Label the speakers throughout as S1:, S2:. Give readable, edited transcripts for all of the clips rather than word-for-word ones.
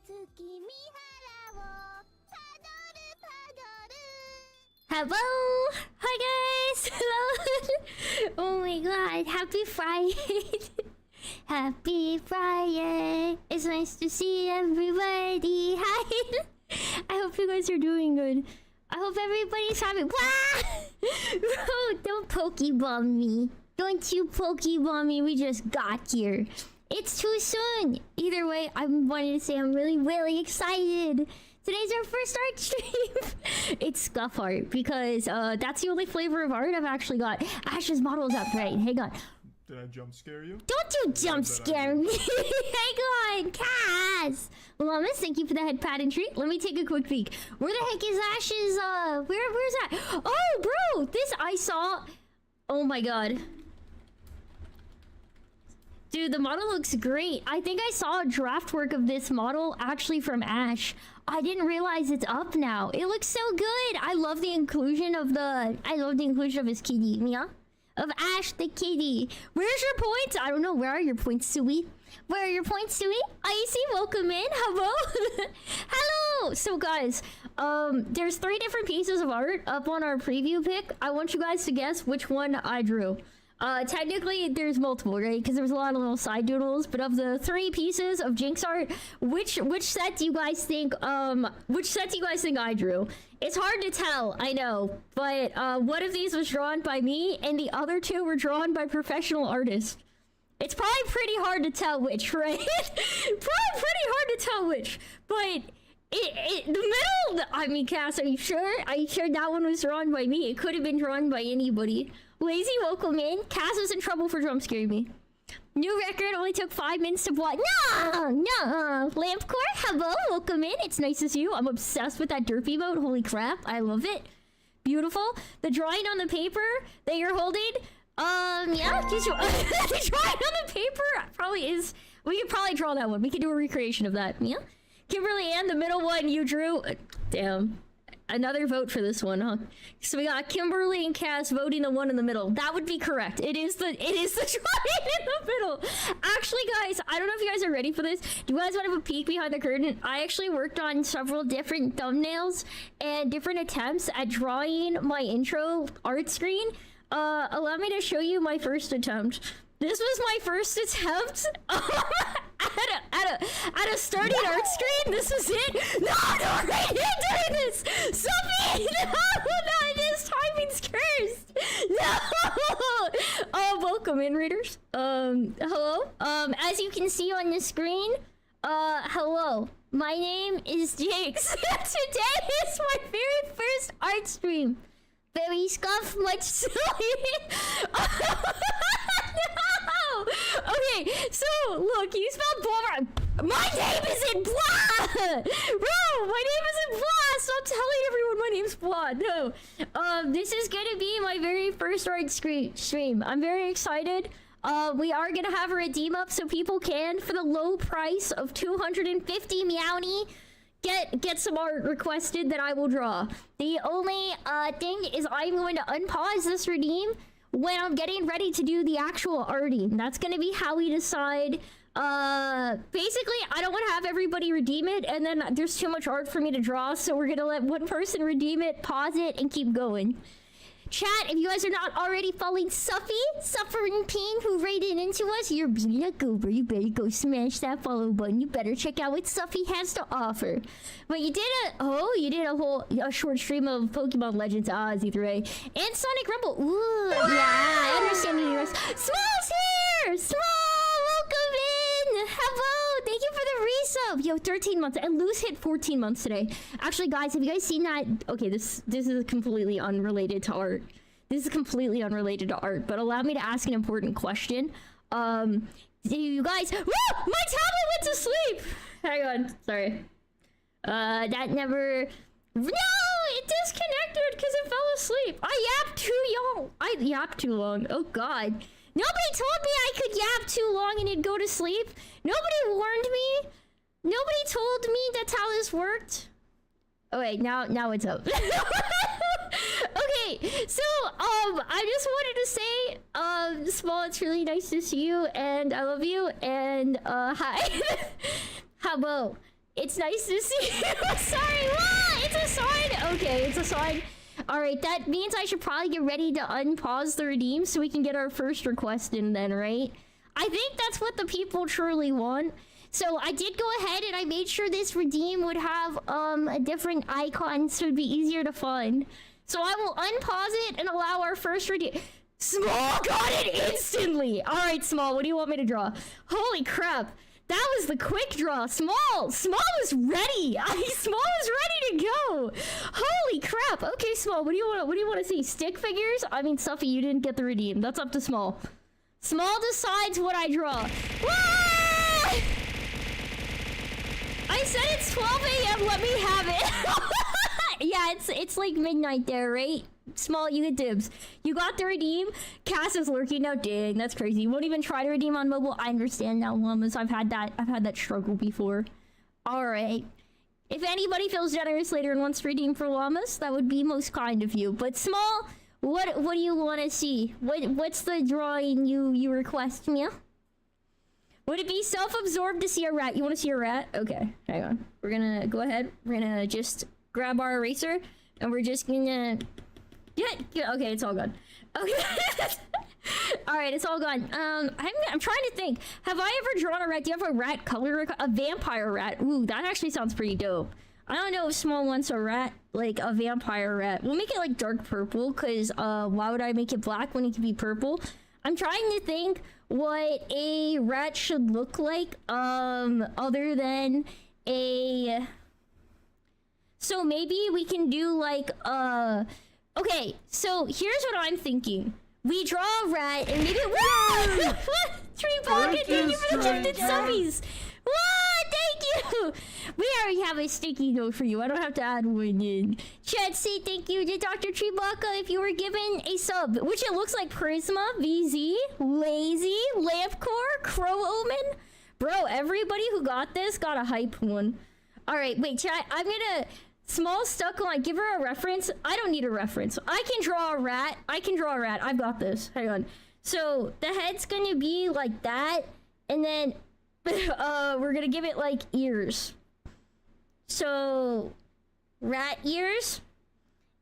S1: Hello! Hi guys! Hello! Oh my god, happy Friday! Happy Friday! It's nice to see everybody! Hi! I hope you guys are doing good. I hope everybody's having— Bro, don't Pokeball me. Don't you Pokeball me, we just got here. It's too soon! Either way, I wanted to say I'm really excited! Today's our first art stream! It's Scuff art, because that's the only flavor of art I've actually got. Ash's model is up, right? Hang on.
S2: Did I jump scare you?
S1: Don't you jump scare me! Hang on, Cass! Llamas, thank you for the head pat and treat. Let me take a quick peek. Where the heck is Ash's, where's that? Oh, bro! This I saw... Oh my god. Dude, the model looks great. I think I saw a draft work of this model actually from Ash. I didn't realize it's up now. It looks so good. I love the inclusion of his kitty, yeah? Of Ash the kitty. Where's your points? I don't know. Where are your points, Sui? Where are your points, Sui? Icy, welcome in. Hello. Hello. So guys, there's 3 different pieces of art up on our preview pic. I want you guys to guess which one I drew. Technically there's multiple, right? Because there's a lot of little side doodles, but of the 3 pieces of Jinx art, which set do you guys think I drew? It's hard to tell, I know, but one of these was drawn by me and the other 2 were drawn by professional artists. It's probably pretty hard to tell which, right? Probably pretty hard to tell which, but the middle, I mean, Cass, are you sure? Are you sure that one was drawn by me? It could have been drawn by anybody. Lazy, welcome in. Cass is in trouble for jump scaring me. New record only took 5 minutes to block. No. Lampcore, hello, welcome in. It's nice to see you. I'm obsessed with that derp emote. Holy crap, I love it. Beautiful. The drawing on the paper that you're holding. Yeah, just the drawing on the paper probably is. We could probably draw that one. We could do a recreation of that. Yeah. Kimberly Ann, the middle one you drew. Damn. Another vote for this one, huh? So we got Kimberly and Cass voting the one in the middle. That would be correct. It is the drawing in the middle. Actually, guys, I don't know if you guys are ready for this. Do you guys want to have a peek behind the curtain? I actually worked on several different thumbnails and different attempts at drawing my intro art screen. Allow me to show you my first attempt. This was my first attempt at a starting art screen. This is it. No, right here doing this. Sophie, no, this timing's cursed. No. Welcome in, readers. Hello. As you can see on the screen, hello. My name is Jinx. Today is my very first art stream. Very Scuff, much silly. No! Okay, so look, you spelled blah wrong. My name isn't blah! Bro, my name isn't blah! Stop telling everyone my name's blah. No. This is gonna be my very first art stream. I'm very excited. We are gonna have a redeem up so people can, for the low price of 250 meowny, get some art requested that I will draw. The only thing is I'm going to unpause this redeem when I'm getting ready to do the actual arting. That's gonna be how we decide. Basically, I don't want to have everybody redeem it and then there's too much art for me to draw, so we're gonna let one person redeem it, pause it, and keep going. Chat, if you guys are not already following Suffering Pain, who raided into us, you're being a goober. You better go smash that follow button. You better check out what Suffy has to offer. But you did a short stream of Pokemon Legends, Z3, and Sonic Rumble. Ooh, yeah, I understand you. Small's here! Small, welcome in! Hello, thank you for the resub. Yo, 13 months, and Luz hit 14 months today. Actually, guys, have you guys seen that? Okay, this is completely unrelated to art. This is completely unrelated to art, but allow me to ask an important question. Do you guys— Woo! My tablet went to sleep! Hang on, sorry. That never— No! It disconnected because it fell asleep. I yapped too long. Oh god. Nobody told me I could yap too long and it'd go to sleep. Nobody warned me. Nobody told me that's how this worked. Oh wait, now it's up. Okay, so I just wanted to say, Small, it's really nice to see you, and I love you, and hi. Hello. It's nice to see you. Sorry, what? It's a sign. Okay, it's a sign. All right, that means I should probably get ready to unpause the redeem so we can get our first request in then, right? I think that's what the people truly want. So I did go ahead and I made sure this redeem would have a different icon so it'd be easier to find. So I will unpause it and allow our first redeem. Small got it instantly. All right, Small, what do you want me to draw? Holy crap. That was the quick draw. Small was ready. Small was ready to go. Holy crap. Okay, Small, what do you want to see? Stick figures? I mean, Suffy, you didn't get the redeem. That's up to Small. Small decides what I draw. Wah! I said it's 12 a.m. Let me have it. Yeah, it's like midnight there, right? Small, you get dibs. You got the redeem. Cass is lurking now. Dang, that's crazy. You won't even try to redeem on mobile. I understand now, Llamas. I've had that struggle before. All right. If anybody feels generous later and wants to redeem for Llamas, that would be most kind of you. But Small, what do you want to see? What's the drawing you request, Mia? Would it be self-absorbed to see a rat? You want to see a rat? Okay, hang on. We're gonna go ahead. We're gonna just grab our eraser, and we're just gonna. Yeah, okay, it's all gone. Okay. All right, it's all gone. I'm trying to think. Have I ever drawn a rat? Do you have a rat color? A vampire rat. Ooh, that actually sounds pretty dope. I don't know if Small wants a rat, like a vampire rat. We'll make it like dark purple, because why would I make it black when it can be purple? I'm trying to think what a rat should look like, other than a... So maybe we can do like, okay, so here's what I'm thinking. We draw a rat and maybe... Whoa! Tree Pocket, thank you for the gifted subbies! What? Thank you! We already have a sticky note for you. I don't have to add one in. Chad, say thank you to Dr. Trebaka if you were given a sub, which it looks like Prisma, VZ, Lazy, Lampcore, Crow Omen. Bro, everybody who got this got a hype one. All right, wait, Chad, I'm gonna... Small stuck on, give her a reference. I don't need a reference. I can draw a rat. I've got this. Hang on. So the head's gonna be like that, and then we're gonna give it like ears. So rat ears,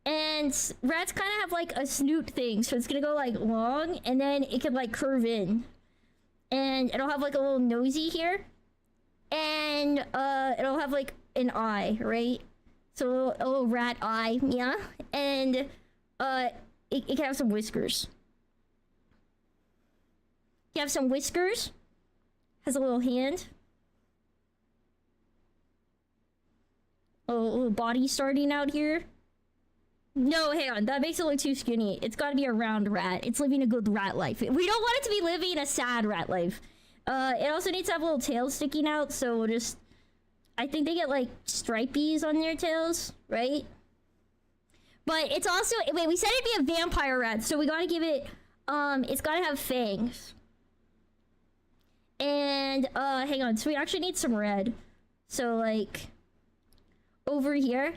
S1: and rats kind of have like a snoot thing, so it's gonna go like long, and then it can like curve in, and it'll have like a little nosy here, and it'll have like an eye, right? So a little rat eye, yeah, and it can have some whiskers. You have some whiskers. Has a little hand. A little body starting out here. No, hang on, that makes it look too skinny. It's got to be a round rat. It's living a good rat life. We don't want it to be living a sad rat life. It also needs to have a little tail sticking out, so we'll just... I think they get like stripies on their tails, right? But it's also, wait, we said it'd be a vampire rat, so we gotta give it, it's gotta have fangs. And, hang on, so we actually need some red. So like, over here.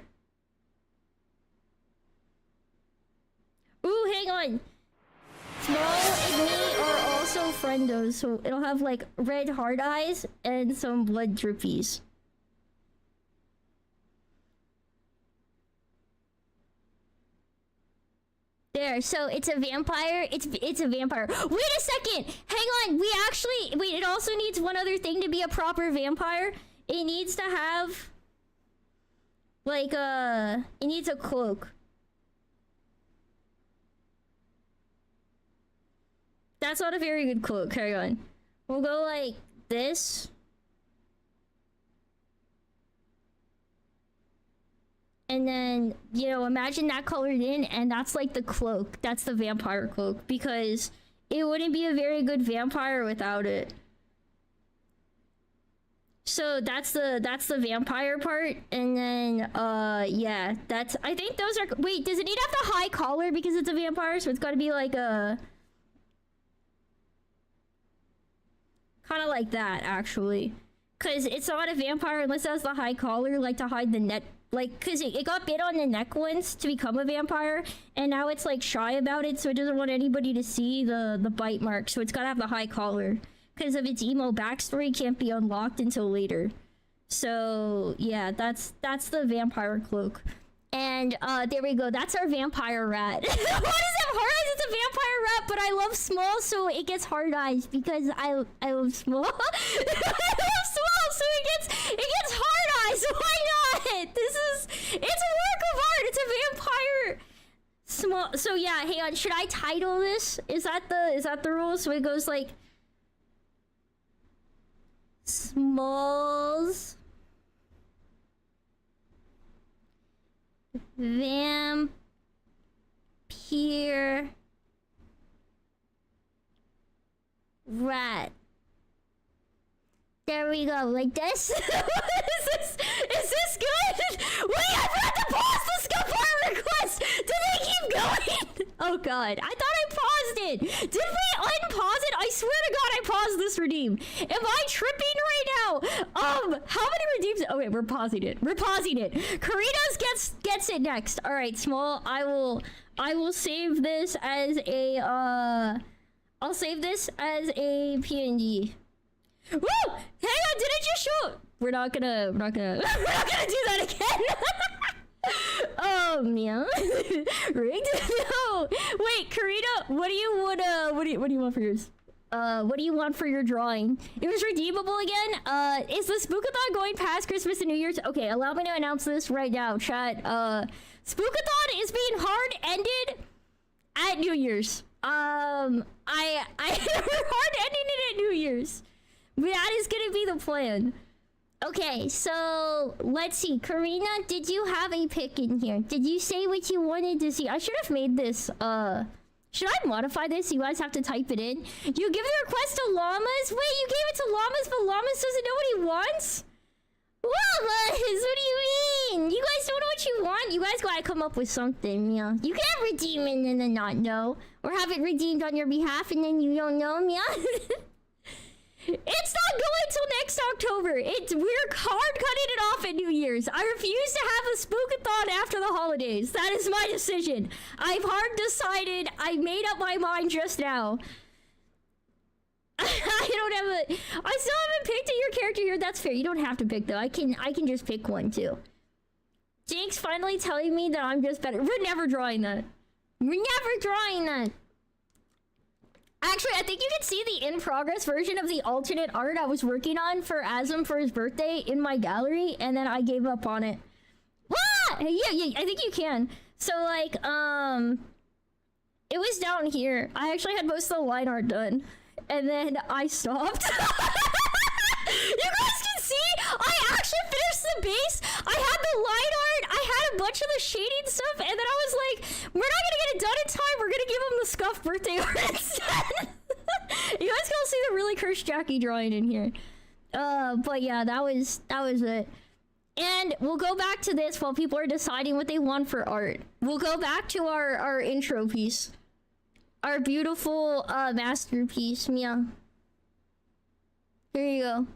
S1: Ooh, hang on. Small and me are also friendos, so it'll have like red hard eyes and some blood drippies. There, so it's a vampire. It's a vampire. Wait a second! Hang on, wait, it also needs one other thing to be a proper vampire. It needs to have, like, it needs a cloak. That's not a very good cloak, hang on. We'll go like this. And then, you know, imagine that colored in, and that's like the cloak. That's the vampire cloak, because it wouldn't be a very good vampire without it. So that's the vampire part, and then yeah, that's, I think those are, wait, does it need to have the high collar because it's a vampire? So it's got to be like a kind of like that, actually, because it's not a vampire unless it has the high collar, like to hide the net. Like, because it got bit on the neck once to become a vampire, and now it's, like, shy about it, so it doesn't want anybody to see the bite mark, so it's gotta have the high collar. Because of its emo backstory, can't be unlocked until later. So yeah, that's the vampire cloak. And there we go. That's our vampire rat. What is it? Hard eyes? It's a vampire rat, but I love small, so it gets hard eyes because I love small. I love small, so it gets hard eyes. Why not? It's a work of art. It's a vampire small. So yeah, hang on. Should I title this? Is that the rule? So it goes like Smalls Vampire Rat. There we go, like this. Is this good? Wait, I forgot to pause the Scuff art request. Did they keep going? Oh god, I thought I paused it. Did we unpause it? I swear to god I paused this redeem. Am I tripping right now? How many redeems? Oh wait, we're pausing it. We're pausing it. Karitas gets it next. All right, small. I will save this as a I'll save this as a PNG. Woo! Hang on, did it just show? We're not gonna do that again. Oh man. Rigged? No. Wait, Karina, what do you want for yours? What do you want for your drawing? It was redeemable again. Is the Spookathon going past Christmas and New Year's? Okay, allow me to announce this right now, chat. Spookathon is being hard ended at New Year's. I hard ending it at New Year's. That is gonna be the plan. Okay, so let's see. Karina, did you have a pick in here? Did you say what you wanted to see? I should have made this. Should I modify this? You guys have to type it in. You give the request to llamas? Wait, you gave it to llamas, but llamas doesn't know what he wants? Llamas, what do you mean? You guys don't know what you want? You guys gotta come up with something, yeah. You can't redeem it and then not know. Or have it redeemed on your behalf and then you don't know, yeah? It's not going till next October. We're hard cutting it off at New Year's. I refuse to have a Spookathon after the holidays. That is my decision. I've hard decided. I made up my mind just now. I still haven't picked your character here. That's fair. You don't have to pick though. I can just pick one too. Jake's finally telling me that I'm just better. We're never drawing that. We're never drawing that. Actually, I think you can see the in-progress version of the alternate art I was working on for Azam for his birthday in my gallery, and then I gave up on it. Ah! Yeah, I think you can. So, like, it was down here. I actually had most of the line art done, and then I stopped. You guys can see, I actually finished the base. I had the line art. I had a bunch of the shading stuff, and then I was like, we're not gonna get it done in time. We're gonna give him the Scuff birthday art instead. You guys can see the really cursed Jackie drawing in here. But yeah, that was it. And we'll go back to this while people are deciding what they want for art. We'll go back to our intro piece. Our beautiful masterpiece, Mia. Here you go.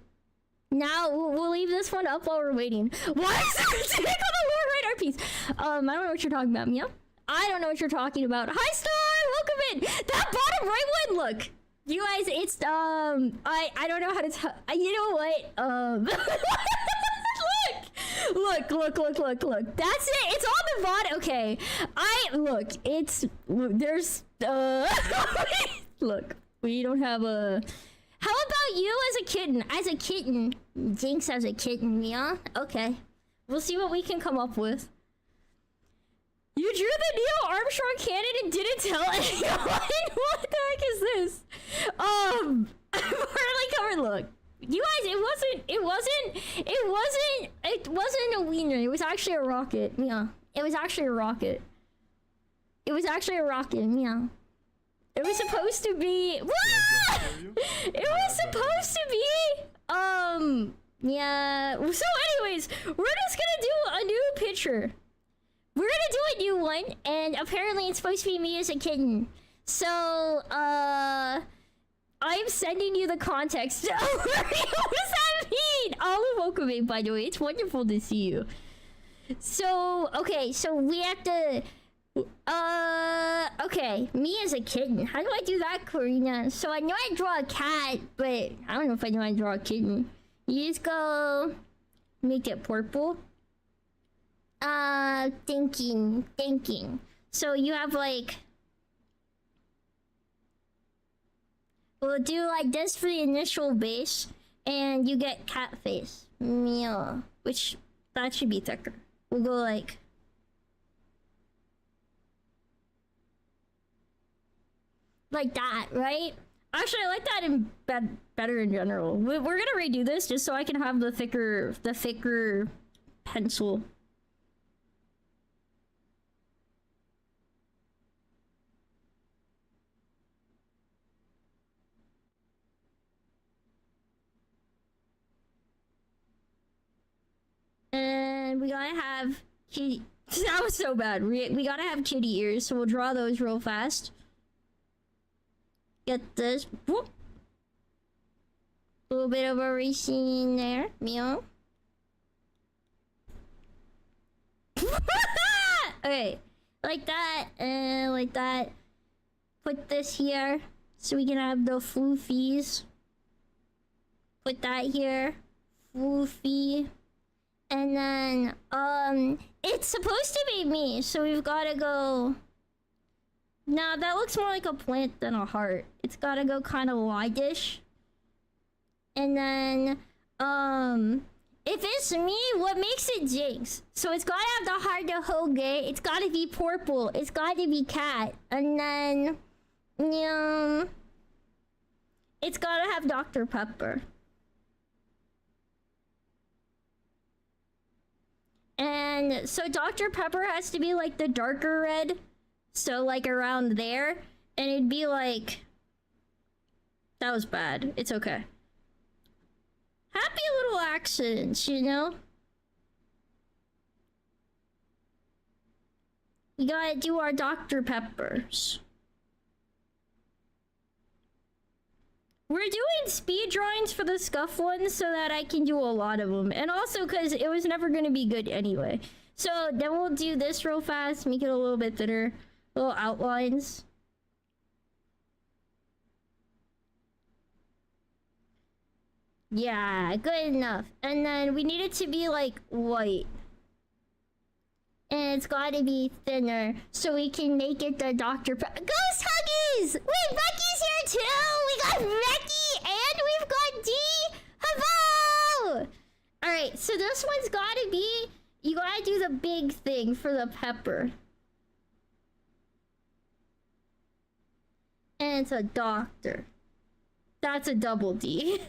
S1: Now we'll leave this one up while we're waiting. Why is there a take on the lower right art piece? I don't know what you're talking about, Mia. I don't know what you're talking about. Hi, Star! Welcome in! That bottom right one, look! You guys, it's, I don't know how to tell. You know what? Look. That's it. It's on the VOD. Okay. Look, we don't have a... How about you as a kitten? As a kitten. Jinx as a kitten, yeah? Okay. We'll see what we can come up with. You drew the Neil Armstrong cannon and didn't tell anyone? What the heck is this? Partly covered look. You guys, it wasn't a wiener. It was actually a rocket. Yeah. It was actually a rocket. Yeah. It was supposed to be... It was supposed to be... Yeah... So anyways, we're just gonna do a new picture. We're gonna do a new one, and apparently it's supposed to be me as a kitten. So, I'm sending you the context. What does that mean? Olive, welcome in, by the way. It's wonderful to see you. So, okay, so we have to... Okay, me as a kitten. How do I do that, Karina? So I know I draw a cat, but I don't know if I know how to draw a kitten. You just go Make it purple. Thinking. So you have like... We'll do like this for the initial base, and you get cat face. Meow. Which, that should be thicker. We'll go like... like that, right? Actually, I like that in better in general. We're gonna redo this just so I can have the thicker pencil. And we gotta have kitty. That was so bad. We gotta have kitty ears, so we'll draw those real fast. Get this. Whoop. A little bit of a racing there. Meow. Okay. Like that. And like that. Put this here. So we can have the floofies. Put that here. Floofy. And then, it's supposed to be me. So we've gotta go... No, that looks more like a plant than a heart. It's gotta go kind of wide-ish. And then, if it's me, what makes it Jinx? So it's gotta have the heart to Hoge. It's gotta be purple. It's gotta be cat. And then, it's gotta have Dr. Pepper. And so Dr. Pepper has to be like the darker red. So like around there, and it'd be like... That was bad. It's okay. Happy little accidents, you know? We gotta do our Dr. Peppers. We're doing speed drawings for the Scuff ones so that I can do a lot of them. And also because it was never gonna be good anyway. So then we'll do this real fast, make it a little bit thinner. Little outlines. Yeah, good enough. And then we need it to be like white. And it's gotta be thinner so we can make it the Dr. Ghost Huggies! Wait, Becky's here too! We got Becky and we've got D! Hello! Alright, so this one's gotta be... You gotta do the big thing for the pepper. And it's a doctor. That's a double D.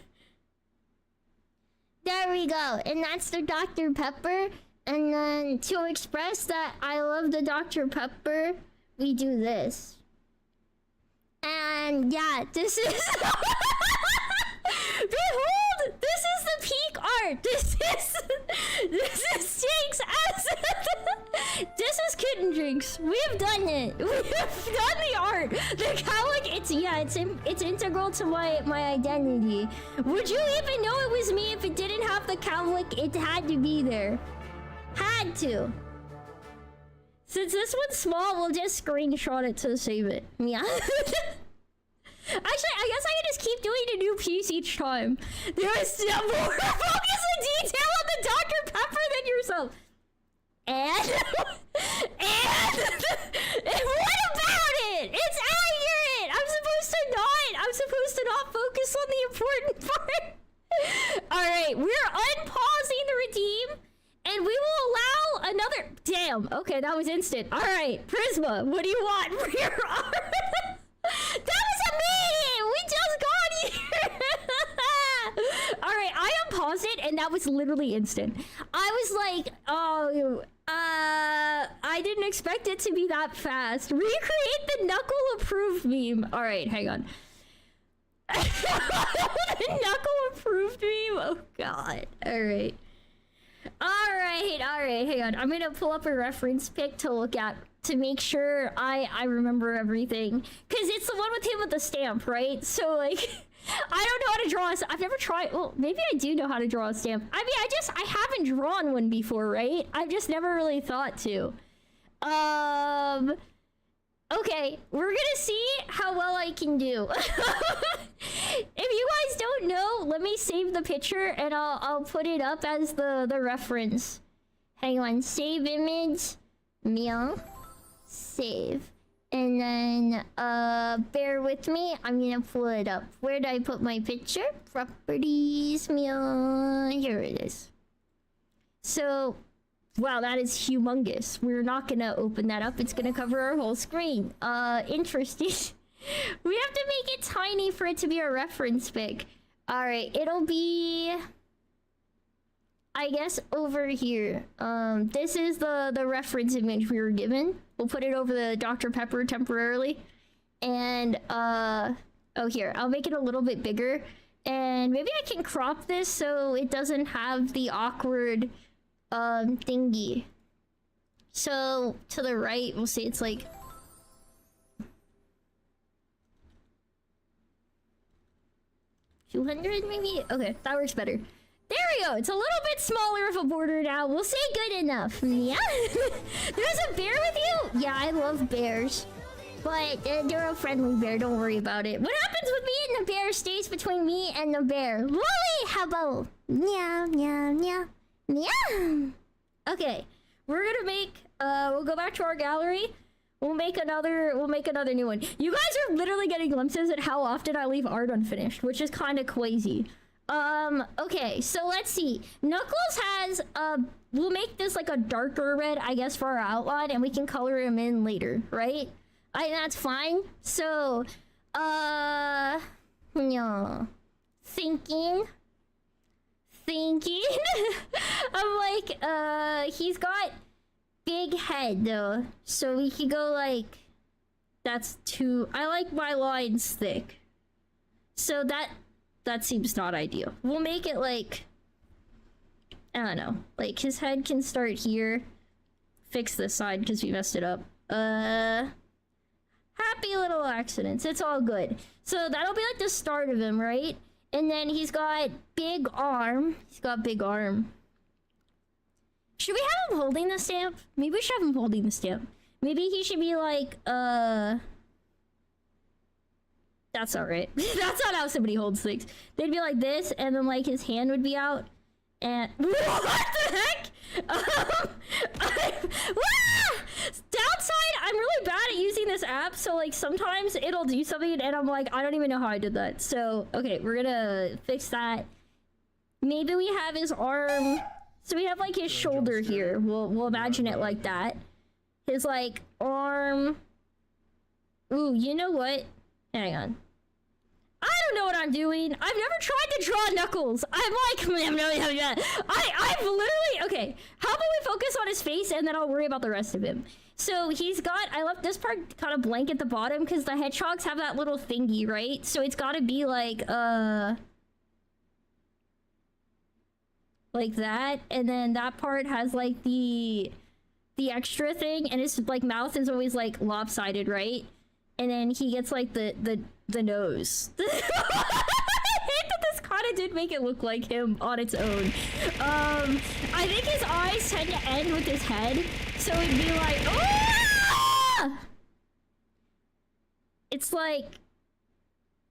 S1: There we go. And that's the Dr. Pepper. And then to express that I love the Dr. Pepper, we do this. And yeah, this is... Behold! This is the peak art! This is Jinx as... This is Kitten Jinx. We have done it. We have done the art. The cowlick, it's integral to my identity. Would you even know it was me if it didn't have the cowlick? It had to be there. Had to. Since this one's small, we'll just screenshot it to save it. Yeah. Actually, I guess I can just keep doing a new piece each time. There is more focus and detail on the Dr. Pepper than yourself. And what about it? It's accurate. I'm supposed to not focus on the important part. All right, we're unpausing the redeem, and we will allow another. Damn. Okay, that was instant. All right, Prisma, what do you want? Rear arm. That was amazing! We just got here! Alright, I unpaused it and that was literally instant. I was like, oh, I didn't expect it to be that fast. Recreate the knuckle approved meme. Alright, hang on. Knuckle approved meme? Oh god. Alright. Alright, hang on. I'm gonna pull up a reference pic to look at to make sure I remember everything. Cause it's the one with him with the stamp, right? So like, I don't know how to draw I've never tried, well, maybe I do know how to draw a stamp. I mean, I haven't drawn one before, right? I've just never really thought to. Okay, we're gonna see how well I can do. If you guys don't know, let me save the picture and I'll put it up as the reference. Hang on, save image, meow, save. And then, bear with me. I'm gonna pull it up. Where did I put my picture? Properties, meow. Here it is. So, wow, that is humongous. We're not gonna open that up. It's gonna cover our whole screen. Interesting. We have to make it tiny for it to be a reference pic. Alright, it'll be... I guess over here. This is the reference image we were given. We'll put it over the Dr. Pepper temporarily. And, oh here, I'll make it a little bit bigger. And maybe I can crop this so it doesn't have the awkward, thingy. So, to the right, we'll say it's like... $200 maybe? Okay, that works better. There we go. It's a little bit smaller of a border now. We'll say good enough. Yeah. There's a bear with you? Yeah, I love bears. But they're a friendly bear. Don't worry about it. What happens with me and the bear stays between me and the bear. Lily, how about? Meow, meow, meow. Meow. Okay. We're gonna make... we'll go back to our gallery. We'll make another new one. You guys are literally getting glimpses at how often I leave art unfinished, which is kind of crazy. Okay, so let's see. Knuckles has, we'll make this like a darker red, I guess, for our outline, and we can color him in later, right? I think that's fine. So, yeah. Thinking. I'm like, he's got big head, though. So we could go like, that's too, I like my lines thick. So that seems not ideal. We'll make it like, I don't know, like his head can start here. Fix this side because we messed it up. Happy little accidents. It's all good. So that'll be like the start of him, right? And then he's got big arm. Should we have him holding the stamp? Maybe we should have him holding the stamp. Maybe he should be like, that's alright. That's not how somebody holds things. They'd be like this, and then like his hand would be out. And what the heck? Downside, I'm really bad at using this app, so like sometimes it'll do something, and I'm like, I don't even know how I did that. So okay, we're gonna fix that. Maybe we have his arm. So we have like his shoulder here. We'll imagine it like that. His like arm. Ooh, you know what? Hang on. I don't know what I'm doing. I've never tried to draw Knuckles. I'm like, I've literally, okay. How about we focus on his face and then I'll worry about the rest of him. So he's got, I left this part kind of blank at the bottom because the hedgehogs have that little thingy, right? So it's gotta be like that. And then that part has like the extra thing, and his like mouth is always like lopsided, right? And then he gets like the nose. I hate that this kind of did make it look like him on its own. I think his eyes tend to end with his head, so it'd be like, ah! It's like,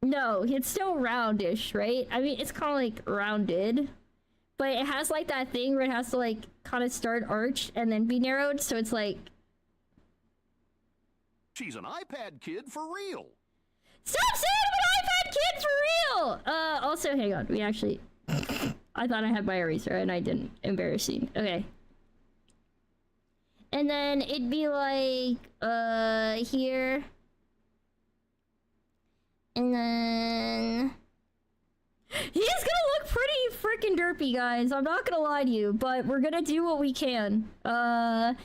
S1: no, it's still roundish, right? I mean, it's kind of like rounded, but it has like that thing where it has to like kind of start arched and then be narrowed, so it's like,
S3: she's an iPad kid for real.
S1: stop saying I'm an iPad kid for real! Also, hang on. We actually... I thought I had my eraser and I didn't. Embarrassing. Okay. And then it'd be like, here. And then... He's gonna look pretty freaking derpy, guys. I'm not gonna lie to you, but we're gonna do what we can. And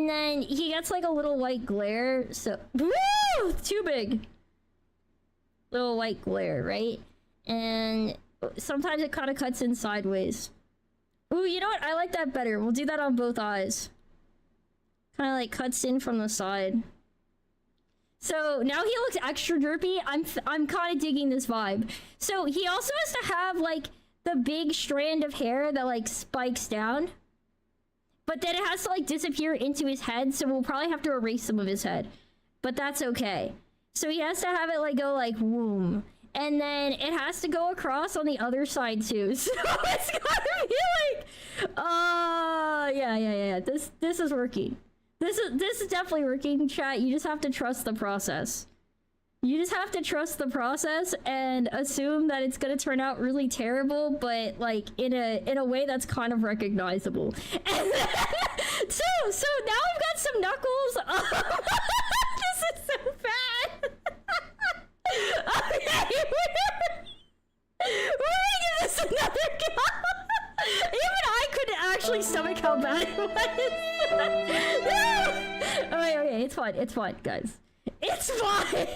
S1: then he gets like a little white glare, so... Woo! Too big! Little white glare, right? And sometimes it kind of cuts in sideways. Ooh, you know what? I like that better. We'll do that on both eyes. Kind of like cuts in from the side. So now he looks extra derpy. I'm kind of digging this vibe. So he also has to have like the big strand of hair that like spikes down. But then it has to like disappear into his head, so we'll probably have to erase some of his head. but that's okay. So he has to have it like go like womb. And then it has to go across on the other side too. So it's gotta be like, yeah. This is working. This is definitely working, chat. You just have to trust the process. You just have to trust the process and assume that it's gonna turn out really terrible, but like in a way that's kind of recognizable. And then, so now I've got some knuckles. This is so bad. Okay, we're gonna give this another go. Even I couldn't actually stomach how bad it was. Okay, it's fine, guys. It's fine.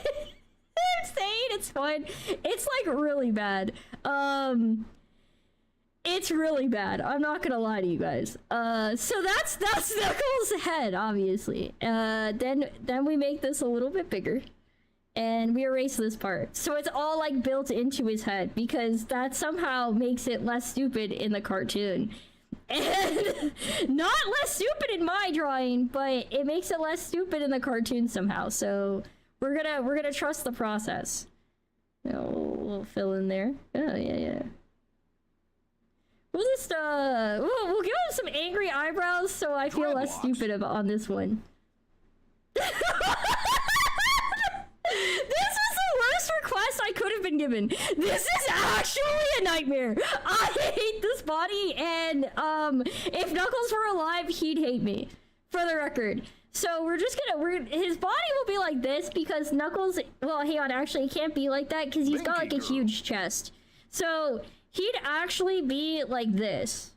S1: I'm saying it's fine. It's like really bad. It's really bad. I'm not gonna lie to you guys. So that's Knuckles' head, obviously. Then we make this a little bit bigger. And we erase this part. So it's all like built into his head because that somehow makes it less stupid in the cartoon. And not less stupid in my drawing, but it makes it less stupid in the cartoon somehow. So we're gonna trust the process. We'll fill in there. Oh yeah. We'll just we'll give him some angry eyebrows so I feel less stupid on this one. This is the worst request I could have been given. This is actually a nightmare. I hate this body, and if Knuckles were alive, he'd hate me. For the record. So his body will be like this because Knuckles, well, hang on, actually, it can't be like that because he's got like a huge chest. So he'd actually be like this.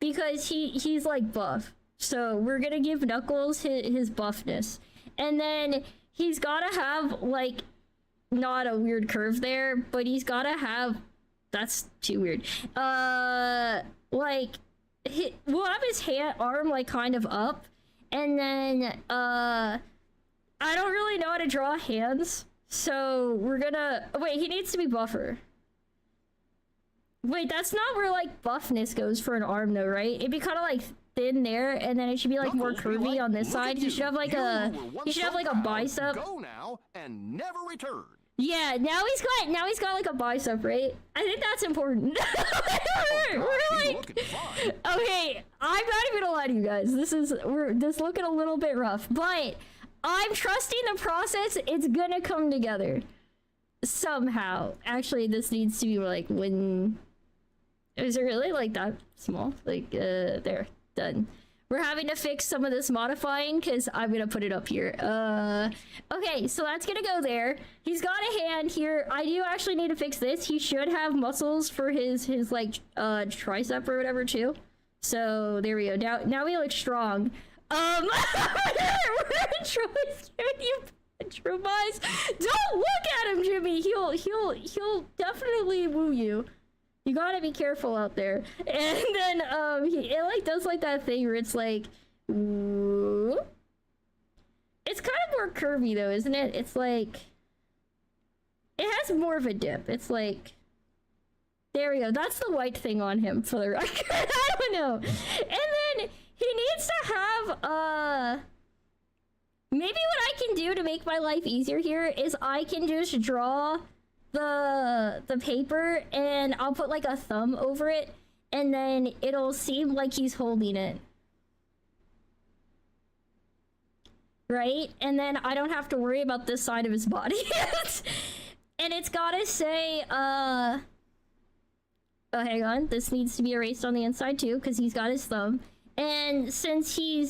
S1: Because he's like buff. So we're gonna give Knuckles his buffness. And then he's gotta have, like, not a weird curve there, but he's gotta have... That's too weird. Like, we'll have his arm, like, kind of up. And then, I don't really know how to draw hands. So we're gonna... Wait, he needs to be buffer. Wait, that's not where, like, buffness goes for an arm, though, right? It'd be kind of, like... thin there, and then it should be like more curvy on this side. He should have like a bicep.
S3: Go now and never return.
S1: Yeah, now he's got like a bicep, right? I think that's important. we're like, okay, I'm not even gonna lie to you guys. We're just looking a little bit rough, but I'm trusting the process. It's gonna come together somehow. Actually, this needs to be like when. Is it really like that small? Like there. Done. We're having to fix some of this modifying because I'm gonna put it up here. Okay, so that's gonna go there. He's got a hand here. I do actually need to fix this. He should have muscles for his like tricep or whatever too. So there we go. Now we look strong. We're True eyes. Don't look at him, Jimmy. He'll definitely woo you. You gotta be careful out there. And then it like does like that thing where it's like, ooh. It's kind of more curvy though, isn't it? It's like, it has more of a dip. It's like, there we go. That's the white thing on him for the record. I don't know. And then he needs to have maybe what I can do to make my life easier here is I can just draw the paper and I'll put like a thumb over it and then it'll seem like he's holding it. Right? And then I don't have to worry about this side of his body. And it's gotta say, oh, hang on. This needs to be erased on the inside too, because he's got his thumb. And since he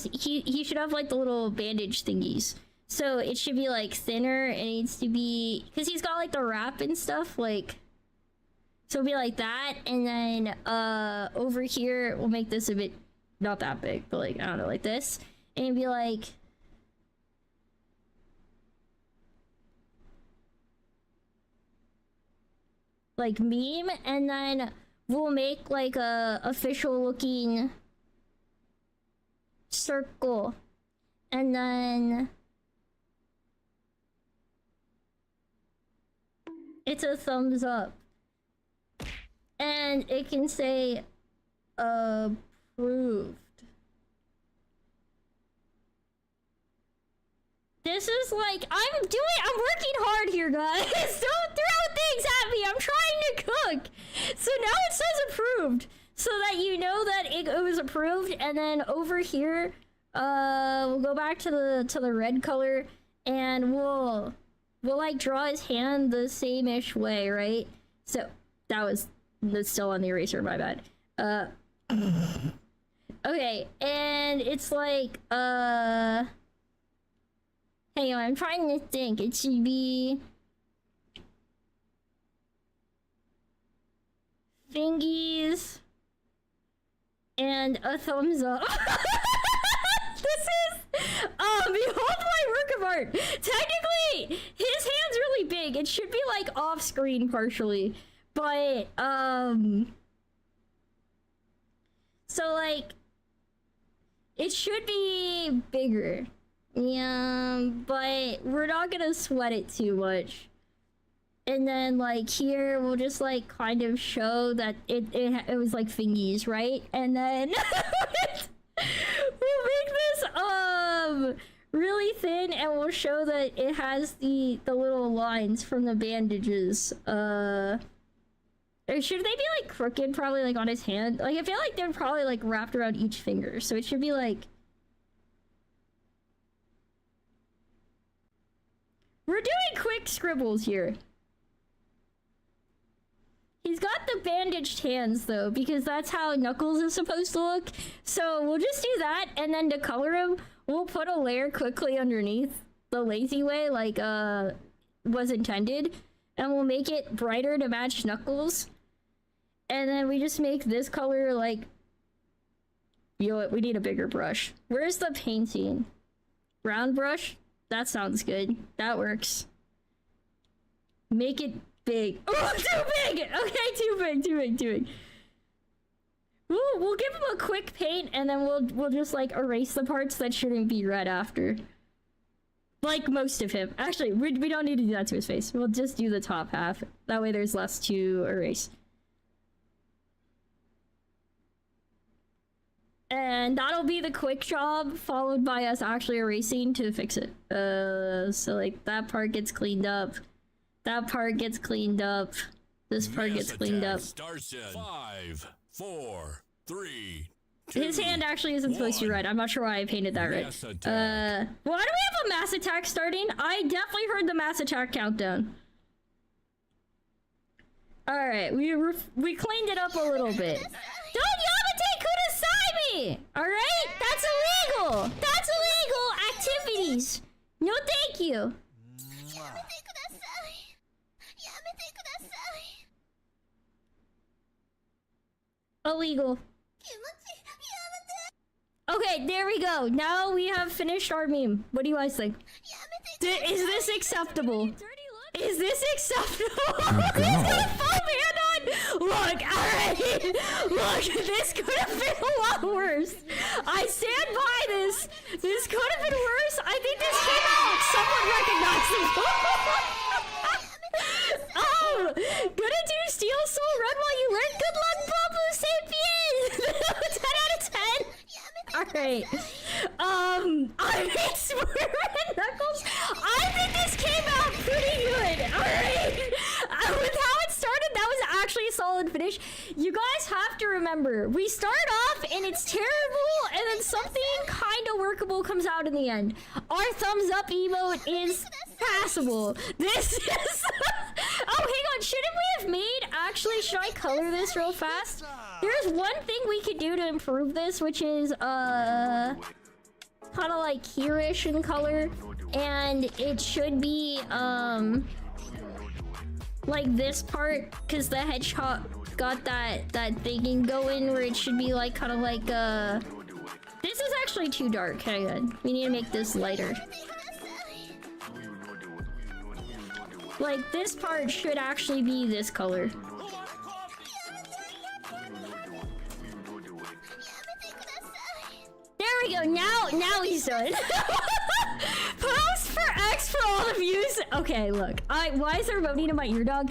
S1: should have like the little bandage thingies. So it should be like thinner. It needs to be, because he's got like the wrap and stuff, like, so it'll be like that. And then over here, we'll make this a bit, not that big, but like, I don't know, like this. And it'd be like meme, and then we'll make like a official looking circle, and then it's a thumbs up, and it can say approved. This is like, I'm working hard here, guys. Don't throw things at me. I'm trying to cook. So now it says approved, so that you know that it was approved. And then over here, we'll go back to the red color, and we'll like draw his hand the same-ish way, right? So that's still on the eraser, my bad. Okay, and it's like, hang on, I'm trying to think. It should be fingies and a thumbs up. This is behold my work of art. Technically, his hand's really big. It should be like off screen partially, but so like it should be bigger. Yeah, but we're not gonna sweat it too much. And then like here we'll just like kind of show that it was like fingies, right? And then we'll make this really thin, and we'll show that it has the little lines from the bandages. Or should they be like crooked, probably like on his hand? Like I feel like they're probably like wrapped around each finger, so it should be like, we're doing quick scribbles here. He's got the bandaged hands though, because that's how Knuckles is supposed to look. So we'll just do that, and then to color him, we'll put a layer quickly underneath the lazy way, like was intended, and we'll make it brighter to match Knuckles. And then we just make this color like, you know what, we need a bigger brush. Where's the painting? Round brush? That sounds good. That works. Make it big. Oh, too big! Okay, too big. We'll give him a quick paint, and then we'll just like erase the parts that shouldn't be red after. Like most of him. Actually, we don't need to do that to his face. We'll just do the top half. That way there's less to erase. And that'll be the quick job, followed by us actually erasing to fix it. So like that part gets cleaned up. That part gets cleaned up. This part gets cleaned up.
S4: 5, 4, 3, 2,
S1: his hand actually isn't supposed to be red. I'm not sure why I painted that red. Why do we have a mass attack starting? I definitely heard the mass attack countdown. Alright, we cleaned it up a little bit. Don't Yamate Kudasai! Alright? That's illegal! That's illegal activities! No thank you! Illegal. Okay, there we go. Now we have finished our meme. What do you guys think? Is this acceptable? Is this acceptable? He's got a foam hand on! Look, alright! Look, this could have been a lot worse. I stand by this. This could have been worse. I think this came out somewhat recognizable. Oh! Gonna do Steel Soul Run while you learn. Good luck, Babu Sapien! 10 out of 10! Alright. I mean, Swear and Knuckles, I think this came out pretty good. Alright. With how it started, that was actually a solid finish. You guys have to remember, we start off and it's terrible, and then something kind of workable comes out in the end. Our thumbs up emote is passable. This is... Oh, hang on. Shouldn't we have made... Actually, should I color this real fast? There's one thing we could do to improve this, which is, kind of like here-ish in color. And it should be, like this part, because the hedgehog got that thinking going where it should be like, kind of like, this is actually too dark. Hang on. We need to make this lighter. Like, this part should actually be this color. There we go. Now he's done. Post for X for all the views. Okay, look. Why is there voting in my ear dog?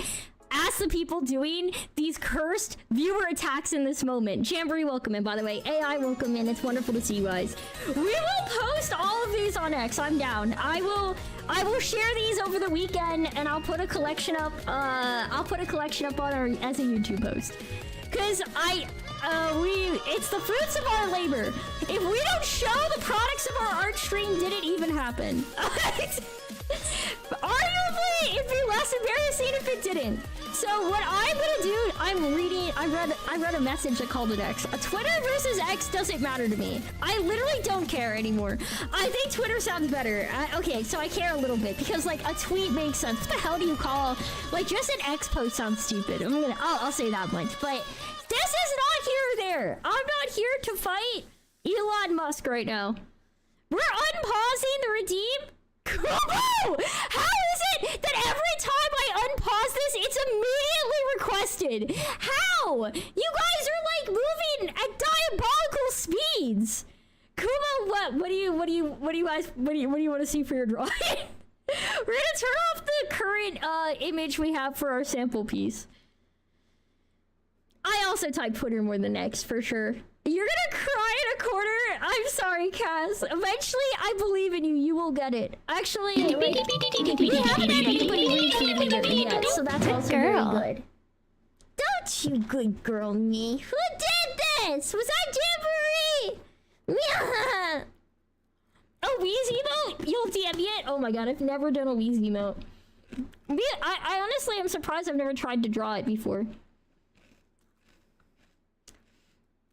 S1: ask the people doing these cursed viewer attacks in this moment. Jamboree, welcome in, by the way. AI, welcome in. It's wonderful to see you guys. We will post all of these on X. I'm down. I will share these over the weekend, and I'll put a collection up. I'll put a collection up on our as a YouTube post. Cause it's the fruits of our labor. If we don't show the products of our art stream, did it even happen? Arguably, it'd be less embarrassing if it didn't. So what I'm gonna do, I read a message that called it X. Twitter versus X doesn't matter to me. I literally don't care anymore. I think Twitter sounds better. Okay, so I care a little bit because like a tweet makes sense. What the hell do you call, like just an X post sounds stupid. I'll say that much, but this is not here or there. I'm not here to fight Elon Musk right now. We're unpausing the redeem. Kumo! How is it that every time I unpause this, it's immediately requested? How? You guys are like moving at diabolical speeds. Kumo, what do you want to see for your drawing? We're gonna turn off the current image we have for our sample piece. I also type Twitter more than X for sure. You're gonna cry in a corner? I'm sorry, Cass. Eventually, I believe in you. You will get it. Actually, we haven't had anybody retweet either yet, so that's also very good. Don't you good girl me. Who did this? Was that Jamboree? Yeah. A Wheezy emote? You'll DM it? Oh my god, I've never done a Wheezy emote. I honestly am surprised I've never tried to draw it before.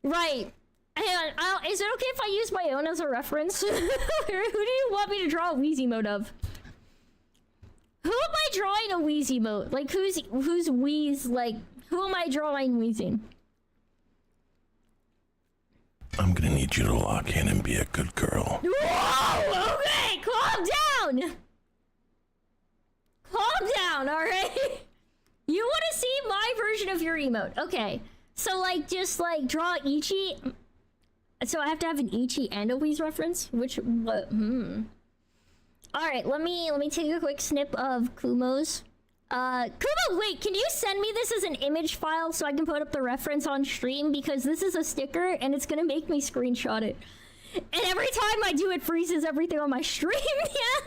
S1: Right. Hang on, is it okay if I use my own as a reference? Who do you want me to draw a Wheezy mode of? Who am I drawing a Wheezy mode? Like, who's Wheeze, like, who am I drawing wheezing?
S5: I'm gonna need you to lock in and be a good girl.
S1: Whoa! Okay, calm down! Calm down, alright? You want to see my version of your emote. Okay. So, like, just, like, draw Ichi. So I have to have an Ichi and a Wheeze reference? Which, what, Alright, let me take a quick snip of Kumo's. Kumo, wait, can you send me this as an image file so I can put up the reference on stream? Because this is a sticker, and it's gonna make me screenshot it. And every time I do, it freezes everything on my stream, yeah?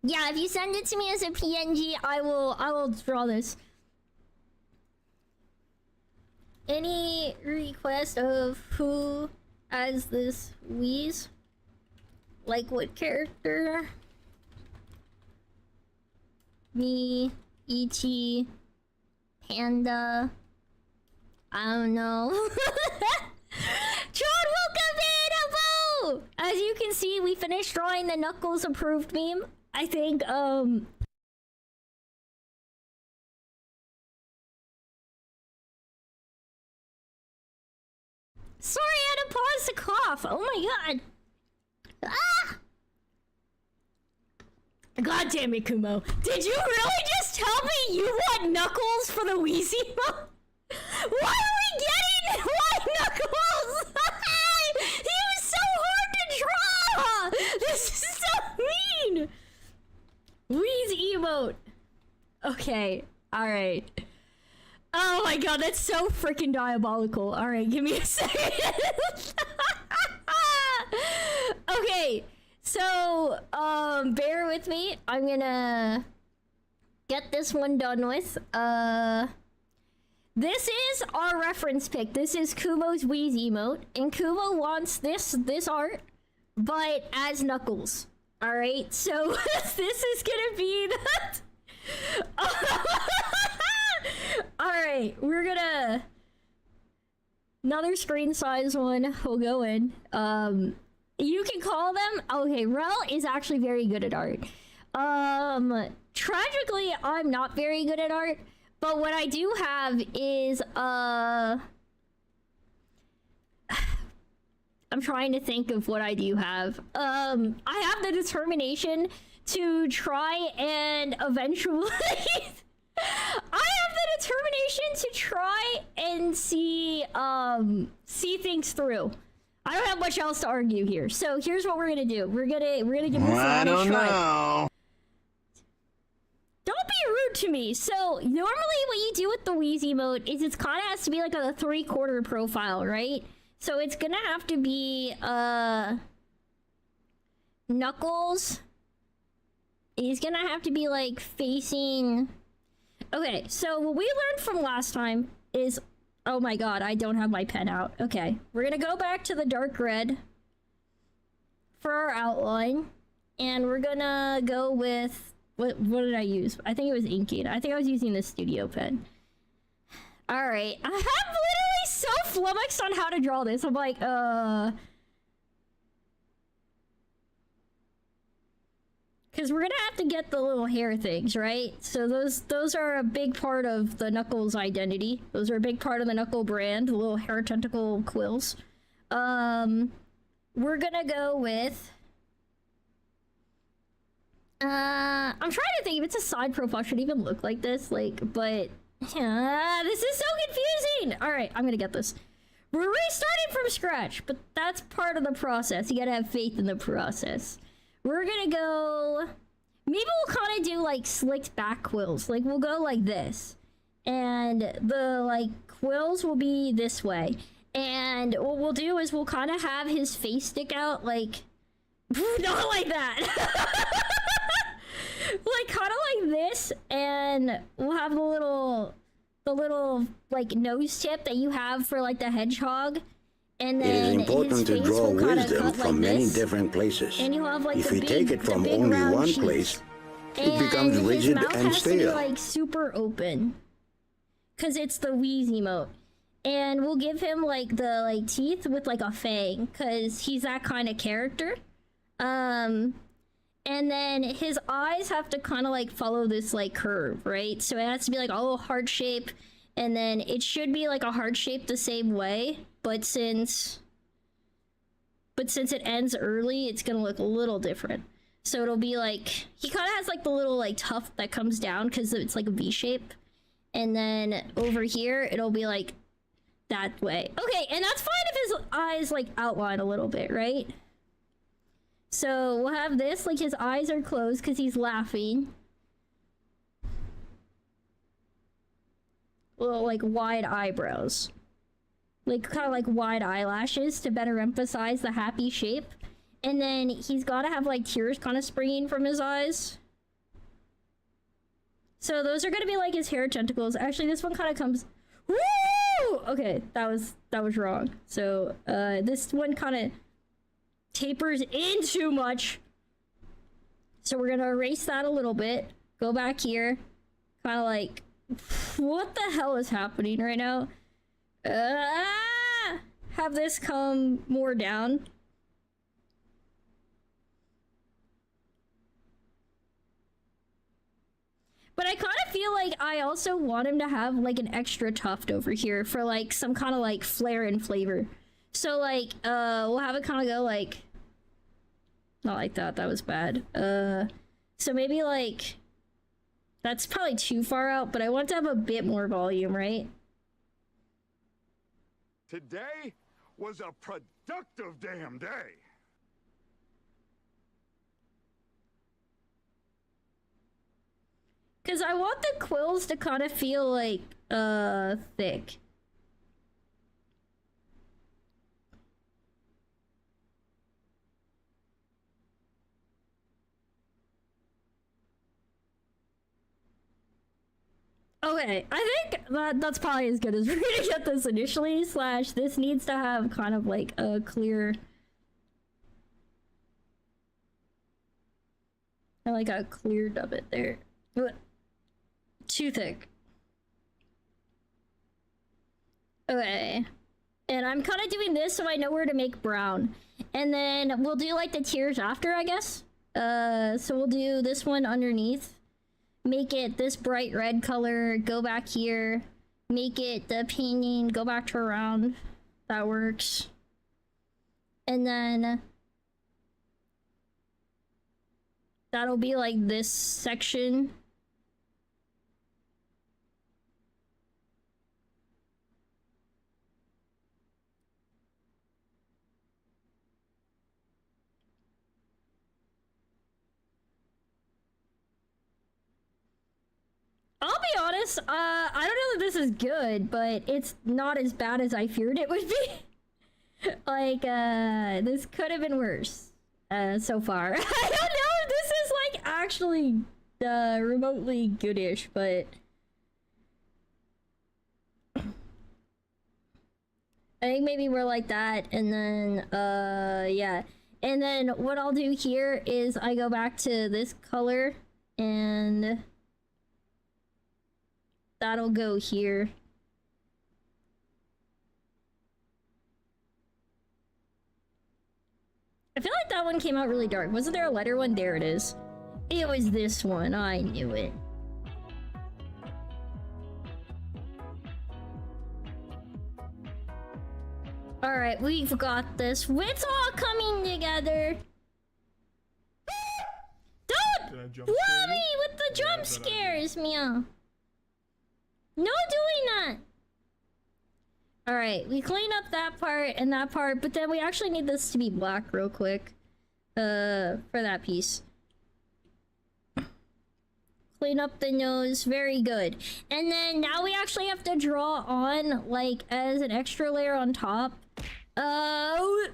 S1: Yeah, if you send it to me as a PNG, I will draw this. Any request of who as this Wheeze? Like what character? Me, E.T., Panda. I don't know. John, welcome in, Abo! As you can see, we finished drawing the Knuckles approved meme. I think, sorry, I had to pause to cough. Oh my god. Ah! God damn it, Kumo. Did you really just tell me you want Knuckles for the Wheezy mode? Why are we getting white Knuckles? He was so hard to draw! This is so mean! Wheeze emote. Okay, alright. Oh my god, that's so freaking diabolical. Alright, give me a second. Okay, so, bear with me. I'm gonna get this one done with. This is our reference pic. This is Kumo's Wheeze emote. And Kumo wants this art, but as Knuckles. Alright, so this is gonna be that. Alright, we're gonna... Another screen size one will go in. You can call them... Okay, Rel is actually very good at art. Tragically, I'm not very good at art. But what I do have is, I'm trying to think of what I do have. I have the determination to try and eventually... I have the determination to try and see things through. I don't have much else to argue here. So here's what we're gonna do. We're gonna give this a try. to me. So normally what you do with the Wheezy mode is it's kind of has to be like a 3/4 profile, right? So it's gonna have to be Knuckles. He's gonna have to be like facing. Okay, so what we learned from last time is, oh my god, I don't have my pen out. Okay, we're gonna go back to the dark red for our outline, and we're gonna go with what did I use? I think it was inking. I think I was using the studio pen. All right, I'm literally so flummoxed on how to draw this. I'm like, because we're gonna have to get the little hair things, right? So those are a big part of the Knuckles identity. Those are a big part of the Knuckle brand, the little hair tentacle quills. We're gonna go with I'm trying to think if it's a side profile should even look like this, like, but this is so confusing. All right, I'm gonna get this. We're restarting from scratch, but that's part of the process. You gotta have faith in the process. We're gonna go, maybe we'll kind of do like slicked back quills. Like we'll go like this, and the like quills will be this way. And what we'll do is we'll kind of have his face stick out, like, not like that. Like kind of like this, and we'll have the little like nose tip that you have for like the hedgehog. And
S6: It is
S1: then
S6: important to draw wisdom from many different places.
S1: And you have like
S6: If
S1: the
S6: we
S1: big,
S6: take it from
S1: the big
S6: only
S1: round
S6: one
S1: cheeks.
S6: place, it
S1: And
S6: becomes
S1: his
S6: rigid
S1: mouth
S6: and
S1: has to be
S6: stale.
S1: like super open, cause it's the Wheezy emote. And we'll give him like the like teeth with like a fang, cause he's that kind of character. And then his eyes have to kind of like follow this like curve, right? So it has to be like a little heart shape, and then it should be like a heart shape the same way, but since it ends early, it's gonna look a little different. So it'll be like, he kind of has like the little like tuft that comes down because it's like a V shape. And then over here, it'll be like that way. Okay, and that's fine if his eyes like outline a little bit, right? So we'll have this, like his eyes are closed because he's laughing. Little like wide eyebrows. Like kind of like wide eyelashes to better emphasize the happy shape. And then he's got to have like tears kind of springing from his eyes. So those are going to be like his hair tentacles. Actually, this one kind of comes... Woo! Okay, that was wrong. So this one kind of tapers in too much. So we're going to erase that a little bit. Go back here. Kind of like... What the hell is happening right now? Have this come more down. But I kind of feel like I also want him to have like an extra tuft over here for like some kind of like flair and flavor. So like, we'll have it kind of go like, not like that, that was bad. So maybe like, that's probably too far out, but I want to have a bit more volume, right?
S3: Today was a productive damn day.
S1: Because I want the quills to kind of feel like, thick. Okay, I think that's probably as good as we're gonna get this initially, slash this needs to have kind of like a clear... I like a cleared of it there. Too thick. Okay. And I'm kind of doing this so I know where to make brown. And then we'll do like the tiers after, I guess. So we'll do this one underneath. Make it this bright red color, go back here. Make it the painting, go back to around. That works. And then... that'll be like this section. honest, I don't know that this is good, but it's not as bad as I feared it would be. Like, this could have been worse, so far. I don't know if this is, like, actually, remotely goodish, but... I think maybe we're like that, and then, yeah. And then what I'll do here is I go back to this color, and that'll go here. I feel like that one came out really dark. Wasn't there a lighter one? There it is. It was this one. I knew it. Alright, we've got this. It's all coming together. Don't worry with the jump scares, Mia. No doing that. Alright, we clean up that part and that part, but then we actually need this to be black real quick. For that piece. Clean up the nose, very good. And then now we actually have to draw on, like, as an extra layer on top. That's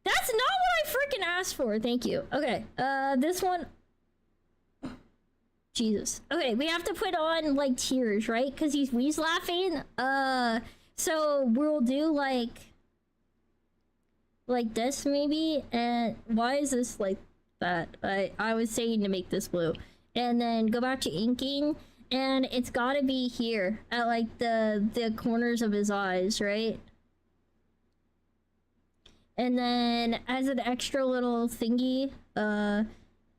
S1: not what I freaking asked for. Thank you. Okay. This one. Jesus. Okay, we have to put on like tears, right? Because he's laughing. So we'll do like this maybe. And why is this like that? I was saying to make this blue, and then go back to inking. And it's gotta be here at like the corners of his eyes, right? And then as an extra little thingy, a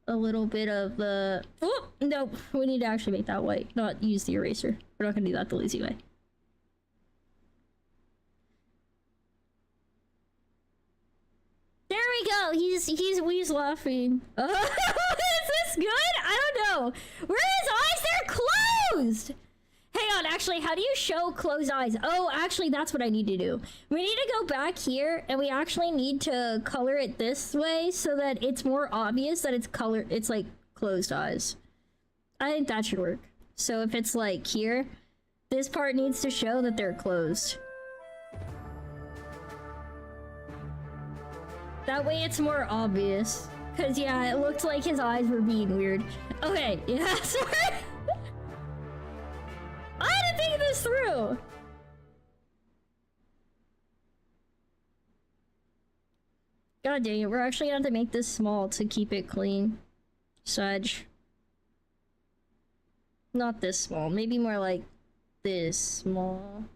S1: little bit of the... Oh, no, we need to actually make that white, not use the eraser. We're not gonna do that the lazy way. There we go. He's laughing. Is this good? I don't know. Where are his eyes? They're closed. Hang on. Actually, how do you show closed eyes? Oh, actually, that's what I need to do. We need to go back here, and we actually need to color it this way so that it's more obvious that it's like closed eyes. I think that should work. So if it's like here, this part needs to show that they're closed. That way it's more obvious. Cause yeah, it looked like his eyes were being weird. Okay, yeah, sorry. I had to think this through. God dang it, we're actually gonna have to make this small to keep it clean. Sudge. Not this small, maybe more like this small.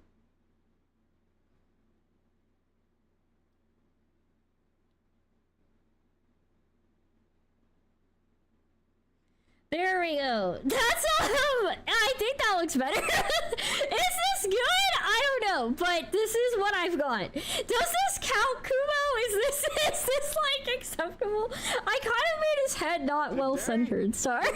S1: There we go. That's I think that looks better. Is this good? I don't know, but this is what I've got. Does this count, Kumo? Is this like acceptable? I kind of made his head not well centered. Sorry. I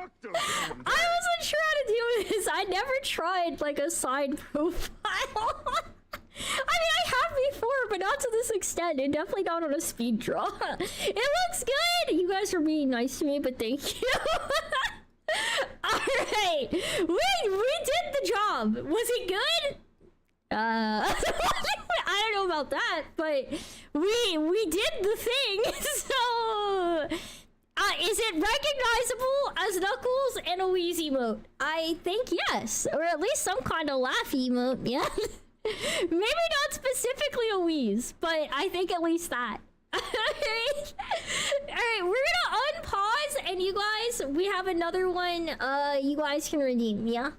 S1: wasn't sure how to do this. I never tried like a side profile. I mean, I have before, but not to this extent, and definitely not on a speed draw. It looks good! You guys are being nice to me, but thank you. Alright, we did the job. Was it good? I don't know about that, but we did the thing, so... is it recognizable as Knuckles and a Wheeze emote? I think yes, or at least some kind of laugh emote, yeah. Maybe not specifically a wheeze, but I think at least that. Alright, we're gonna unpause, and you guys, we have another one you guys can redeem, yeah?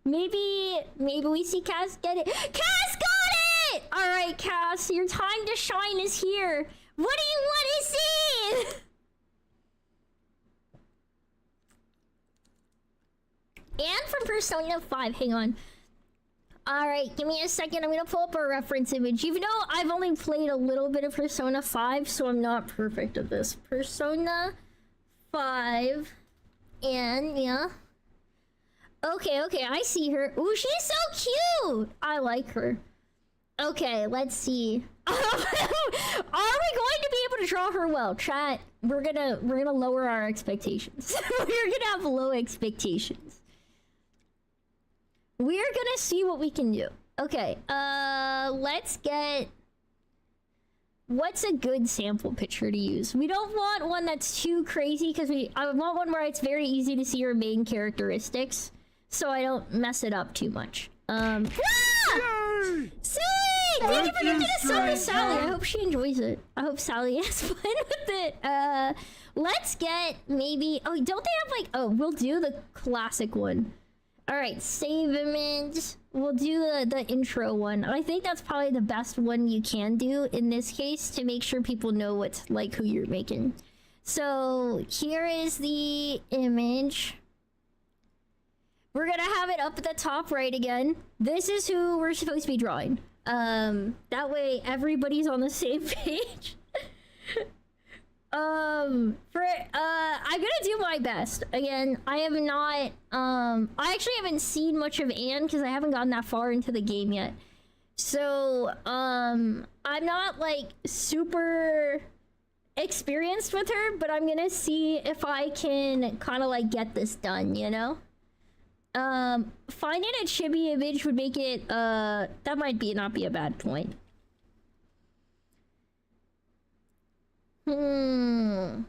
S1: Maybe we see Cass get it. Cass got it! Alright, Cass, your time to shine is here. What do you want to see? And from Persona 5, hang on. Alright, give me a second. I'm gonna pull up a reference image. Even though I've only played a little bit of Persona 5, so I'm not perfect at this. Persona 5. And, yeah. Okay, I see her. Ooh, she's so cute! I like her. Okay, let's see. Are we going to be able to draw her well? Chat, we're gonna lower our expectations. We're gonna have low expectations. We're gonna see what we can do. Okay, let's get... What's a good sample picture to use? We don't want one that's too crazy because I want one where it's very easy to see her main characteristics, so I don't mess it up too much. Ah! Sick! Thank you for giving us some to Sally. I hope she enjoys it. I hope Sally has fun with it. Let's get maybe... Oh, don't they have like... Oh, we'll do the classic one. Alright, save image. We'll do the intro one. I think that's probably the best one you can do in this case to make sure people know what's like who you're making. So here is the image. We're gonna have it up at the top right again. This is who we're supposed to be drawing. That way everybody's on the same page. I'm gonna do my best. Again, I have not, I actually haven't seen much of Anne because I haven't gotten that far into the game yet. So, I'm not like super experienced with her, but I'm gonna see if I can kind of like get this done, you know? Finding a chibi image would make it, that might not be a bad point. It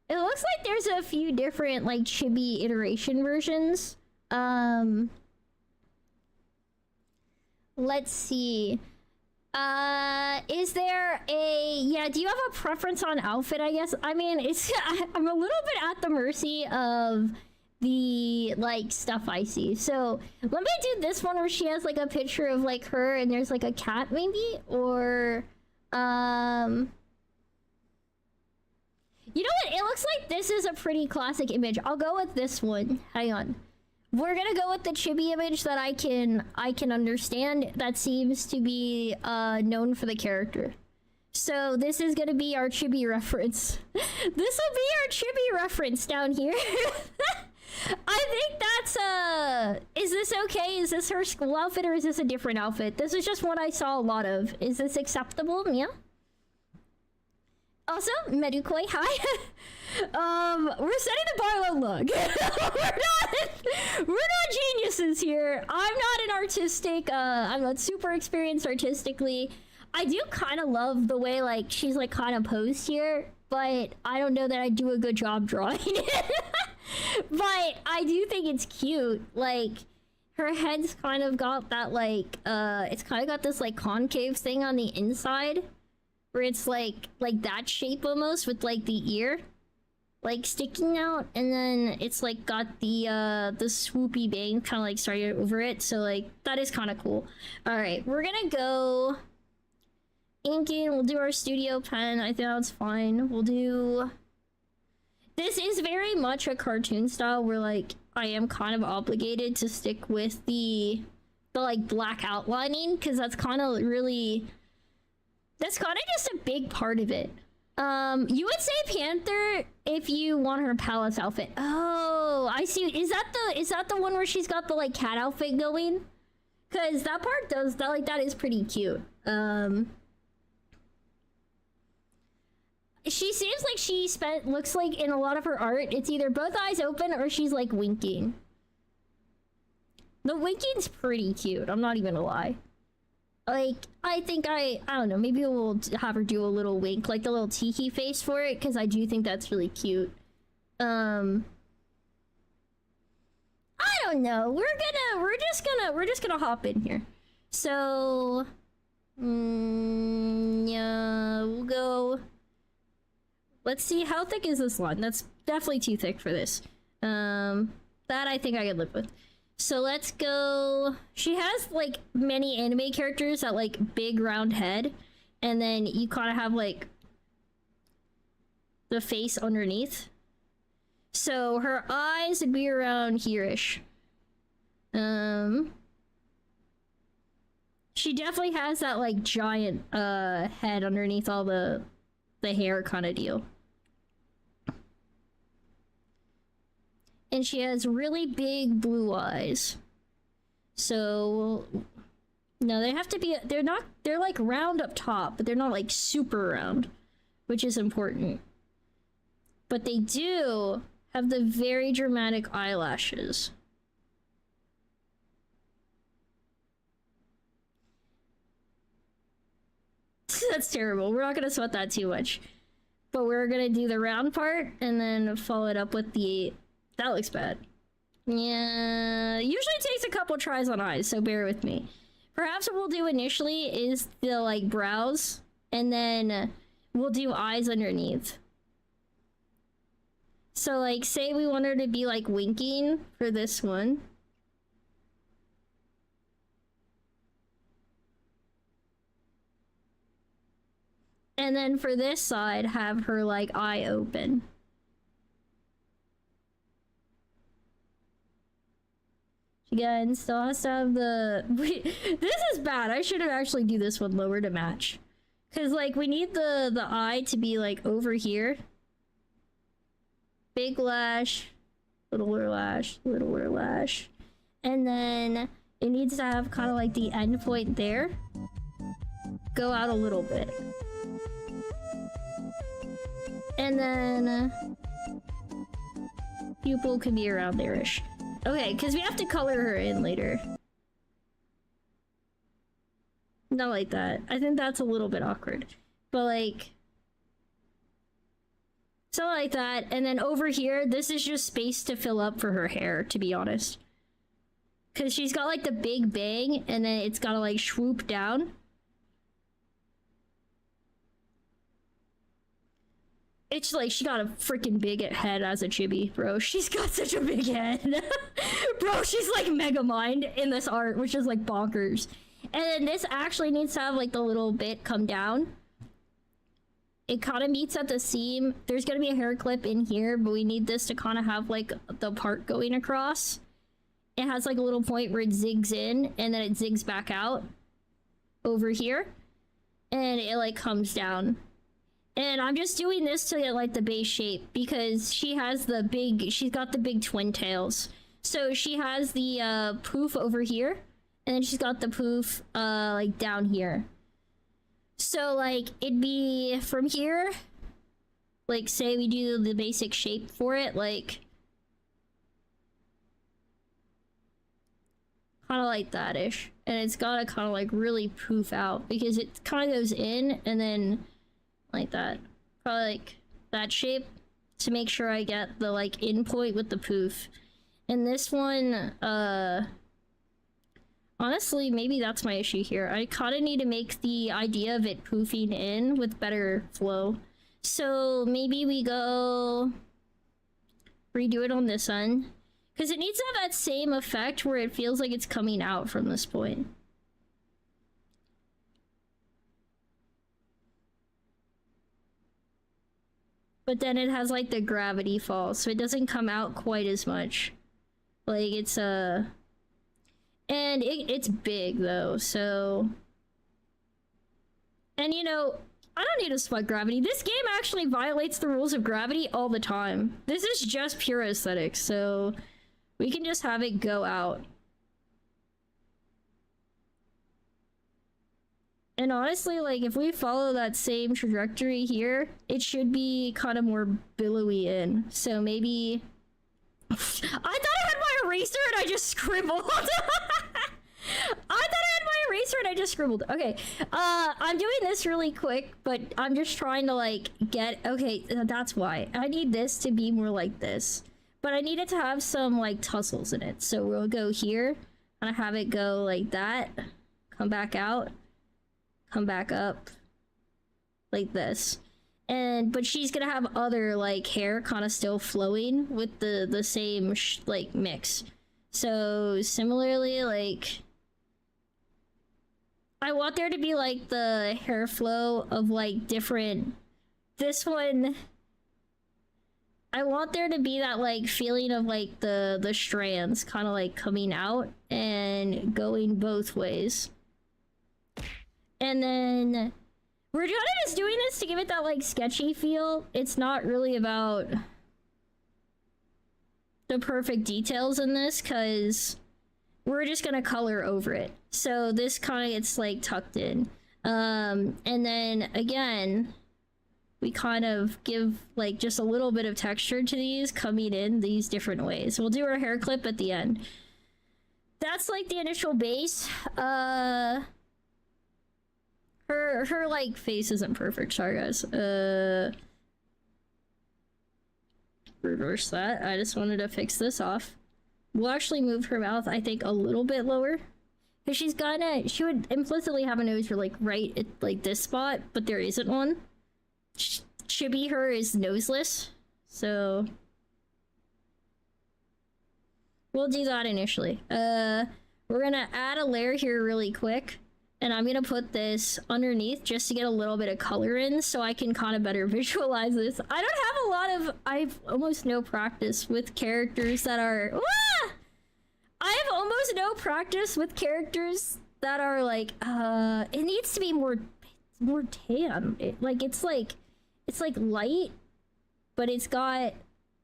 S1: looks like there's a few different like chibi iteration versions. Let's see. Is there a... Yeah, do you have a preference on outfit, I guess? I mean, I'm a little bit at the mercy of the like stuff I see. So let me do this one where she has like a picture of like her and there's like a cat maybe, or you know what? It looks like this is a pretty classic image. I'll go with this one. Hang on. We're gonna go with the chibi image that I can understand. That seems to be known for the character. So this is gonna be our chibi reference. This will be our chibi reference down here. I think that's is this okay? Is this her school outfit or is this a different outfit? This is just what I saw a lot of. Is this acceptable? Yeah. Also, Medukoi, hi. We're setting the bar low. Look. we're not geniuses here. I'm not an artistic, I'm not super experienced artistically. I do kind of love the way, like, she's, like, kind of posed here, but I don't know that I do a good job drawing it. But I do think it's cute. Like, her head's kind of got that, like, it's kind of got this, like, concave thing on the inside. Where it's like that shape almost with like the ear like sticking out, and then it's like got the swoopy bang kind of like started over it, so like that is kind of cool. All right, we're gonna go inking. We'll do our studio pen. I think that's fine. We'll do... This is very much a cartoon style where like I am kind of obligated to stick with the like black outlining because that's kind of really... That's kind of just a big part of it. You would say Panther if you want her palace outfit. Oh, I see. Is that the one where she's got the like cat outfit going? Cause that part does that, like, that is pretty cute. She seems like looks like in a lot of her art, it's either both eyes open or she's like winking. The winking's pretty cute. I'm not even gonna lie. Like, I think I don't know, maybe we'll have her do a little wink, like the little tiki face for it, because I do think that's really cute. I don't know. We're just gonna hop in here. So, yeah, we'll go. Let's see, how thick is this line? That's definitely too thick for this. That I think I could live with. So let's go. She has like many anime characters that like big round head, and then you kind of have like the face underneath. So her eyes would be around here-ish. She definitely has that like giant head underneath all the hair kind of deal. And she has really big blue eyes. So No, they have to be, they're like round up top, but they're not like super round, which is important. But they do have the very dramatic eyelashes. That's terrible. We're not gonna sweat that too much. But we're gonna do the round part and then follow it up with the... That looks bad. Yeah, usually it takes a couple tries on eyes, so bear with me. Perhaps what we'll do initially is the like brows, and then we'll do eyes underneath. So like, say we want her to be like winking for this one. And then for this side, have her like eye open. Again, still has to have the... Wait, this is bad. I should have actually do this one lower to match. Because, like, we need the eye to be, like, over here. Big lash, littler lash, littler lash. And then it needs to have kind of, like, the end point there. Go out a little bit. And then... pupil can be around there-ish. Okay, because we have to color her in later. Not like that. I think that's a little bit awkward. But like... something like that. And then over here, this is just space to fill up for her hair, to be honest. Because she's got like the big bang, and then it's gotta like swoop down. It's like she got a freaking big head as a chibi, bro. She's got such a big head. Bro, she's like Megamind in this art, which is like bonkers. And then this actually needs to have like the little bit come down. It kind of meets at the seam. There's gonna be a hair clip in here, but we need this to kind of have like the part going across. It has like a little point where it zigs in, and then it zigs back out over here. And it like comes down. And I'm just doing this to get like the base shape because she has the big, she's got the big twin tails. So she has the poof over here, and then she's got the poof like down here. So like it'd be from here, like say we do the basic shape for it, like kind of like that-ish. And it's gotta kind of like really poof out because it kind of goes in and then like that. Probably like that shape to make sure I get the like in point with the poof. And this one, honestly, maybe that's my issue here. I kind of need to make the idea of it poofing in with better flow. So maybe we go redo it on this end. Because it needs to have that same effect where it feels like it's coming out from this point. But then it has like the gravity fall, so it doesn't come out quite as much. Like it's and it's big though, so... And you know, I don't need to sweat gravity. This game actually violates the rules of gravity all the time. This is just pure aesthetics, so we can just have it go out. And honestly, like, if we follow that same trajectory here, it should be kind of more billowy in. So maybe... I thought I had my eraser and I just scribbled! Okay, I'm doing this really quick, but I'm just trying to, like, get... Okay, that's why. I need this to be more like this. But I need it to have some, like, tussles in it. So we'll go here, and have it go like that. Come back out. Come back up like this. But she's gonna have other like hair kind of still flowing with the same like mix. So similarly, like I want there to be like the hair flow of like different... This one, I want there to be that like feeling of like the strands kind of like coming out and going both ways. And then we're kind of just doing this to give it that like sketchy feel. It's not really about the perfect details in this, because we're just gonna color over it. So this kind of gets like tucked in. And then again, we kind of give like just a little bit of texture to these coming in these different ways. We'll do our hair clip at the end. That's like the initial base. Her like face isn't perfect. Sorry guys. Reverse that. I just wanted to fix this off. We'll actually move her mouth, I think, a little bit lower. Because she would implicitly have a nose for like right at like this spot, but there isn't one. Chibi her is noseless, so we'll do that initially. We're gonna add a layer here really quick, and I'm gonna put this underneath just to get a little bit of color in so I can kind of better visualize this. I've almost no practice with characters that are I have almost no practice with characters that are like it needs to be more tan. It's like light, but it's got,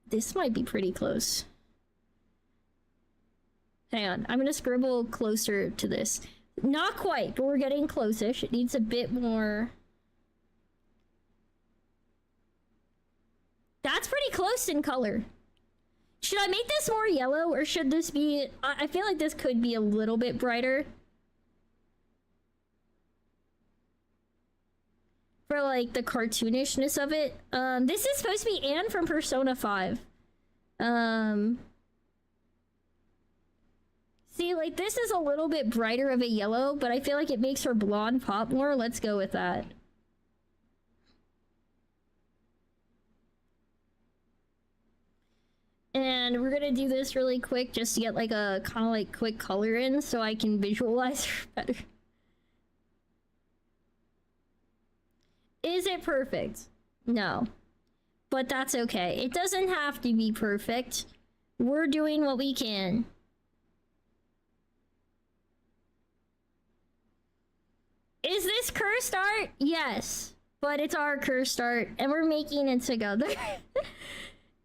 S1: this might be pretty close. Hang on, I'm gonna scribble closer to this. Not quite, but we're getting close-ish. It needs a bit more. That's pretty close in color. Should I make this more yellow, or should this be, I feel like this could be a little bit brighter. For like the cartoonishness of it. This is supposed to be Anne from Persona 5. See, like this is a little bit brighter of a yellow, but I feel like it makes her blonde pop more. Let's go with that. And we're gonna do this really quick just to get like a kind of like quick color in so I can visualize her better. Is it perfect? No. But that's okay. It doesn't have to be perfect. We're doing what we can. Is this cursed art? Yes. But it's our cursed art, and we're making it together.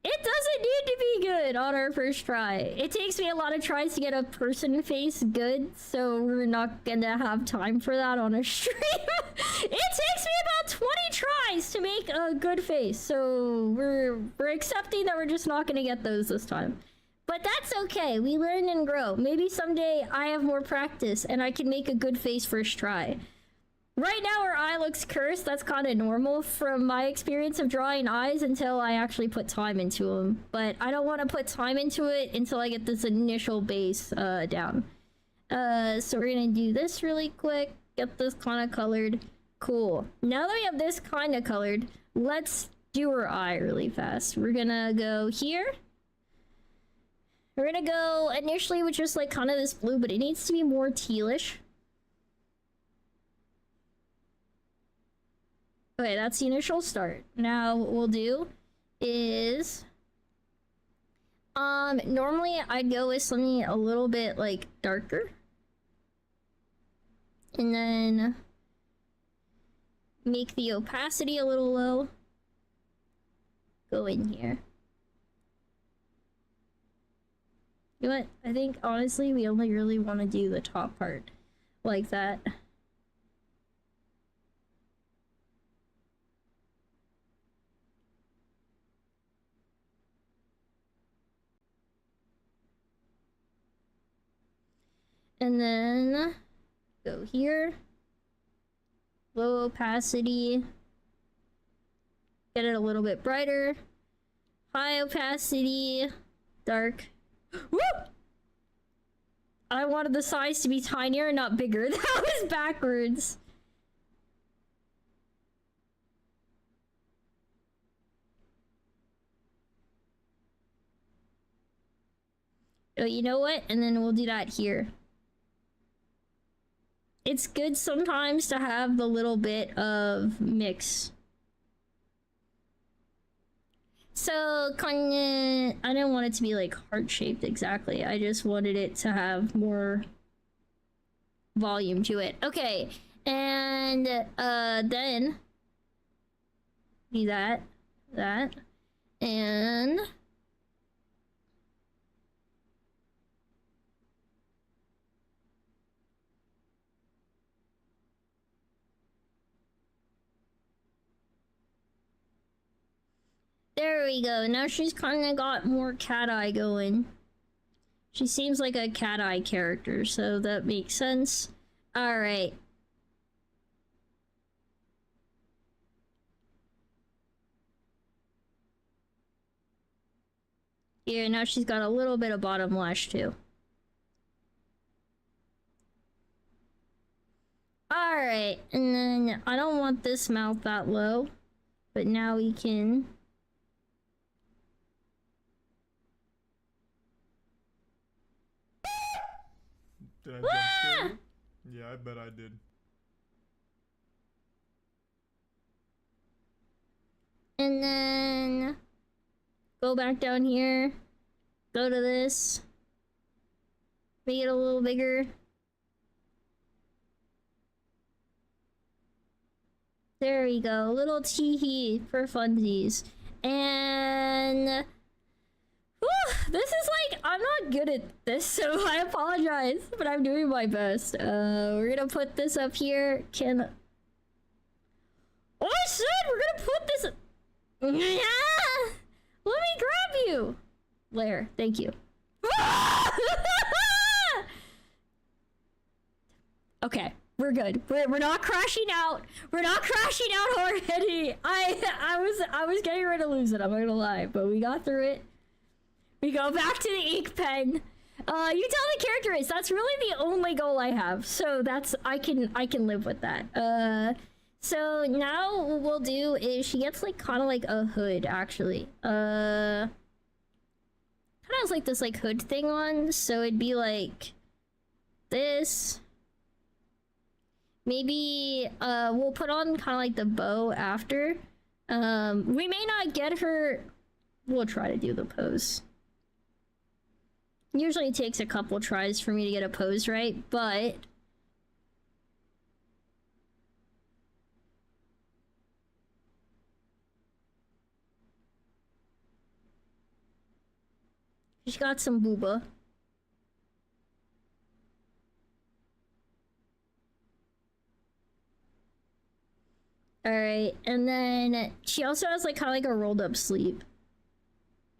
S1: It doesn't need to be good on our first try. It takes me a lot of tries to get a person face good, so we're not gonna have time for that on a stream. It takes me about 20 tries to make a good face, so we're accepting that we're just not gonna get those this time. But that's okay, we learn and grow. Maybe someday I have more practice and I can make a good face first try. Right now her eye looks cursed. That's kind of normal from my experience of drawing eyes until I actually put time into them. But I don't want to put time into it until I get this initial base down. So we're gonna do this really quick. Get this kind of colored. Cool. Now that we have this kind of colored, let's do her eye really fast. We're gonna go here. We're gonna go initially with just like kind of this blue, but it needs to be more tealish. Okay, that's the initial start. Now what we'll do is normally I'd go with something a little bit like darker. And then make the opacity a little low. Go in here. You know what? I think honestly we only really want to do the top part like that. And then go here, low opacity, get it a little bit brighter, high opacity, dark. Woo! I wanted the size to be tinier, not bigger. That was backwards. Oh, you know what? And then we'll do that here. It's good sometimes to have the little bit of mix. So, kinda, I didn't want it to be like heart-shaped exactly. I just wanted it to have more volume to it. Okay, and then do that, and There we go. Now she's kind of got more cat eye going. She seems like a cat eye character, so that makes sense. Alright. Here, now she's got a little bit of bottom lash too. Alright, and then I don't want this mouth that low, but now we can...
S2: Did I jump scare you? Yeah, I bet I did.
S1: And then... go back down here. Go to this. Make it a little bigger. There we go. Little tee-hee for funsies. And... whew, this is like... I'm not good at this, so I apologize. But I'm doing my best. We're gonna put this up here. Can... oh shit! We're gonna put this... yeah! Let me grab you! Lair, thank you. Okay, we're good. We're not crashing out. We're not crashing out already. I was getting ready to lose it, I'm not gonna lie, but we got through it. We go back to the ink pen. You tell the character race. That's really the only goal I have. So that's I can live with that. So now what we'll do is she gets like kind of like a hood actually. Kind of has like this like hood thing on, so it'd be like this. Maybe we'll put on kind of like the bow after. We may not get her. We'll try to do the pose. Usually it takes a couple tries for me to get a pose right, but she's got some booba. Alright, and then she also has like kind of like a rolled up sleeve.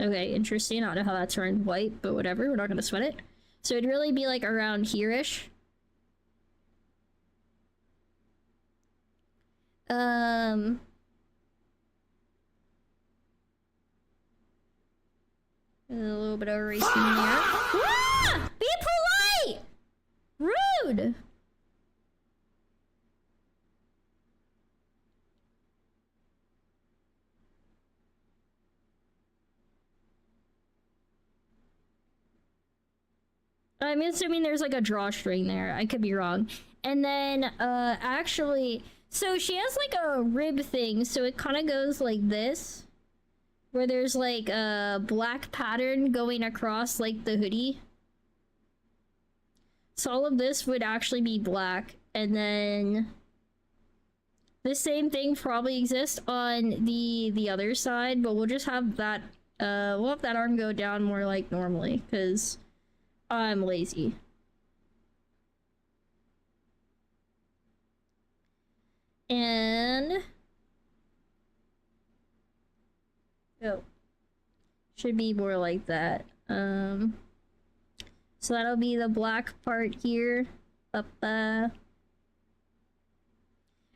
S1: Okay, interesting. I don't know how that turned white, but whatever. We're not gonna sweat it. So it'd really be like around here-ish. A little bit of erasing in there. Ah! Be polite! Rude! I'm assuming there's like a drawstring there. I could be wrong. And then, actually, so she has like a rib thing, so it kind of goes like this. Where there's like a black pattern going across like the hoodie. So all of this would actually be black. And then the same thing probably exists on the other side, but we'll just have that, we'll have that arm go down more like normally, because I'm lazy. And oh, should be more like that. So that'll be the black part here. And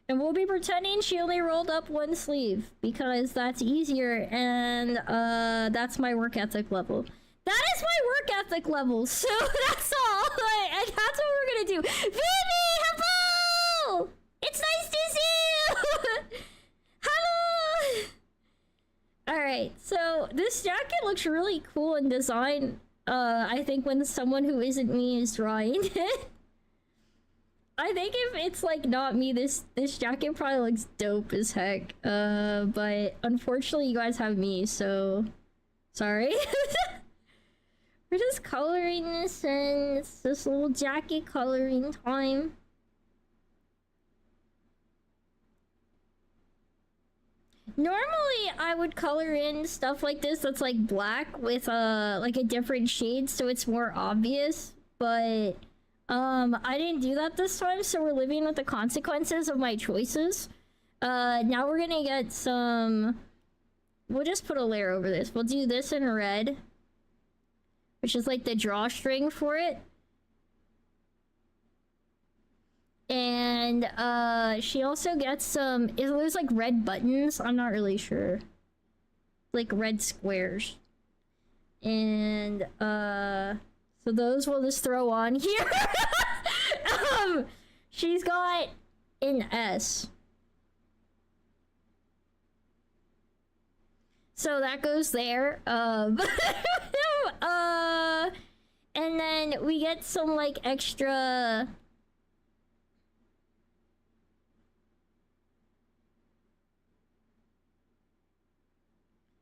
S1: we'll be pretending she only rolled up one sleeve because that's easier, and that's my work ethic level. That is my work ethic level, so that's all. And that's what we're gonna do. Vivi, hello! It's nice to see you! Hello! Alright, so this jacket looks really cool in design. I think when someone who isn't me is drawing it. I think if it's like not me, this jacket probably looks dope as heck. But unfortunately you guys have me, so sorry. We're just coloring this, and it's this little jacket coloring time. Normally, I would color in stuff like this that's like black with like a different shade, so it's more obvious. But I didn't do that this time, so we're living with the consequences of my choices. Now we're gonna get some we'll just put a layer over this. We'll do this in red, which is like the drawstring for it. And she also gets some, there's like red buttons, I'm not really sure. Like red squares. And so those we'll just throw on here. She's got an S. So that goes there. And then we get some like extra.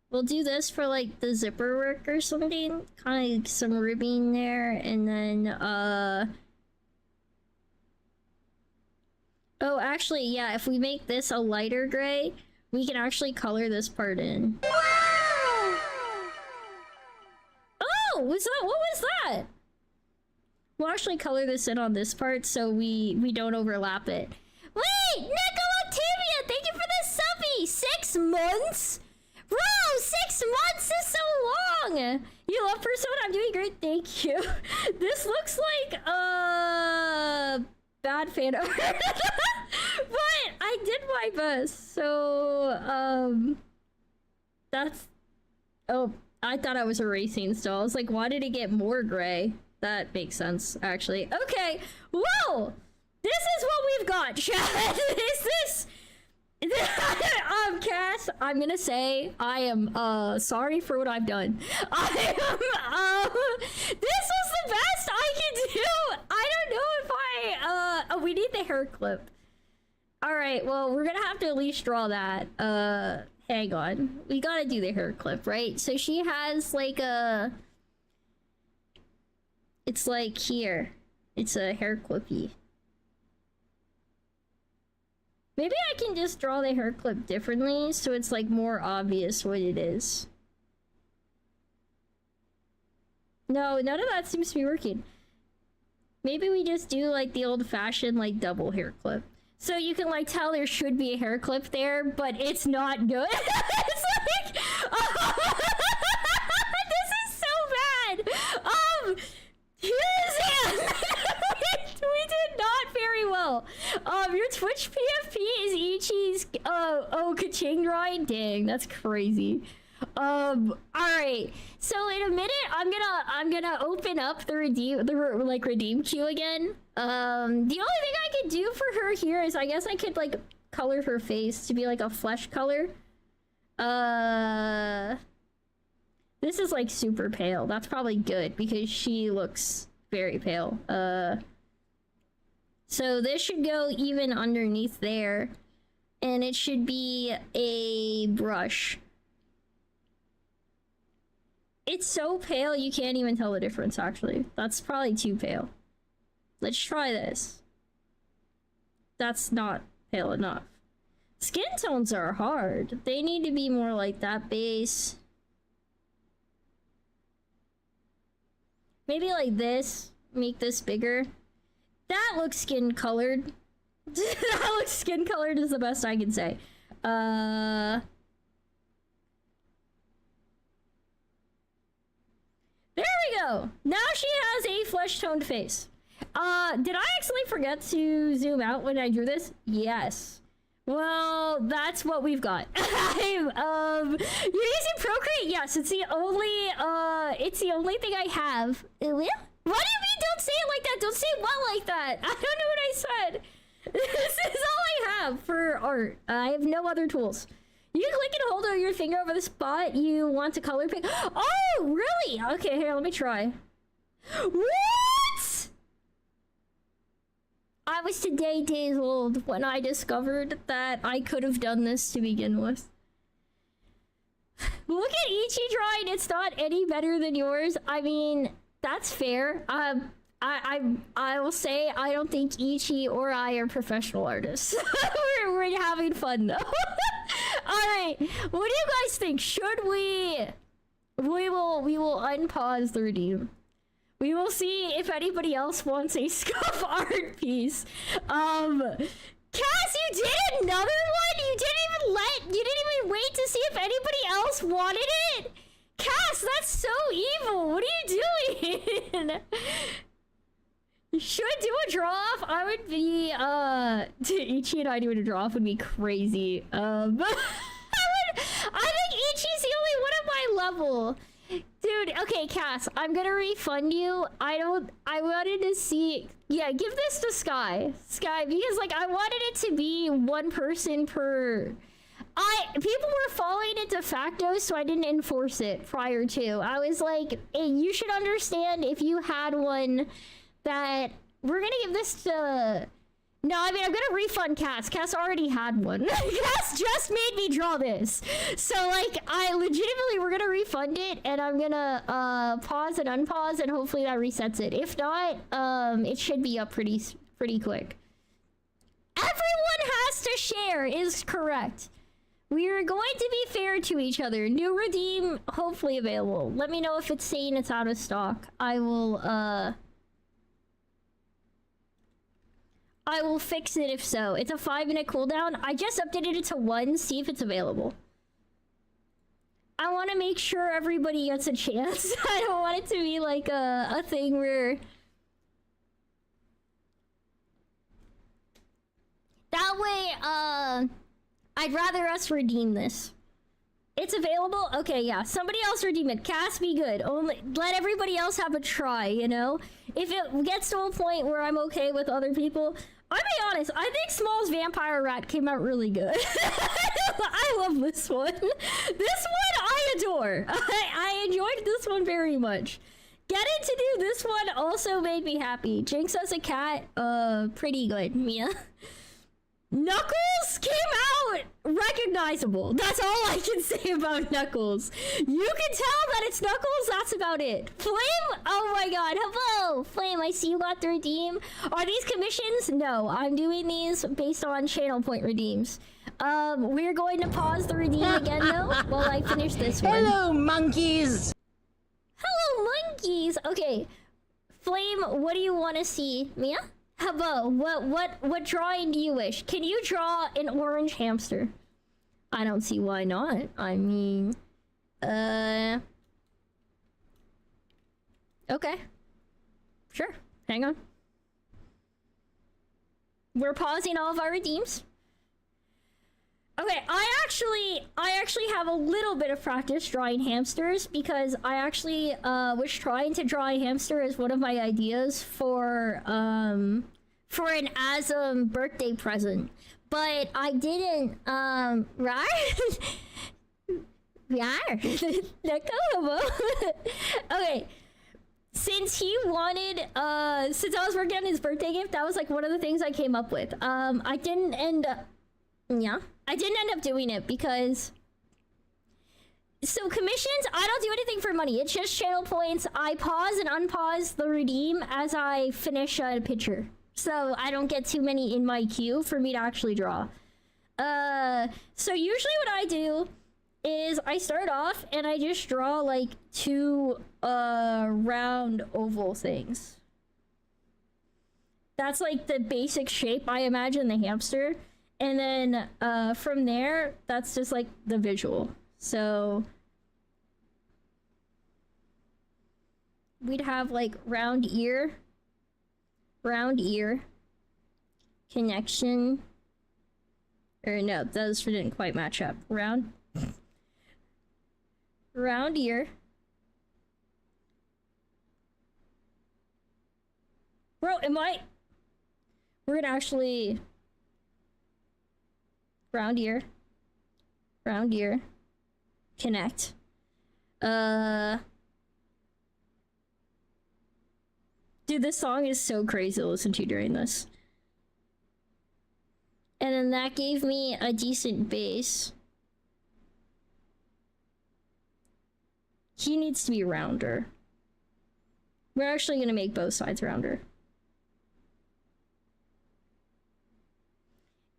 S1: We'll do this for like the zipper work or something. Kind of some ribbing there, and then oh, actually, yeah, if we make this a lighter gray, we can actually color this part in. Oh, what was that? We'll actually color this in on this part so we don't overlap it. Wait, Nicolactivia, thank you for the subbie! 6 months? Bro, 6 months is so long! You love Persona? I'm doing great, thank you. This looks like, bad fan art. But I did my best, so, that's... Oh, I thought I was erasing still. I was like, why did it get more gray? That makes sense, actually. Okay, whoa! This is what we've got, chat! Is this... Cass, I'm gonna say I am sorry for what I've done. This was the best I can do. I don't know if oh, we need the hair clip. All right, well, we're gonna have to at least draw that. Hang on, we gotta do the hair clip, right? So she has like it's like here, it's a hair clippy. Maybe I can just draw the hair clip differently so it's like more obvious what it is. No, none of that seems to be working. Maybe we just do like the old-fashioned like double hair clip. So you can like tell there should be a hair clip there, but it's not good. It's like this is so bad. We did not very well. Your Twitch PFP is Ichi's ka-ching drawing. Dang, that's crazy. Alright. So in a minute I'm gonna open up the redeem queue again. The only thing I could do for her here is I guess I could like color her face to be like a flesh color. This is like super pale. That's probably good because she looks very pale. So this should go even underneath there, and it should be a brush. It's so pale you can't even tell the difference, actually. That's probably too pale. Let's try this. That's not pale enough. Skin tones are hard. They need to be more like that base. Maybe like this. Make this bigger. That looks skin colored. That looks skin colored is the best I can say. There we go. Now she has a flesh toned face. Did I actually forget to zoom out when I drew this? Yes. Well, that's what we've got. You're using Procreate? Yes, it's the only thing I have. What do you mean don't say it like that? Don't say what like that? I don't know what I said. This is all I have for art. I have no other tools. You click and hold your finger over the spot you want to color pick. Oh, really? Okay, here, let me try. What? I was today days old when I discovered that I could have done this to begin with. Look at Ichi drawing. It's not any better than yours. I mean, that's fair. I will say I don't think Ichi or I are professional artists. we're having fun though. All right, what do you guys think? Should we will unpause the redeem. We will see if anybody else wants a Scuff art piece. Can Cass, you did another one? You didn't even wait to see if anybody else wanted it? Cass, that's so evil. What are you doing? Should do a draw off? I would be Ichi and I doing a draw off would be crazy. I think Ichi's the only one at my level. Dude, okay, Cass, I'm gonna refund you. I wanted to see, yeah, give this to Sky, because like I wanted it to be one person per. People were following it de facto, so I didn't enforce it prior to. I was like, hey, you should understand if you had one that we're gonna give this to. No, I mean, I'm gonna refund Cass. Cass already had one. Cass just made me draw this. So, like, we're gonna refund it, and I'm gonna, pause and unpause, and hopefully that resets it. If not, it should be up pretty quick. Everyone has to share is correct. We are going to be fair to each other. New redeem, hopefully available. Let me know if it's saying it's out of stock. I will fix it if so. It's a 5-minute cooldown. I just updated it to 1, see if it's available. I want to make sure everybody gets a chance. I don't want it to be like a thing where... That way, I'd rather us redeem this. It's available? Okay, yeah. Somebody else redeem it. Cass, be good. Only let everybody else have a try, you know? If it gets to a point where I'm okay with other people... I'll be honest, I think Small's Vampire Rat came out really good. I love this one. This one I adore. I enjoyed this one very much. Getting to do this one also made me happy. Jinx as a cat, pretty good. Mia. Knuckles came out recognizable. That's all I can say about Knuckles. You can tell that it's Knuckles, that's about it. Flame? Oh my god, hello! Flame, I see you got the redeem. Are these commissions? No, I'm doing these based on channel point redeems. We're going to pause the redeem again though, while I finish this one.
S7: Hello, monkeys!
S1: Hello, monkeys! Okay, Flame, what do you want to see? Mia? Hello, what drawing do you wish? Can you draw an orange hamster? I don't see why not. I mean, okay. Sure, hang on. We're pausing all of our redeems. Okay, I actually have a little bit of practice drawing hamsters because I actually was trying to draw a hamster as one of my ideas for an Asm birthday present, but I didn't right? Yeah. Okay. Since he wanted, since I was working on his birthday gift, that was like one of the things I came up with. I didn't end up doing it because... So commissions, I don't do anything for money. It's just channel points. I pause and unpause the redeem as I finish a picture. So I don't get too many in my queue for me to actually draw. So usually what I do is I start off and I just draw like 2 round oval things. That's like the basic shape I imagine the hamster. And then from there, that's just like the visual. So we'd have like round ear, connection, or no, those didn't quite match up. Round ear. Bro, we're gonna actually round ear, connect. Dude, this song is so crazy to listen to during this. And then that gave me a decent base. He needs to be rounder. We're actually gonna make both sides rounder.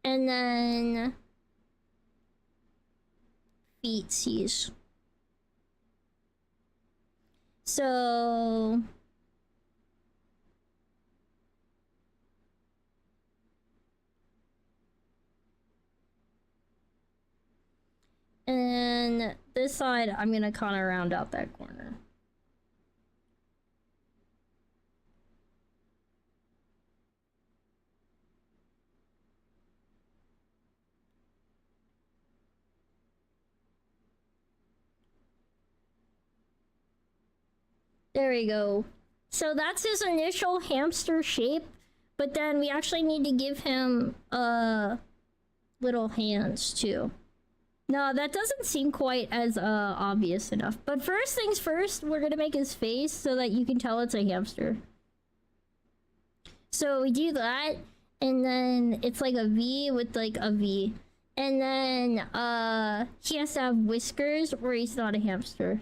S1: And then feetsies. So And this side, I'm gonna kind of round out that corner. There we go. So that's his initial hamster shape, but then we actually need to give him little hands too. No, that doesn't seem quite as obvious enough. But first things first, we're gonna make his face so that you can tell it's a hamster. So we do that, and then it's like a V with like a V. And then he has to have whiskers or he's not a hamster.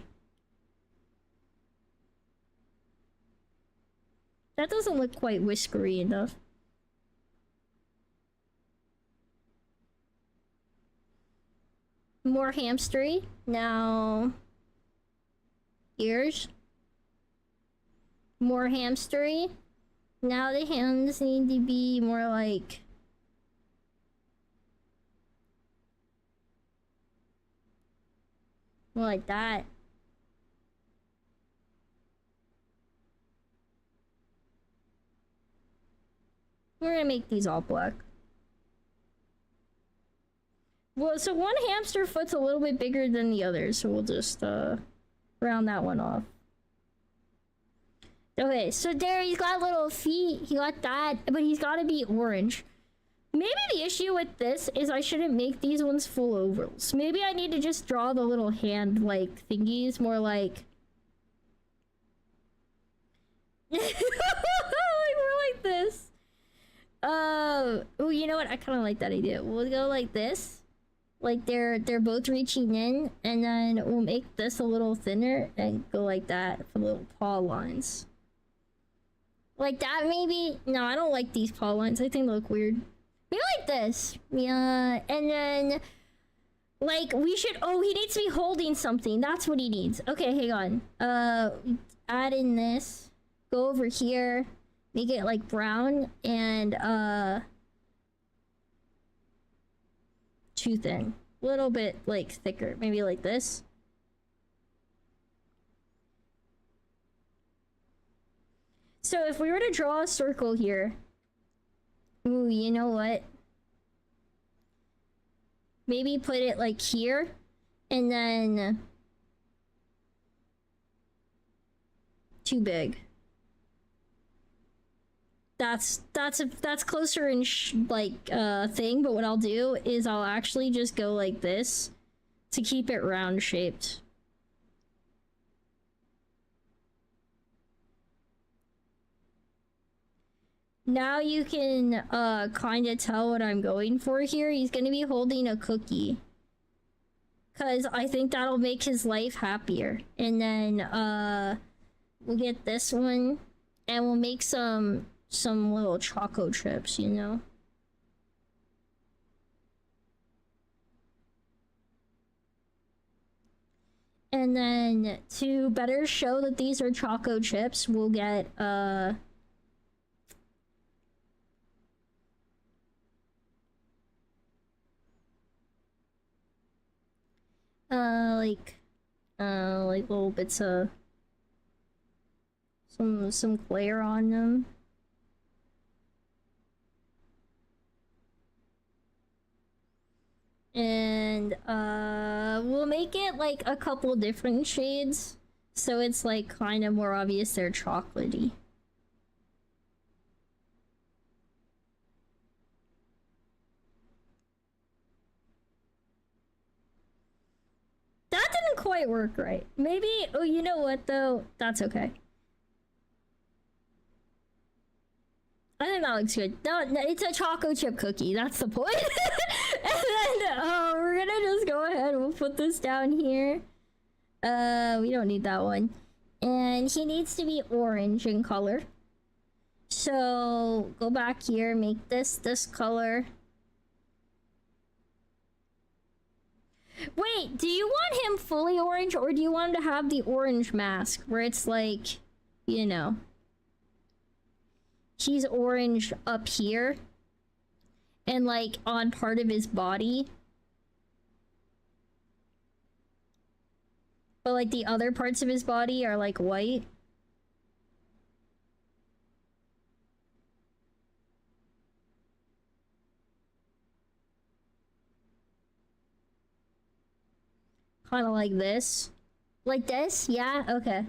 S1: That doesn't look quite whiskery enough. More hamstery. Now, ears. More hamstery. Now the hands need to be more like... more like that. We're gonna make these all black. Well, so one hamster foot's a little bit bigger than the other, so we'll just round that one off. Okay, so there he's got little feet, he got that, but he's gotta be orange. Maybe the issue with this is I shouldn't make these ones full ovals. Maybe I need to just draw the little hand like thingies more like more like this. Oh, you know what? I kind of like that idea. We'll go like this. Like they're both reaching in, and then we'll make this a little thinner and go like that for little paw lines. Like that maybe? No, I don't like these paw lines. I think they look weird. Maybe like this. Yeah, and then like we should he needs to be holding something. That's what he needs. Okay, hang on. Add in this. Go over here. Make it like brown and too thin. A little bit like thicker. Maybe like this. So if we were to draw a circle here. Ooh, you know what? Maybe put it like here and then too big. That's closer in thing, but what I'll do is I'll actually just go like this to keep it round shaped. Now you can kind of tell what I'm going for here. He's gonna be holding a cookie, cause I think that'll make his life happier. And then we'll get this one, and we'll make some little choco chips, you know. And then to better show that these are choco chips, we'll get like little bits of some glare on them. And we'll make it like a couple different shades, so it's like kind of more obvious they're chocolatey. That didn't quite work right. Maybe, oh, you know what though? That's okay. I think that looks good. No, it's a choco chip cookie. That's the point. And then, we're gonna just go ahead. We'll put this down here. We don't need that one. And he needs to be orange in color. So, go back here. Make this color. Wait, do you want him fully orange, or do you want him to have the orange mask where it's like, you know, he's orange up here and like on part of his body, but like the other parts of his body are like white. Kind of like this. Like this? Yeah? Okay.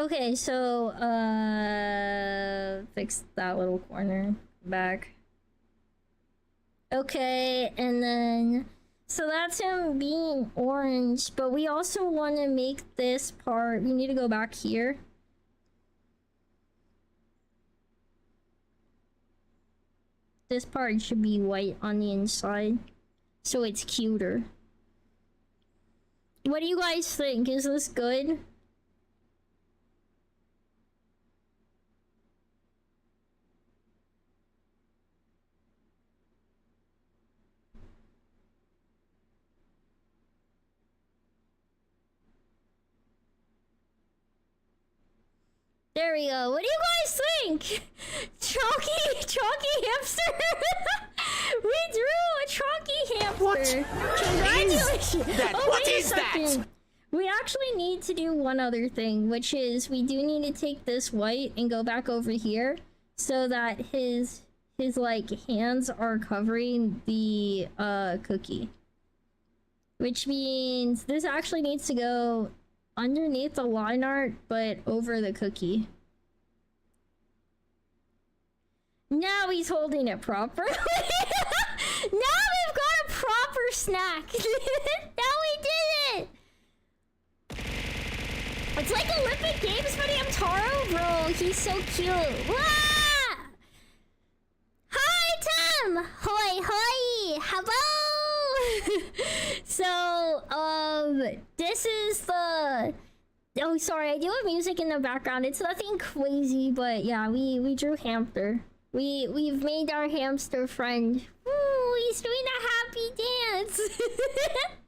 S1: Okay, so, fix that little corner back. Okay, and then, so that's him being orange, but we also want to make this part, we need to go back here. This part should be white on the inside, so it's cuter. What do you guys think? Is this good? There we go. What do you guys think? Chalky hamster. We drew a chalky hamster. What? Congratulations.
S7: What is that?
S1: We actually need to do one other thing, which is we do need to take this white and go back over here so that his like hands are covering the cookie. Which means this actually needs to go underneath the line art, but over the cookie. Now he's holding it properly. Now we've got a proper snack. Now we did it. It's like Olympic Games for the Amtaro, bro. He's so cute. Wah! Hi, Tim. Hoi, hoi. Hello. So, this is the... Oh, sorry, I do have music in the background. It's nothing crazy, but yeah, we drew hamster. We've made our hamster friend. Ooh, he's doing a happy dance.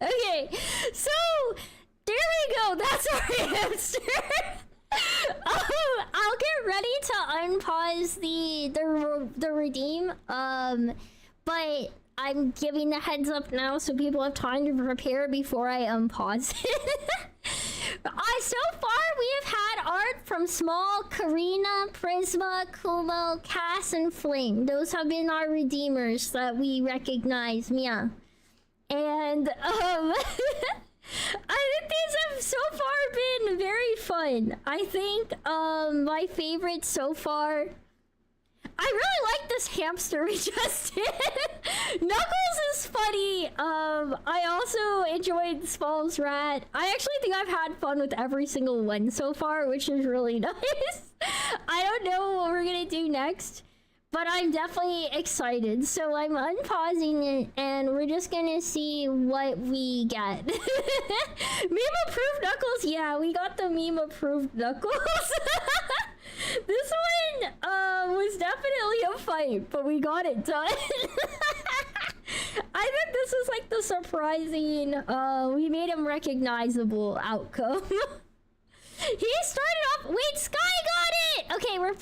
S1: Okay, so there we go. That's our hamster. I'll get ready to unpause the redeem. But I'm giving the heads up now so people have time to prepare before I unpause it. So far we have had art from Small, Karina, Prisma, Kumo, Cass, and Fling. Those have been our redeemers that we recognize, Mia. And I think these have so far been very fun. I think my favorite so far, I really like this hamster we just did. Knuckles is funny. I also enjoyed Small's rat. I actually think I've had fun with every single one so far, which is really nice. I don't know what we're gonna do next, but I'm definitely excited. So I'm unpausing it, and we're just gonna see what we get. Meme approved Knuckles? Yeah, we got the meme approved Knuckles. This one was definitely a fight, but we got it done. I think this is like the surprising, we made him recognizable outcome. He started off, wait, Sky got it! Okay, we're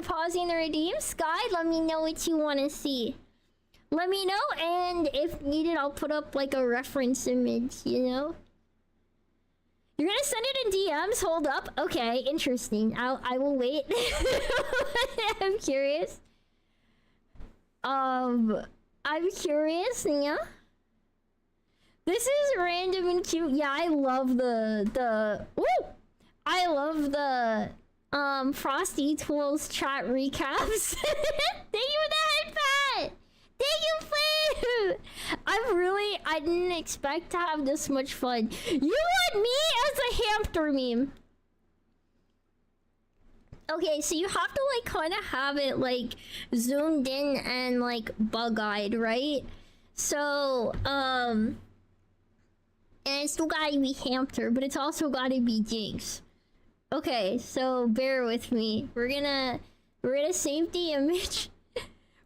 S1: pausing the redeem. Sky, let me know what you want to see. Let me know, and if needed, I'll put up like a reference image, you know? You're gonna send it in DMs? Hold up. Okay, interesting. I will wait. I'm curious. I'm curious, yeah. This is random and cute. Yeah, I love the woo! I love the Frosty Tools chat recaps. Thank you for the head pat! Thank you, Flame! I didn't expect to have this much fun. You want me as a hamster meme? Okay, so you have to like kind of have it like zoomed in and like bug-eyed, right? So, and it's still gotta be hamster, but it's also gotta be Jinx. Okay, so bear with me. We're gonna save the image.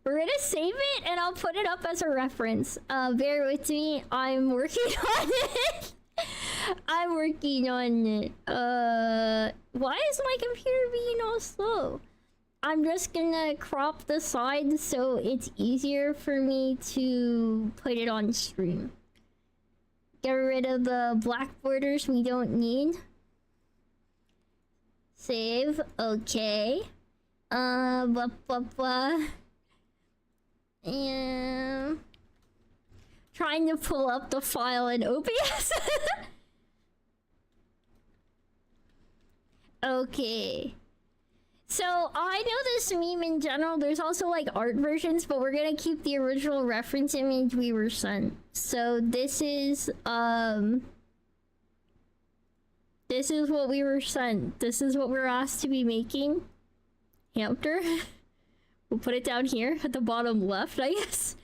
S1: We're gonna save it and I'll put it up as a reference. Bear with me, I'm working on it. I'm working on it. Why is my computer being all slow? I'm just gonna crop the sides so it's easier for me to put it on stream. Get rid of the black borders we don't need. Save. Okay. Blah, blah, blah. And trying to pull up the file in OBS. Okay. So I know this meme in general, there's also like art versions, but we're gonna keep the original reference image we were sent. So this is what we were sent. This is what we're asked to be making. Hamster. We'll put it down here at the bottom left, I guess.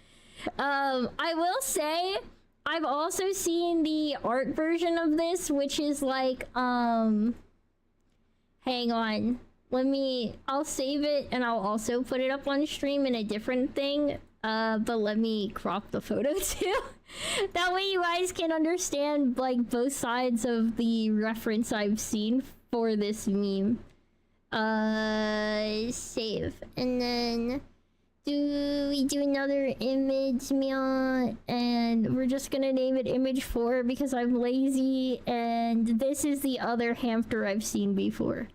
S1: I will say I've also seen the art version of this, which is like hang on. I'll save it and I'll also put it up on stream in a different thing. But let me crop the photo too. That way you guys can understand like both sides of the reference I've seen for this meme. Save. And then we do another image meow, and we're just gonna name it image 4 because I'm lazy, and this is the other hamster I've seen before.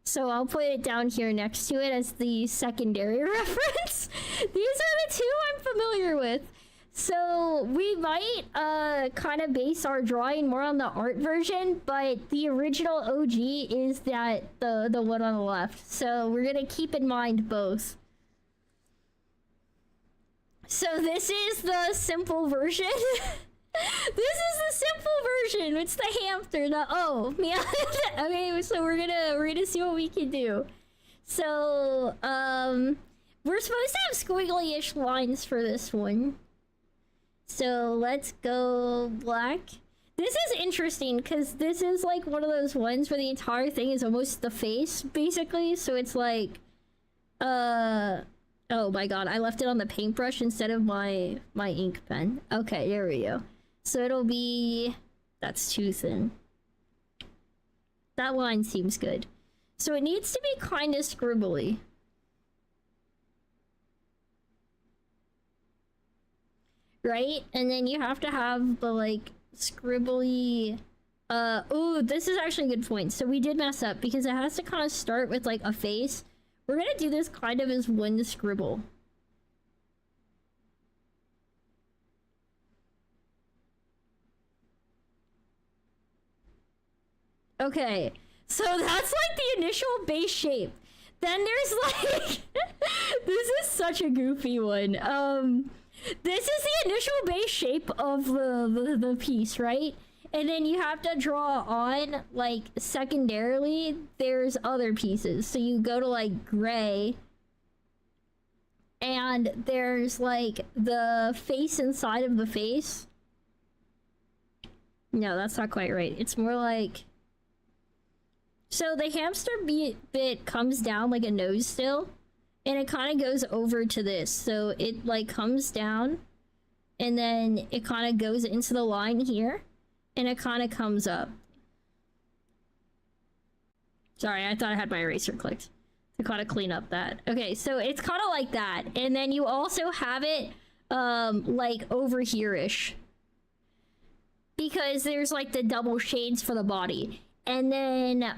S1: So I'll put it down here next to it as the secondary reference. These are the two I'm familiar with. So we might kind of base our drawing more on the art version, but the original OG is that the one on the left. So we're gonna keep in mind both. So this is the simple version. This is the simple version. It's the hamster. Yeah. Okay, so we're gonna see what we can do. So we're supposed to have squiggly-ish lines for this one. So let's go black. This is interesting because this is like one of those ones where the entire thing is almost the face, basically. So it's like, oh my god, I left it on the paintbrush instead of my ink pen. Okay, there we go. So it'll be, that's too thin. That line seems good. So it needs to be kind of scribbly. Right? And then you have to have the like scribbly oh, this is actually a good point. So we did mess up because it has to kind of start with like a face. We're gonna do this kind of as one scribble. Okay, so that's like the initial base shape. Then there's like this is such a goofy one. This is the initial base shape of the piece, right? And then you have to draw on, like, secondarily, there's other pieces. So you go to, like, gray. And there's, like, the face inside of the face. No, that's not quite right. It's more like... So the hamster bit comes down like a nose still. And it kind of goes over to this. So it, like, comes down. And then it kind of goes into the line here. And it kind of comes up. Sorry, I thought I had my eraser clicked to kind of clean up that. Okay, so it's kind of like that. And then you also have it, like, over here-ish. Because there's, like, the double shades for the body. And then...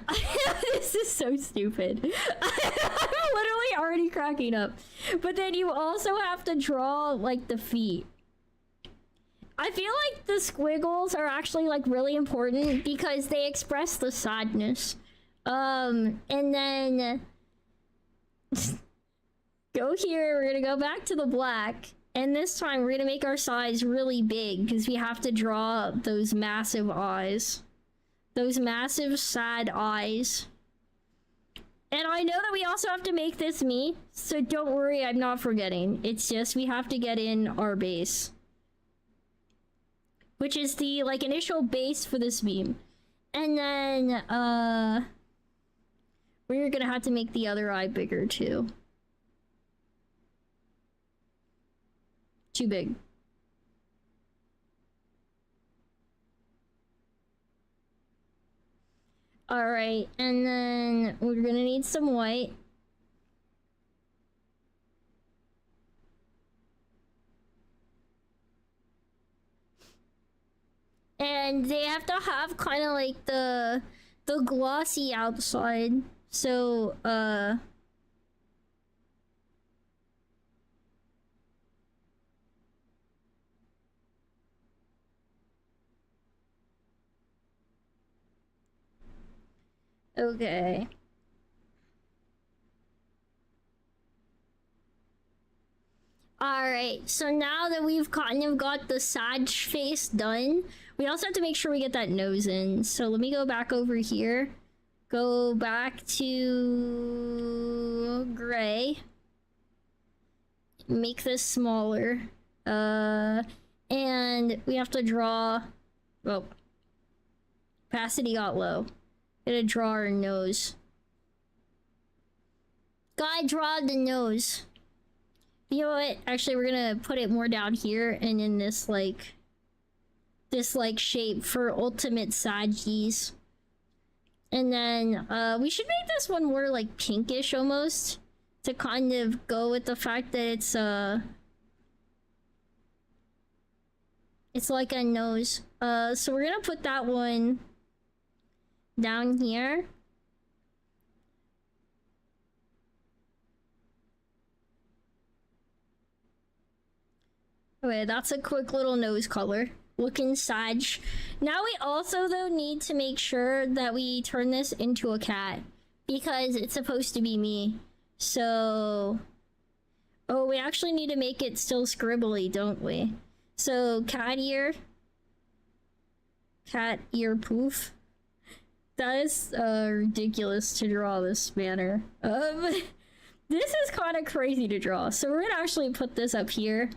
S1: this is so stupid. I'm literally already cracking up. But then you also have to draw, like, the feet. I feel like the squiggles are actually, like, really important because they express the sadness. And then... go here, we're gonna go back to the black. And this time we're gonna make our size really big because we have to draw those massive eyes. Those massive, sad eyes. And I know that we also have to make this me, so don't worry, I'm not forgetting. It's just we have to get in our base. Which is the, like, initial base for this beam. And then, we're gonna have to make the other eye bigger, too. Too big. Alright, and then we're gonna need some white. And they have to have kind of like the glossy outside. So, okay. Alright, so now that we've kind of got the Sag face done, we also have to make sure we get that nose in. So let me go back over here. Go back to gray. Make this smaller. And we have to draw... Oh. Opacity got low. Gotta draw our nose. Gotta draw the nose. You know what? Actually, we're gonna put it more down here and in this shape for ultimate Saggies. And then we should make this one more like pinkish almost to kind of go with the fact that it's like a nose. So we're gonna put that one down here. Okay, that's a quick little nose color. Looking Sag. Now we also though need to make sure that we turn this into a cat because it's supposed to be me. So, oh, we actually need to make it still scribbly, don't we? So cat ear poof. That is ridiculous to draw this manner. This is kind of crazy to draw. So we're gonna actually put this up here.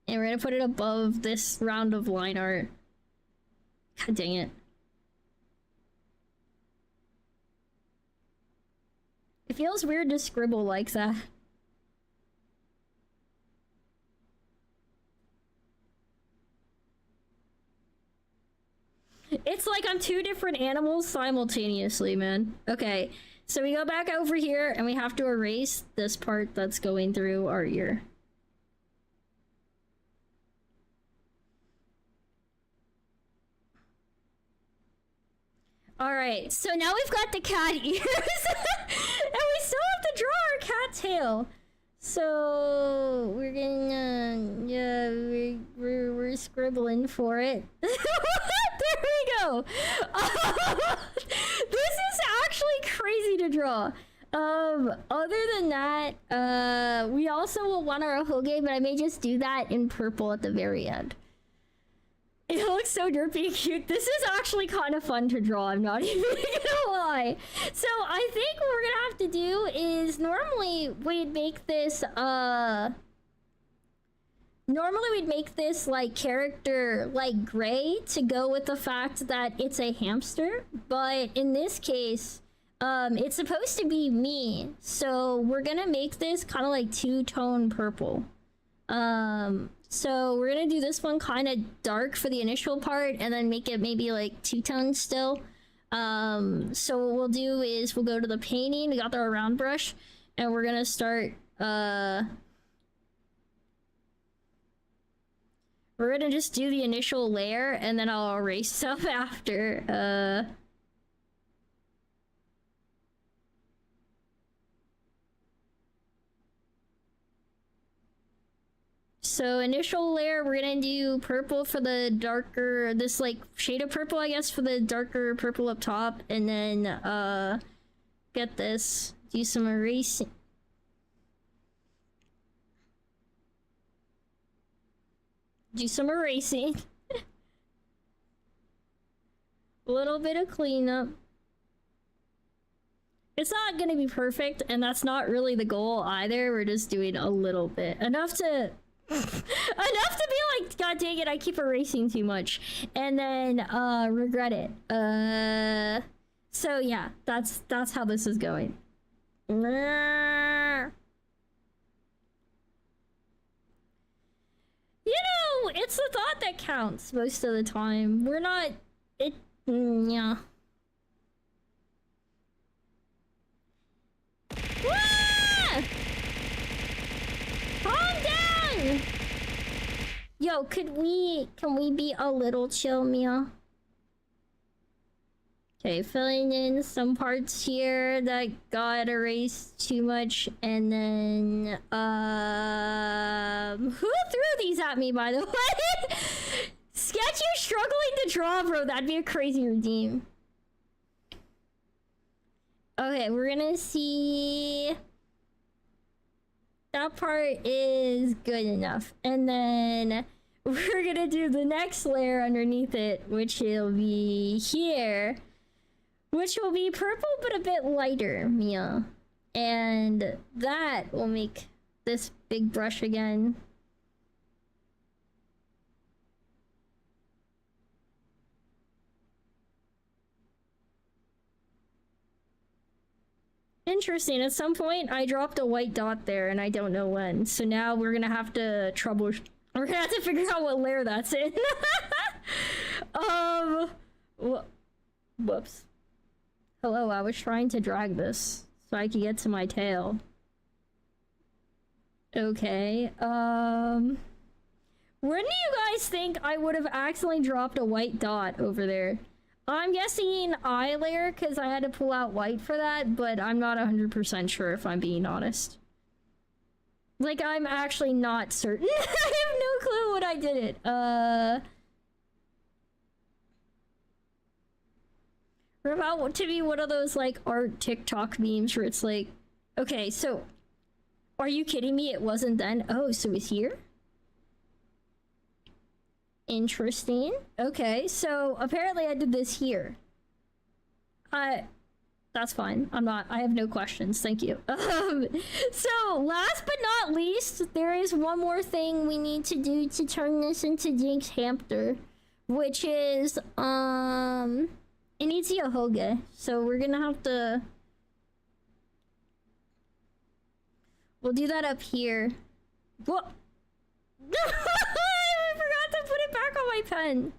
S1: And we're gonna put it above this round of line art. God dang it. It feels weird to scribble like that. It's like I'm two different animals simultaneously, man. Okay, so we go back over here and we have to erase this part that's going through our ear. Alright, so now we've got the cat ears, and we still have to draw our cat tail. So, we're gonna, yeah, we're scribbling for it. There we go! This is actually crazy to draw. Other than that, we also will want our Hoge, but I may just do that in purple at the very end. It looks so derpy and cute. This is actually kind of fun to draw, I'm not even gonna lie. So I think what we're gonna have to do is normally we'd make this like character like gray to go with the fact that it's a hamster, but in this case it's supposed to be me, so we're gonna make this kind of like two-tone purple. So we're gonna do this one kind of dark for the initial part and then make it maybe like two-tone still. So what we'll do is we'll go to the painting, we got our round brush, and we're gonna start we're gonna just do the initial layer and then I'll erase stuff after. So initial layer, we're gonna do purple for the darker, this like shade of purple, I guess, for the darker purple up top, and then get this, do some erasing. Do some erasing. A little bit of cleanup. It's not gonna be perfect, and that's not really the goal either. We're just doing a little bit. Enough to be like, god dang it, I keep erasing too much. And then regret it. So yeah, that's how this is going. You know, it's the thought that counts most of the time. We're not, Yeah. Ah! Calm down! Yo, can we be a little chill, Mia? Okay, filling in some parts here that got erased too much, and then who threw these at me, by the way? Sketch, you struggling to draw, bro. That'd be a crazy redeem. Okay, we're gonna see. That part is good enough, and then we're gonna do the next layer underneath it, which will be here. Which will be purple, but a bit lighter, Mia. And that will make this big brush again. Interesting. At some point, I dropped a white dot there, and I don't know when. So now we're gonna have to We're gonna have to figure out what layer that's in. Whoops. Hello, I was trying to drag this so I could get to my tail. Okay, when do you guys think I would have accidentally dropped a white dot over there? I'm guessing eye layer because I had to pull out white for that, but I'm not 100% sure if I'm being honest. Like, I'm actually not certain. I have no clue what I did it. We're about to be one of those, like, art TikTok memes where it's like, okay, so, are you kidding me? It wasn't then? Oh, so it's here? Interesting. Okay, so, apparently I did this here. That's fine. I have no questions, thank you. So, last but not least, there is one more thing we need to do to turn this into Jinx Hamster, which is, it needs to be a Hoge, so we're gonna have to... We'll do that up here. What? I forgot to put it back on my pen.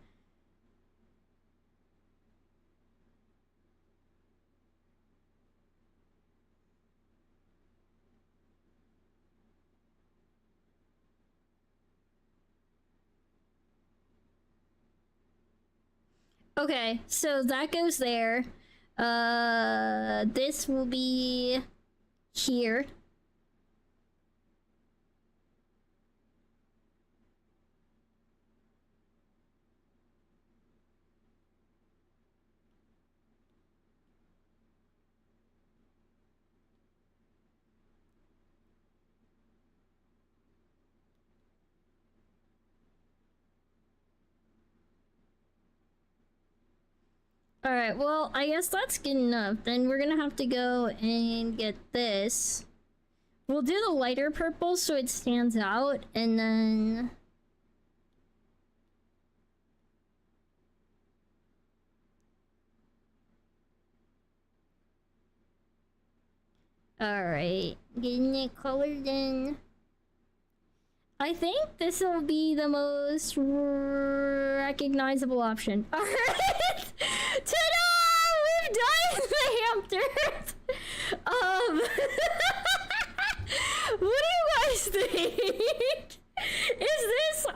S1: Okay, so that goes there. This will be here. Alright, well, I guess that's good enough. Then we're gonna have to go and get this. We'll do the lighter purple so it stands out, and then... Alright, getting it colored in. I think this will be the most recognizable option. Alright! Ta-da! We've done the hamsters! What do you guys think? Is this,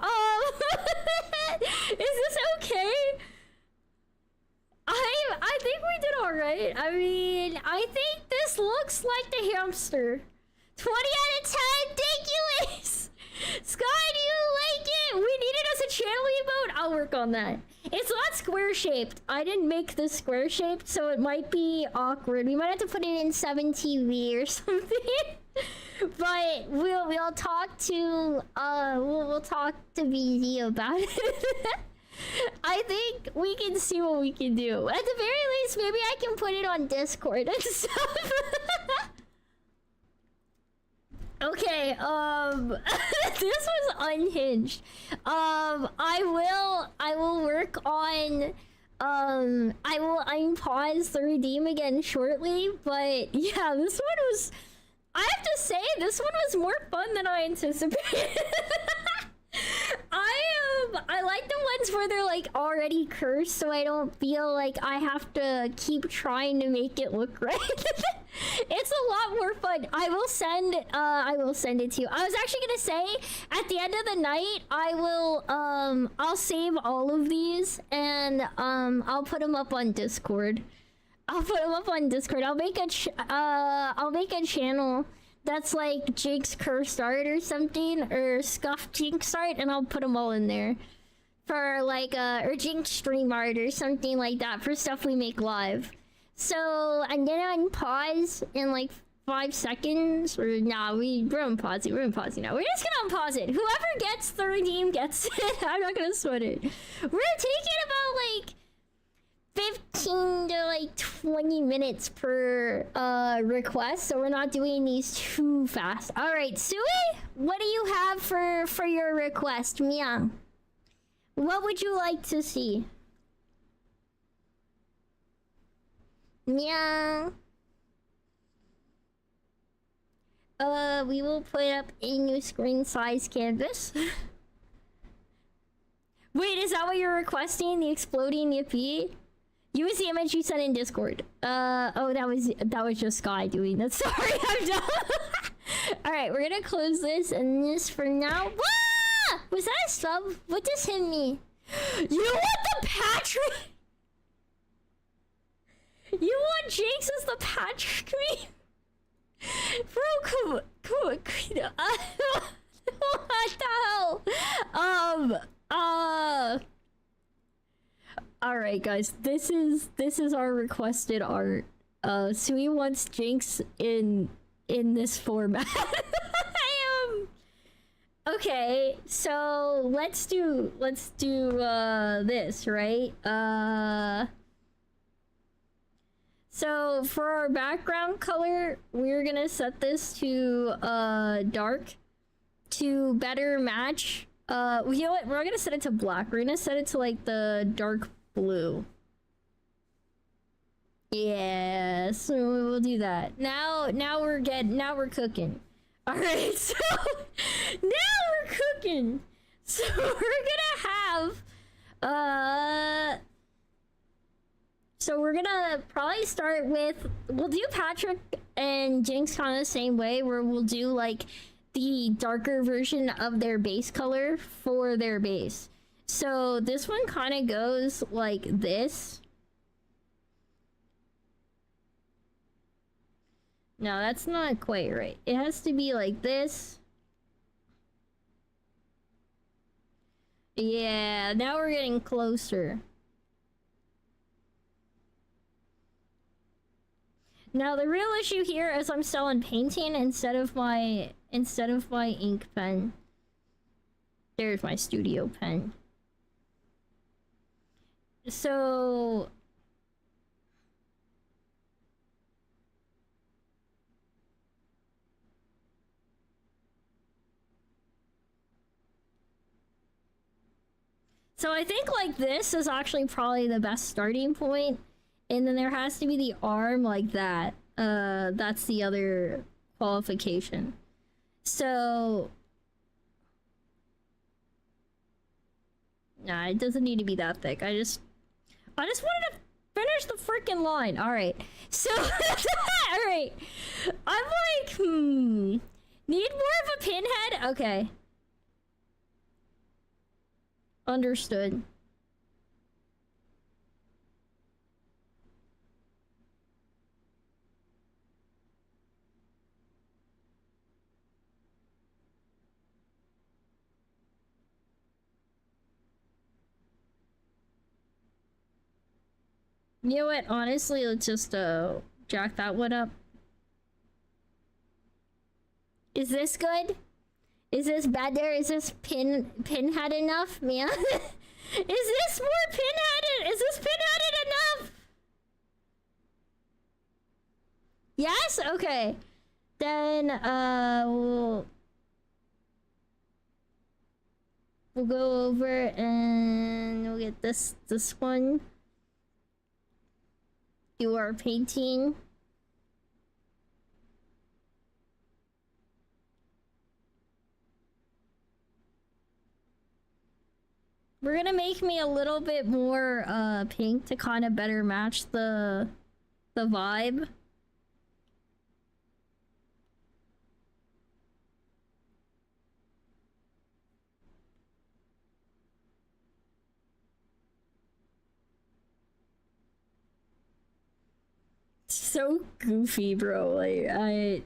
S1: is this okay? I think we did alright. I mean, I think this looks like the hamster. 20 out of 10, thank you, Ace! Sky, do you like it? We needed us a channel emote. I'll work on that. It's not square shaped. I didn't make this square shaped, so it might be awkward. We might have to put it in 7TV or something. But we'll talk to we'll talk to BZ about it. I think we can see what we can do. At the very least, maybe I can put it on Discord and stuff. Okay, this was unhinged. I will work on, I will unpause the redeem again shortly, but yeah, this one was, I have to say, this one was more fun than I anticipated. I like the ones ones where they're like already cursed, so I don't feel like I have to keep trying to make it look right. It's a lot more fun. I will send it to you. I was actually gonna say at the end of the night I'll save all of these and I'll put them up on Discord. I'll make a channel that's like Jinx cursed art or something, or Scuff Jinx art, and I'll put them all in there for like or Jinx stream art or something like that for stuff we make live. So I'm gonna unpause in like 5 seconds, or nah, we're unpausing now. We're just gonna unpause it. Whoever gets the redeem gets it. I'm not gonna sweat it. We're taking about like 15 to like 20 minutes per request, so we're not doing these too fast. All right, Sui, what do you have for your request? Mia, what would you like to see? Mia. We will put up a new screen size canvas. Wait, is that what you're requesting? The exploding yippee? Use the image you sent in Discord. Oh, that was just Sky doing that. Sorry, I'm done. All right, we're gonna close this and this for now. Wah! Was that a sub? What does him mean? You want the Patrick? You want Jinx as the Patrick meme? Bro, come on. What the hell? Alright guys, this is our requested art. Sui wants Jinx in this format. Okay, so let's do this, right? So for our background color, we're gonna set this to dark to better match. You know what? We're gonna set it to black. We're gonna set it to like the dark blue. Yeah, so we'll do that. Now we're cooking. All right, so now we're cooking. So we're gonna have so we're gonna probably start with, we'll do Patrick and Jinx kind of the same way, where we'll do like the darker version of their base color for their base. So this one kind of goes like this. No, that's not quite right. It has to be like this. Yeah, now we're getting closer. Now the real issue here is I'm still in painting instead of my ink pen. There's my studio pen. So I think like this is actually probably the best starting point. And then there has to be the arm like that. That's the other qualification. So nah, it doesn't need to be that thick. I just wanted to finish the freaking line. All right. So all right. I'm like, need more of a pinhead? Okay. Understood. You know what? Honestly, let's just jack that one up. Is this good? Is this better? Is this pinhead enough, Mia? Is this more pinheaded? Is this pinheaded enough? Yes? Okay. Then we'll go over and we'll get this one. Do our painting. We're gonna make me a little bit more pink to kind of better match the vibe. So goofy, bro. Like I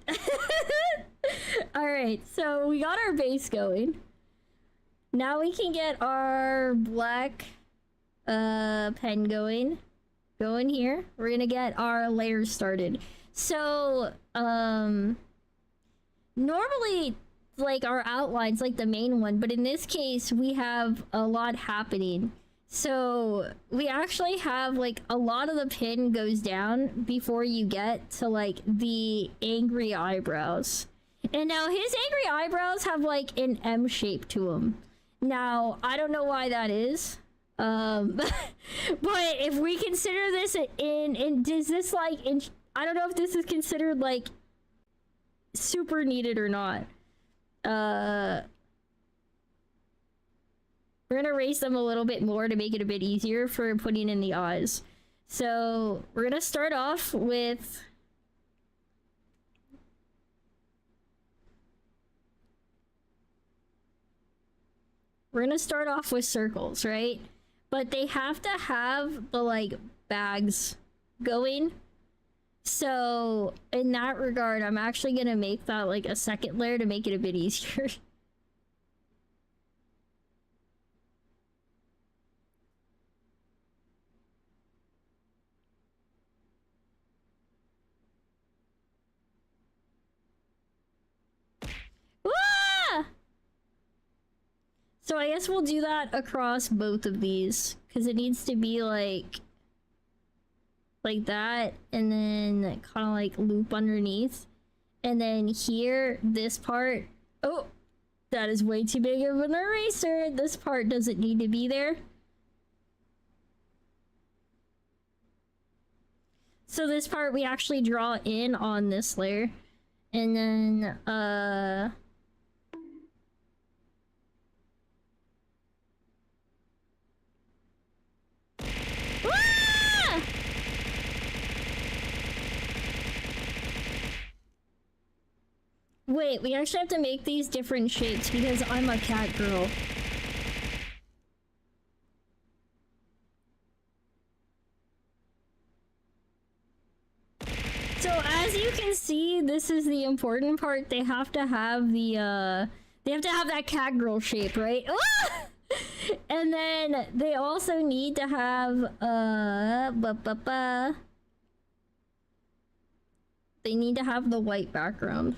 S1: all right, so we got our base going. Now we can get our black pen going. Go in here. We're gonna get our layers started. So normally like our outlines like the main one, but in this case we have a lot happening. So we actually have like a lot of the pin goes down before you get to like the angry eyebrows. And now his angry eyebrows have like an M shape to them. Now, I don't know why that is. But if we consider this does this like I don't know if this is considered like super needed or not. We're gonna raise them a little bit more to make it a bit easier for putting in the eyes. So we're gonna start off with circles, right? But they have to have the like bags going. So in that regard, I'm actually gonna make that like a second layer to make it a bit easier. Ah! So I guess we'll do that across both of these because it needs to be like that, and then kind of like loop underneath, and then here this part. Oh, that is way too big of an eraser. This part doesn't need to be there. So this part we actually draw in on this layer, and then wait, we actually have to make these different shapes because I'm a cat girl. So as you can see, this is the important part. They have to have the they have to have that cat girl shape, right? And then they also need to have they need to have the white background.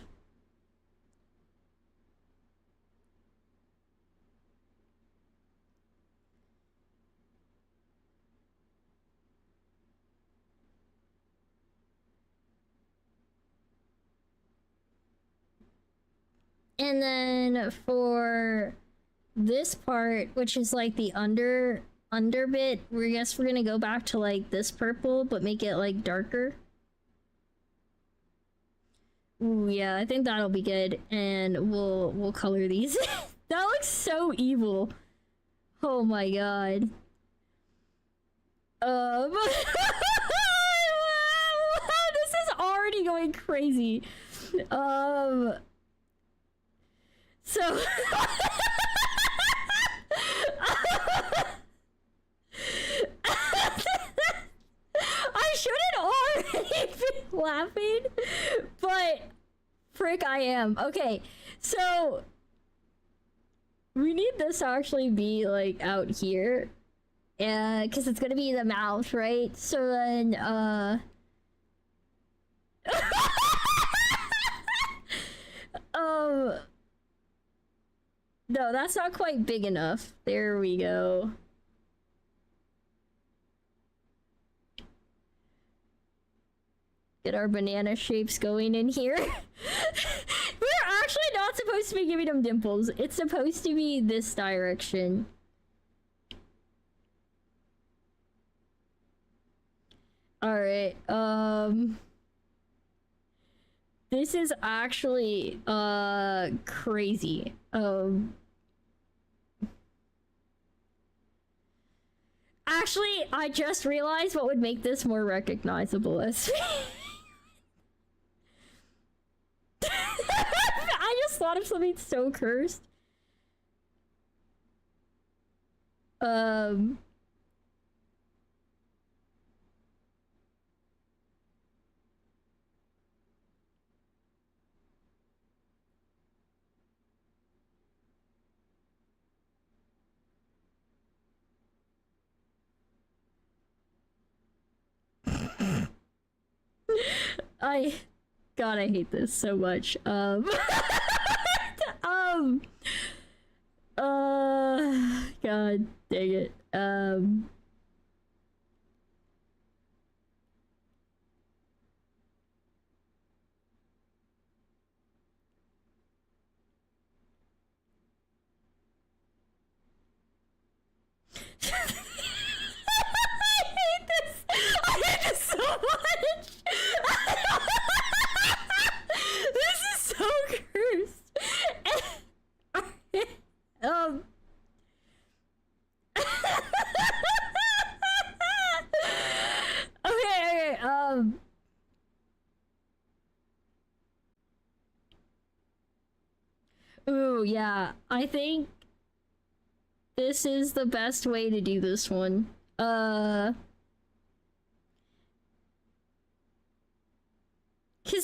S1: And then for this part, which is like the under bit, I guess we're gonna go back to like this purple, but make it like darker. Ooh, yeah, I think that'll be good, and we'll color these. That looks so evil. Oh my god. Wow, this is already going crazy. So I shouldn't already be laughing, but frick I am. Okay, so we need this to actually be like out here, because it's gonna be the mouth, right? So then no, that's not quite big enough. There we go. Get our banana shapes going in here. We're actually not supposed to be giving them dimples. It's supposed to be this direction. Alright, this is actually crazy. Actually, I just realized what would make this more recognizable as I just thought of something so cursed. God, I hate this so much. God dang it. I hate this so much. This is so cursed. Okay, ooh, yeah. I think this is the best way to do this one. Cause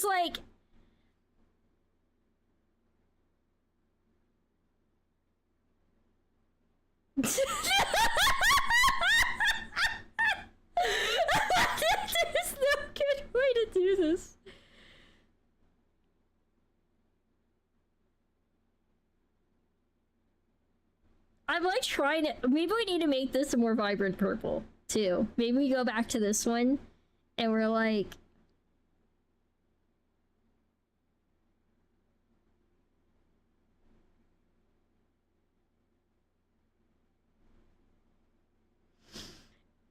S1: like there's no good way to do this. I'm like trying to, maybe we need to make this a more vibrant purple too. Maybe we go back to this one and we're like,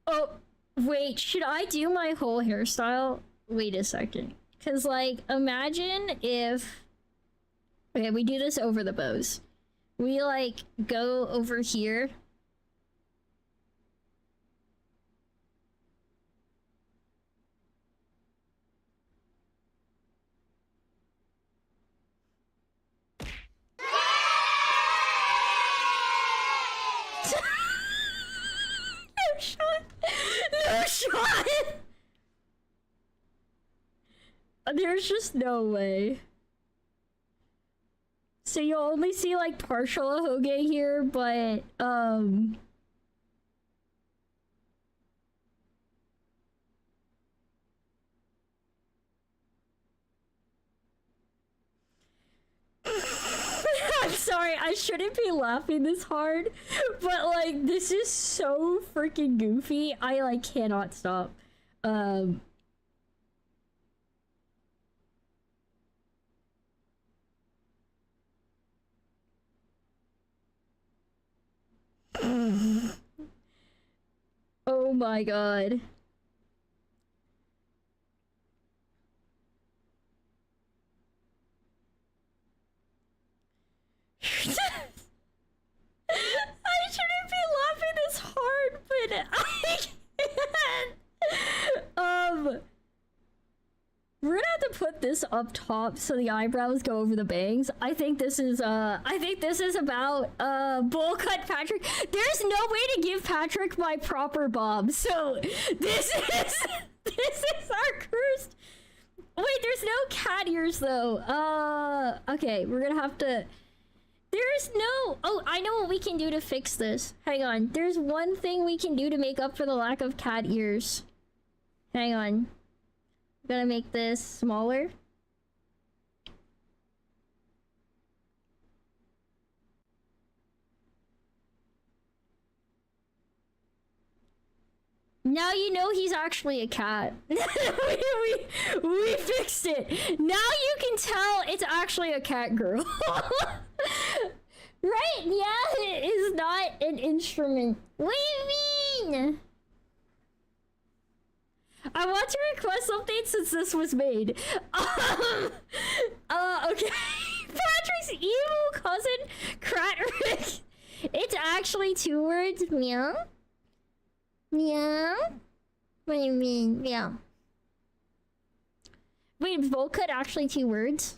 S1: oh, wait, should I do my whole hairstyle? Wait a second. Cause like, imagine if, okay, we do this over the bows. We like go over here. No shot. No shot. There's just no way. So you'll only see like partial Ahoge here, but I'm sorry, I shouldn't be laughing this hard, but like this is so freaking goofy. I like cannot stop. Oh my god. I shouldn't be laughing this hard, but I can't. We're gonna have to put this up top so the eyebrows go over the bangs. I think this is about bowl cut Patrick. There's no way to give Patrick my proper bob, so this is our cursed. Wait, there's no cat ears though. Okay, we're gonna have to. There's no. Oh, I know what we can do to fix this. Hang on. There's one thing we can do to make up for the lack of cat ears. Hang on. I'm gonna make this smaller. Now you know he's actually a cat. we fixed it. Now you can tell it's actually a cat girl. Right? Yeah, it is not an instrument. What do you mean? I want to request something since this was made. Okay. Patrick's evil cousin, Kratrick. It's actually 2 words. Meow. Yeah? What do you mean? Yeah. Wait, Volcut actually 2 words?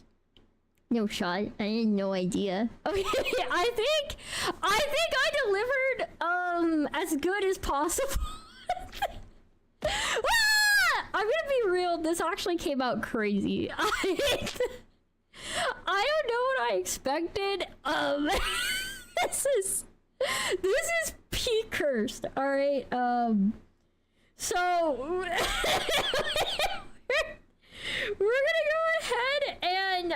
S1: No shot. I had no idea. Okay, I think I delivered as good as possible. Ah! I'm gonna be real, this actually came out crazy. I don't know what I expected. This is peak cursed, alright? So we're gonna go ahead and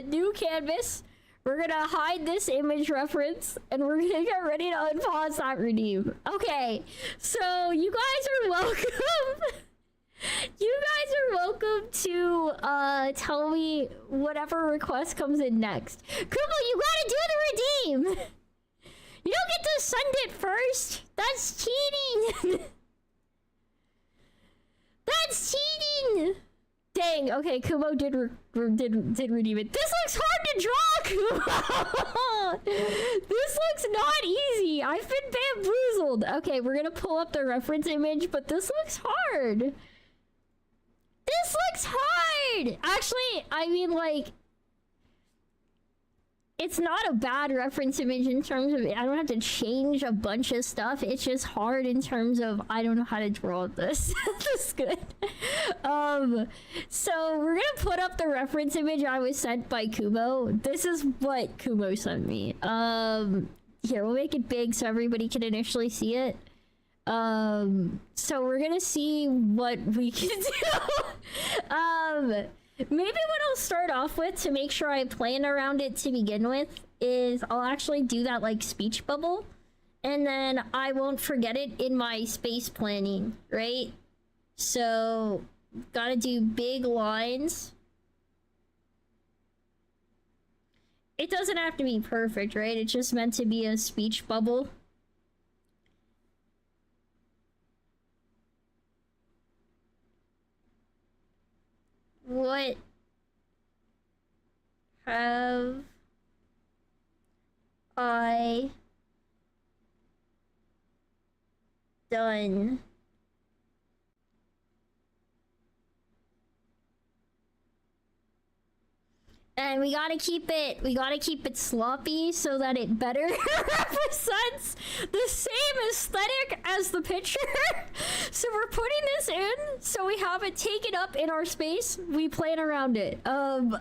S1: new canvas. We're gonna hide this image reference and we're gonna get ready to unpause that redeem. Okay, so you guys are welcome. You guys are welcome to tell me whatever request comes in next. Kumo, you gotta do the redeem. You don't get to send it first. That's cheating. That's cheating. Dang. Okay, Kumo did redeem it. This looks hard to draw, Kumo. This looks not easy. I've been bamboozled. Okay, we're gonna pull up the reference image, but this looks hard. This looks hard. Actually, I mean, like, it's not a bad reference image in terms of I don't have to change a bunch of stuff. It's just hard in terms of I don't know how to draw this. This is good. So we're gonna put up the reference image I was sent by Kumo. This is what Kumo sent me. Here, we'll make it big so everybody can initially see it. So we're gonna see what we can do. Maybe what I'll start off with to make sure I plan around it to begin with is I'll actually do that like speech bubble and then I won't forget it in my space planning, right? So gotta do big lines. It doesn't have to be perfect, right? It's just meant to be a speech bubble. What have I done and we gotta keep it sloppy so that it better represents the same aesthetic as the picture. So we're putting this in so we have it taken up in our space. We plan around it. Now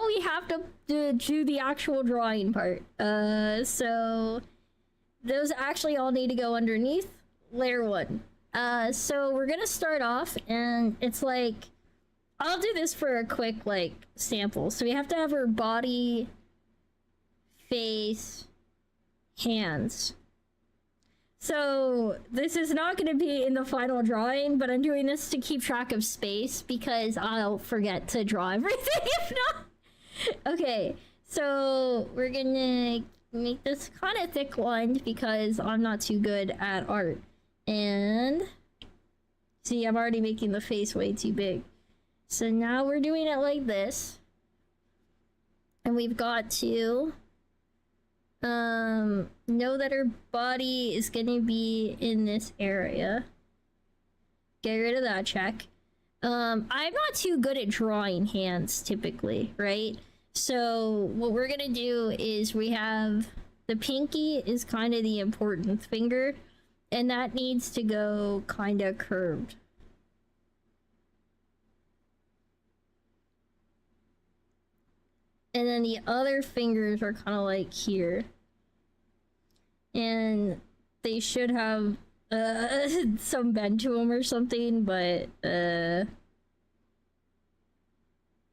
S1: we have to do the actual drawing part. So those actually all need to go underneath layer 1. So we're gonna start off and it's like I'll do this for a quick, like, sample. So we have to have her body, face, hands. So this is not going to be in the final drawing, but I'm doing this to keep track of space because I'll forget to draw everything if not. Okay, so we're going to make this kind of thick lined because I'm not too good at art. And see, I'm already making the face way too big. So now we're doing it like this. And we've got to know that her body is going to be in this area. Get rid of that check. I'm not too good at drawing hands typically, right? So what we're going to do is we have the pinky is kind of the important finger. And that needs to go kind of curved. And then the other fingers are kind of like here. And they should have some bend to them or something, but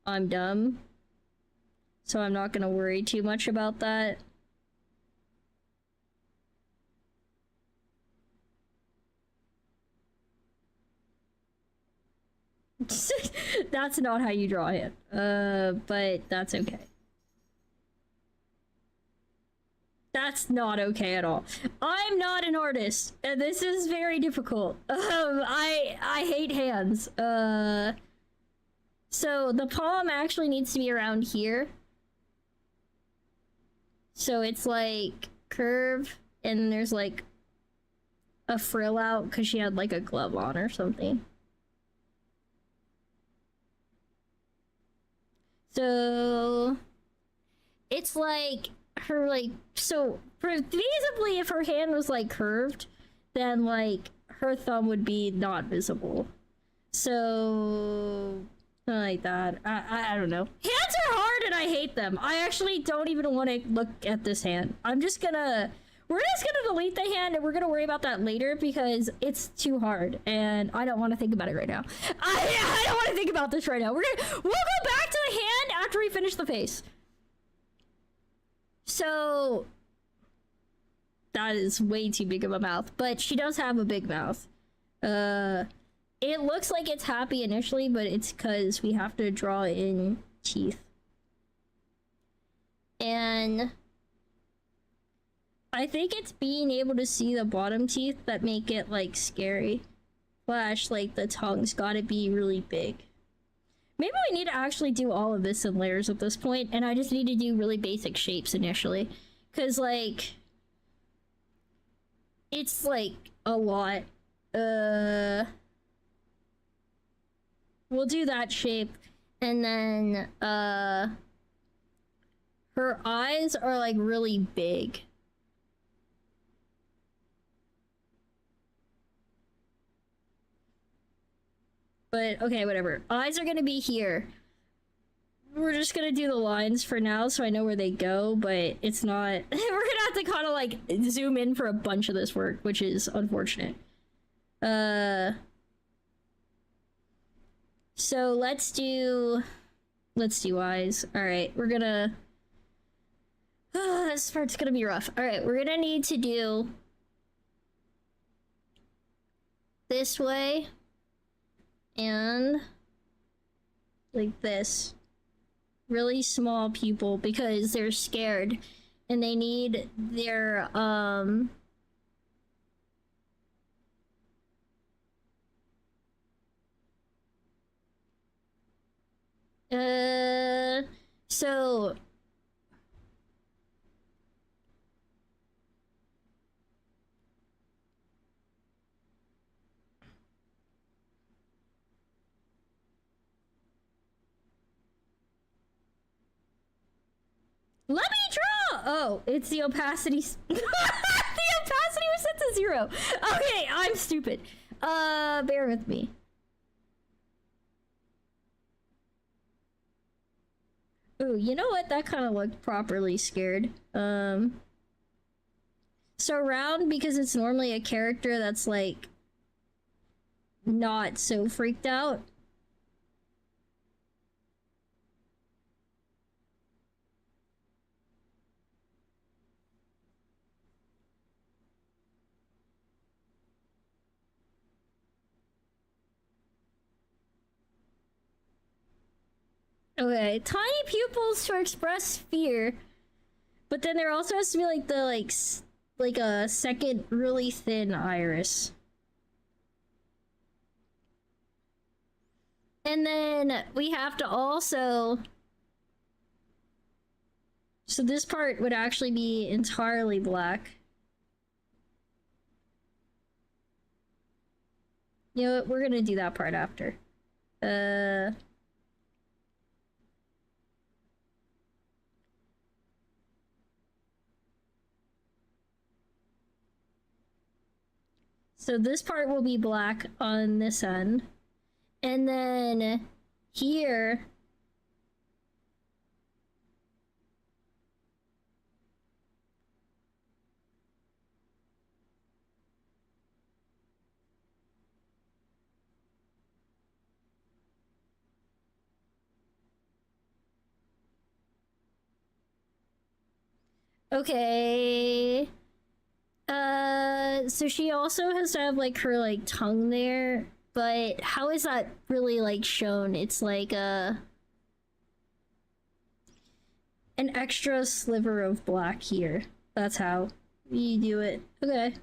S1: I'm dumb. So I'm not gonna worry too much about that. That's not how you draw it. But that's okay. That's not okay at all. I'm not an artist. This is very difficult. I hate hands. So the palm actually needs to be around here. So it's like curve, and there's like a frill out because she had like a glove on or something. So it's like her like, so feasibly if her hand was like curved, then like her thumb would be not visible. So like that. I don't know. Hands are hard and I hate them. I actually don't even want to look at this hand. We're just gonna delete the hand and we're gonna worry about that later because it's too hard and I don't want to think about it right now. I don't want to think about this right now. We'll go back to the hand after we finish the face. So that is way too big of a mouth, but she does have a big mouth. It looks like it's happy initially, but it's because we have to draw in teeth. And I think it's being able to see the bottom teeth that make it like scary. Slash, like the tongue's gotta be really big. Maybe we need to actually do all of this in layers at this point, and I just need to do really basic shapes initially. Cause like, it's like a lot. We'll do that shape, and then her eyes are like really big. But okay, whatever. Eyes are gonna be here. We're just gonna do the lines for now so I know where they go, but it's not... We're gonna have to kind of like zoom in for a bunch of this work, which is unfortunate. So let's do eyes. Alright, we're gonna... this part's gonna be rough. Alright, we're gonna need to do this way and like this. Really small pupil because they're scared and they need their so let me draw! Oh, it's the opacity. The opacity was set to 0. Okay, I'm stupid. Bear with me. Ooh, you know what? That kind of looked properly scared. So round, because it's normally a character that's like not so freaked out. Okay, tiny pupils to express fear, but then there also has to be like the like a second really thin iris. And then we have to also, so this part would actually be entirely black. You know what, we're gonna do that part after. So this part will be black on this end. And then here, okay. So she also has to have like her like tongue there, but how is that really like shown? It's like an extra sliver of black here. That's how you do it. Okay.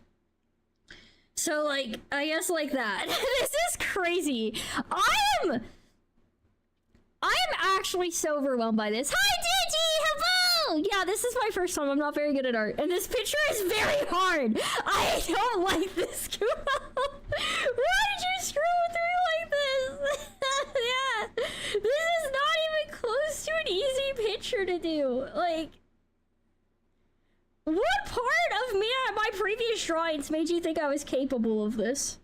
S1: So like, I guess like that. This is crazy. I'm actually so overwhelmed by this. Hi, Digi! Hello! yeah, this is my first time. I'm not very good at art. And this picture is very hard. I don't like this. Why did you screw with me like this? Yeah. This is not even close to an easy picture to do. Like, what part of me at my previous drawings made you think I was capable of this?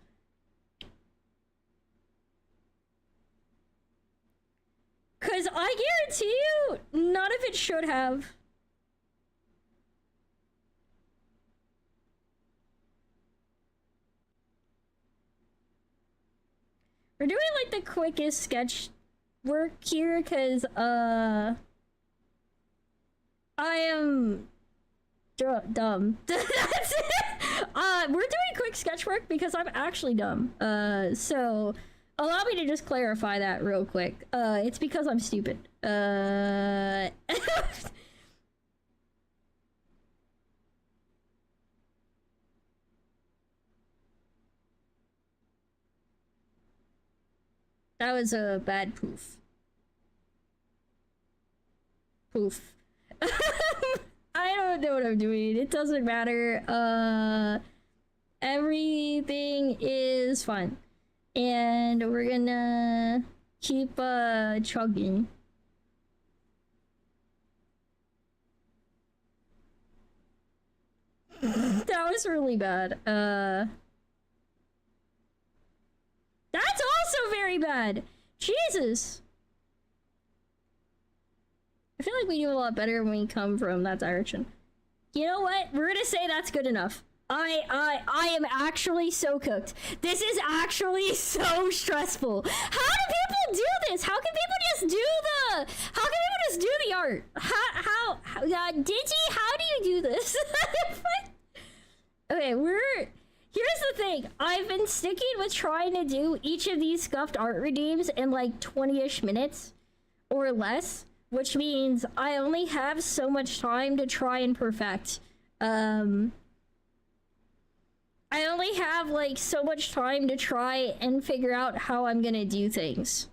S1: Cause I guarantee you, none of it should have. We're doing like the quickest sketch work here, cause I am dumb. That's it. We're doing quick sketch work because I'm actually dumb. So allow me to just clarify that real quick. It's because I'm stupid. That was a bad poof. Poof. I don't know what I'm doing. It doesn't matter. Everything is fine. And we're gonna keep chugging. That was really bad. That's also very bad. Jesus. I feel like we do a lot better when we come from that direction. You know what? We're gonna say that's good enough. I am actually so cooked. This is actually so stressful. How do people do this? How can people just do the art? How Digi, how do you do this? Okay, here's the thing. I've been sticking with trying to do each of these scuffed art redeems in like 20-ish minutes or less, which means I only have so much time to try and perfect. I only have like so much time to try and figure out how I'm gonna do things.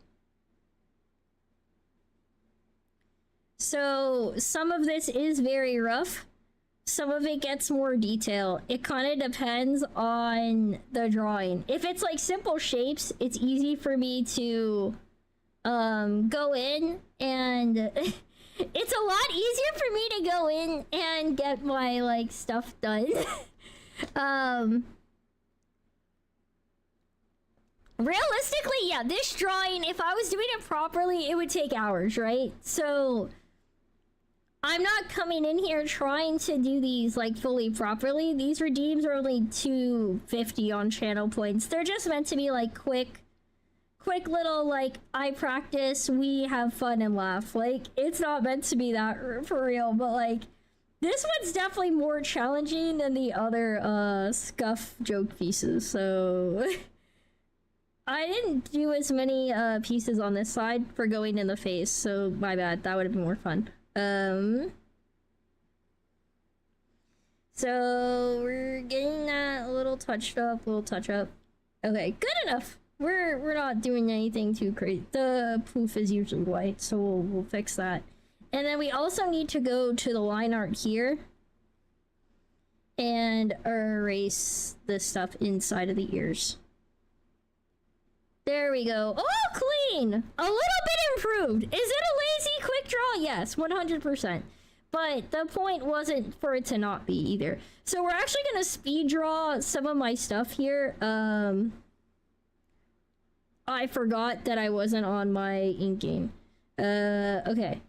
S1: So some of this is very rough. Some of it gets more detail. It kind of depends on the drawing. If it's like simple shapes, it's easy for me to go in and it's a lot easier for me to go in and get my like stuff done. Realistically, yeah, this drawing, if I was doing it properly, it would take hours, right? So I'm not coming in here trying to do these like fully properly. These redeems are only 250 on channel points. They're just meant to be like quick little like I practice, we have fun and laugh. Like it's not meant to be that for real, but like this one's definitely more challenging than the other scuff joke pieces. So I didn't do as many pieces on this side for going in the face, so my bad. That would have been more fun. So we're getting that a little touch up. Okay, good enough. We're not doing anything too crazy. The poof is usually white, so we'll fix that. And then we also need to go to the line art here and erase the stuff inside of the ears. There we go. Oh, clean! A little bit improved. Is it a lazy quick draw? Yes, 100%. But the point wasn't for it to not be either. So we're actually gonna speed draw some of my stuff here. I forgot that I wasn't on my inking. Okay.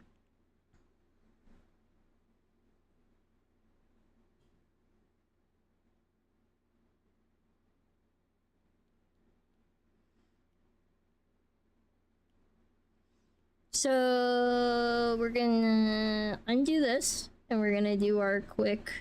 S1: So we're gonna undo this and we're gonna do our quick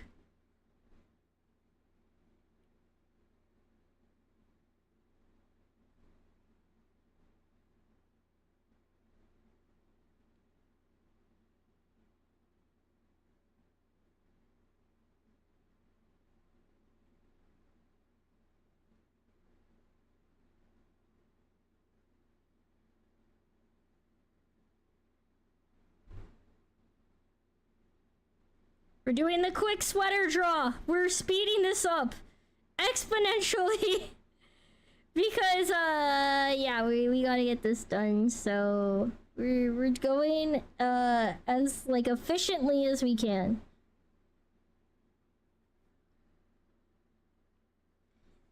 S1: We're doing the quick sweater draw. We're speeding this up exponentially. Because, yeah, we gotta get this done, so we're going, as, like, efficiently as we can.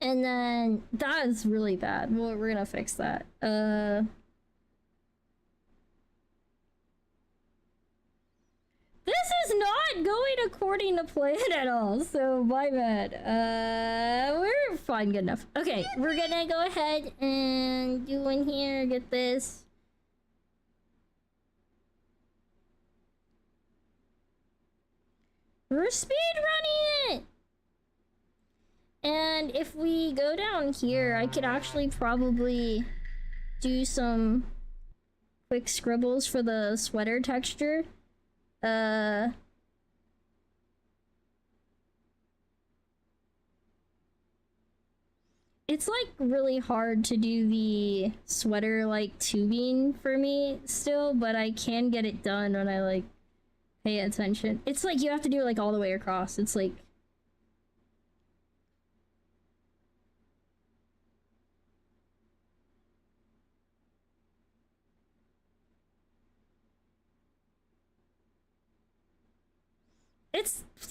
S1: And then, that is really bad. Well, we're gonna fix that. This is not going according to plan at all, so my bad. We're fine, good enough. Okay, we're gonna go ahead and do one here, get this. We're speed running it! And if we go down here, I could actually probably do some quick scribbles for the sweater texture. It's like really hard to do the sweater like tubing for me still, but I can get it done when I like pay attention. It's like you have to do it like all the way across. It's like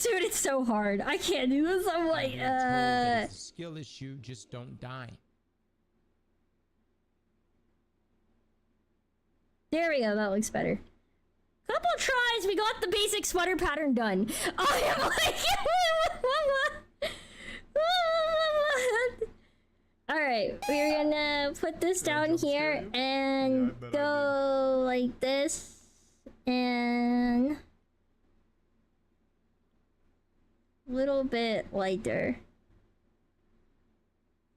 S1: dude, it's so hard. I can't do this. I'm like,
S7: It's a skill issue, just don't die.
S1: There we go, that looks better. Couple tries, we got the basic sweater pattern done. I am like, alright, we're gonna put this down here and go like this and little bit lighter,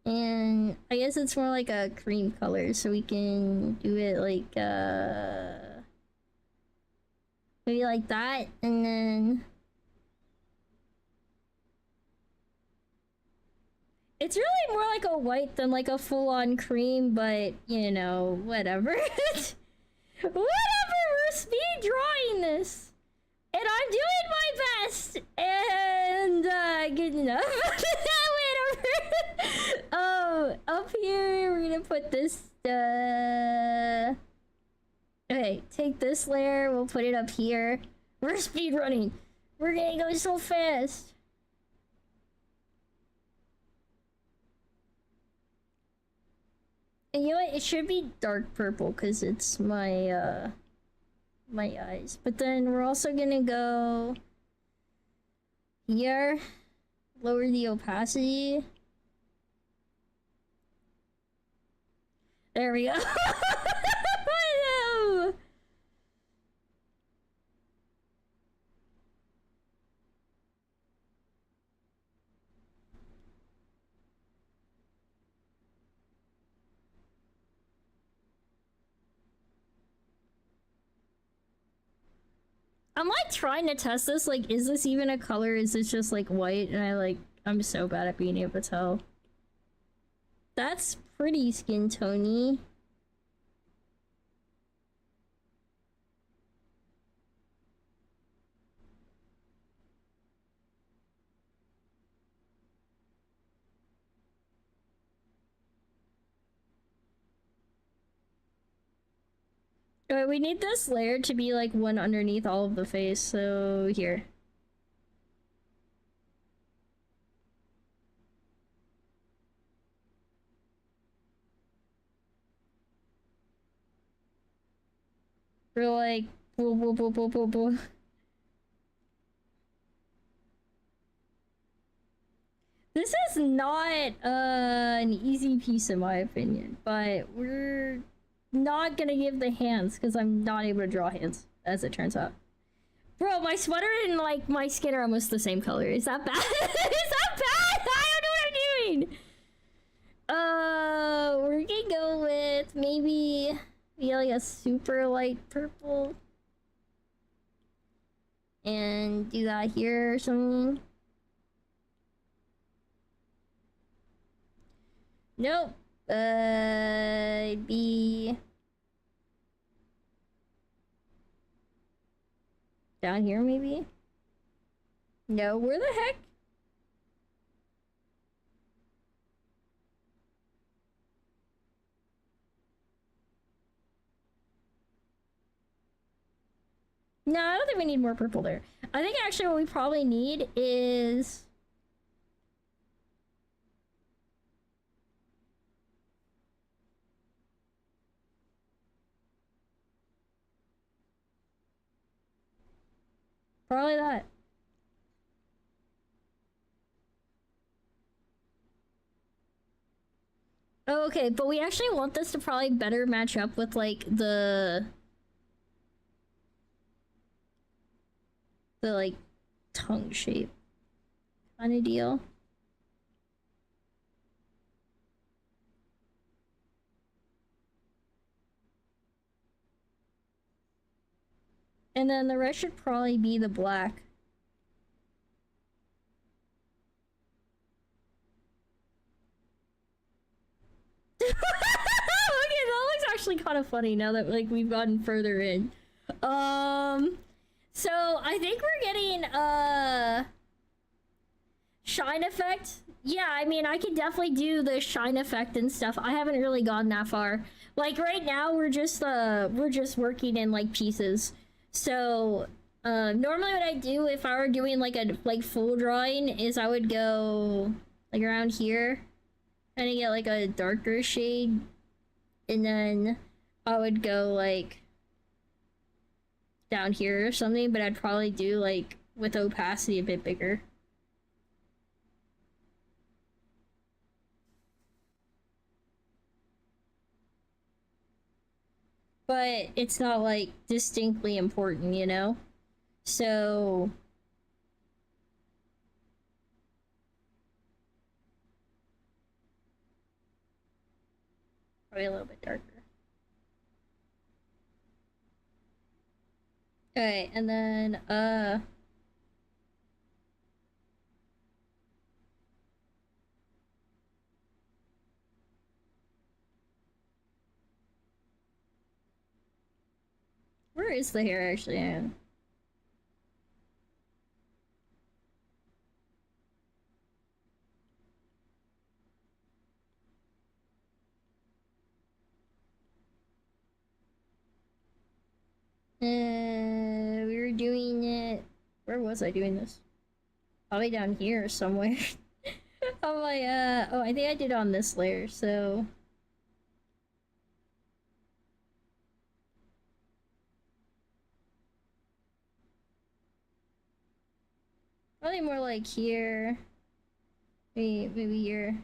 S1: and I guess it's more like a cream color, so we can do it like maybe like that, and then it's really more like a white than like a full-on cream, but you know, whatever. Whatever, we're speed drawing this. And I'm doing my best, and, good enough. Whatever. Up here, we're gonna put this, okay, take this layer, we'll put it up here. We're speed running. We're gonna go so fast. And you know what, it should be dark purple, because it's my, my eyes. But then we're also gonna go here, lower the opacity. There we go. No. I'm like trying to test this, like, is this even a color? Is this just like white? And I'm so bad at being able to tell. That's pretty skin tony. Alright, we need this layer to be like one underneath all of the face, so here. We're like, boo, boo, boo, boo, boo, boo. This is not an easy piece in my opinion, but we're not gonna give the hands because I'm not able to draw hands, as it turns out. Bro, my sweater and like my skin are almost the same color. Is that bad? Is that bad? I don't know what I'm doing. We're gonna go with maybe like a super light purple. And do that here or something. Nope. Be down here maybe. No, where the heck? No, I don't think we need more purple there. I think actually what we probably need is... probably that. Oh, okay, but we actually want this to probably better match up with, like, the like, tongue shape kind of deal. And then the rest should probably be the black. Okay, that looks actually kind of funny now that like we've gotten further in. So I think we're getting shine effect. Yeah, I mean I could definitely do the shine effect and stuff. I haven't really gone that far. Like right now we're just working in like pieces. So normally what I do if I were doing like a full drawing is I would go like around here and I get like a darker shade, and then I would go like down here or something, but I'd probably do like with opacity a bit bigger. But it's not like distinctly important, you know? So probably a little bit darker. Okay, and then where is the hair actually at? We were doing it. Where was I doing this? Probably down here somewhere. Oh my, oh, I think I did on this layer, so. Probably more like here. Maybe here.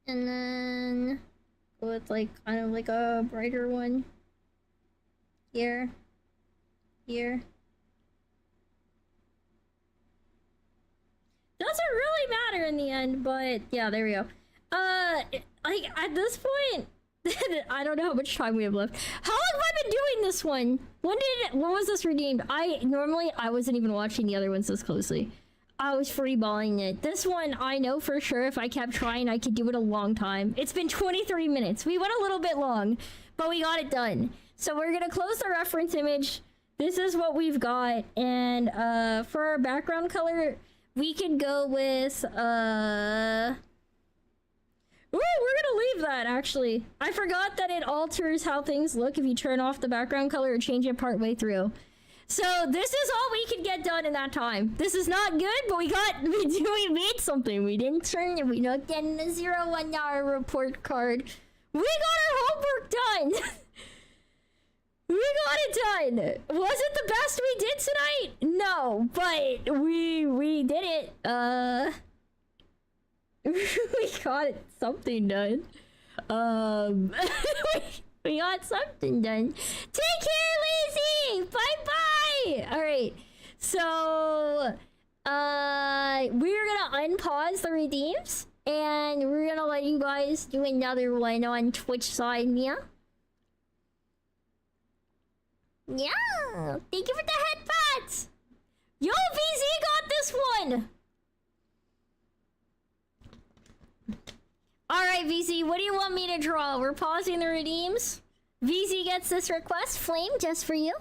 S1: And then go with like kind of like a brighter one. Here. Here. Doesn't really matter in the end, but yeah, there we go. Like at this point, I don't know how much time we have left. How long have I been doing this one? When was this redeemed? I wasn't even watching the other ones this closely. I was freeballing it. This one, I know for sure if I kept trying, I could do it a long time. It's been 23 minutes. We went a little bit long, but we got it done. So we're gonna close the reference image. This is what we've got. And for our background color, we could go with ooh, we're gonna leave that, actually. I forgot that it alters how things look if you turn off the background color or change it partway through. So this is all we could get done in that time. This is not good, but we made something. We didn't turn it. We not getting a 0-1 hour report card. We got our homework done. We got it done. Was it the best we did tonight? No, but we did it. We got something done. We got something done. Take care, Lizzie! Bye-bye! Alright, so... we're gonna unpause the redeems, and we're gonna let you guys do another one on Twitch side, yeah? Yeah! Thank you for the headphones! Yo, VZ got this one! Alright, VZ, what do you want me to draw? We're pausing the redeems. VZ gets this request. Flame, just for you.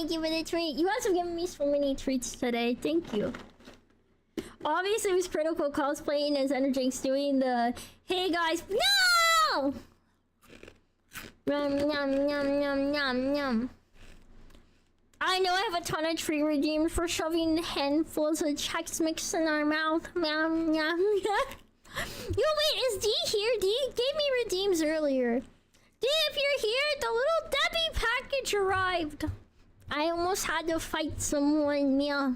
S1: thank you for the tweet. You guys have given me so many tweets today. Thank you. Obviously, it was critical cosplaying as enerjynx doing the hey guys. No! Yum, yum, yum, yum, yum, yum. I know I have a ton of tree redeemed for shoving handfuls of Chex Mix in our mouth. Yum, yum, yum. Yo, wait, is D here? D gave me redeems earlier. D, if you're here, the little Debbie package arrived. I almost had to fight someone, yeah.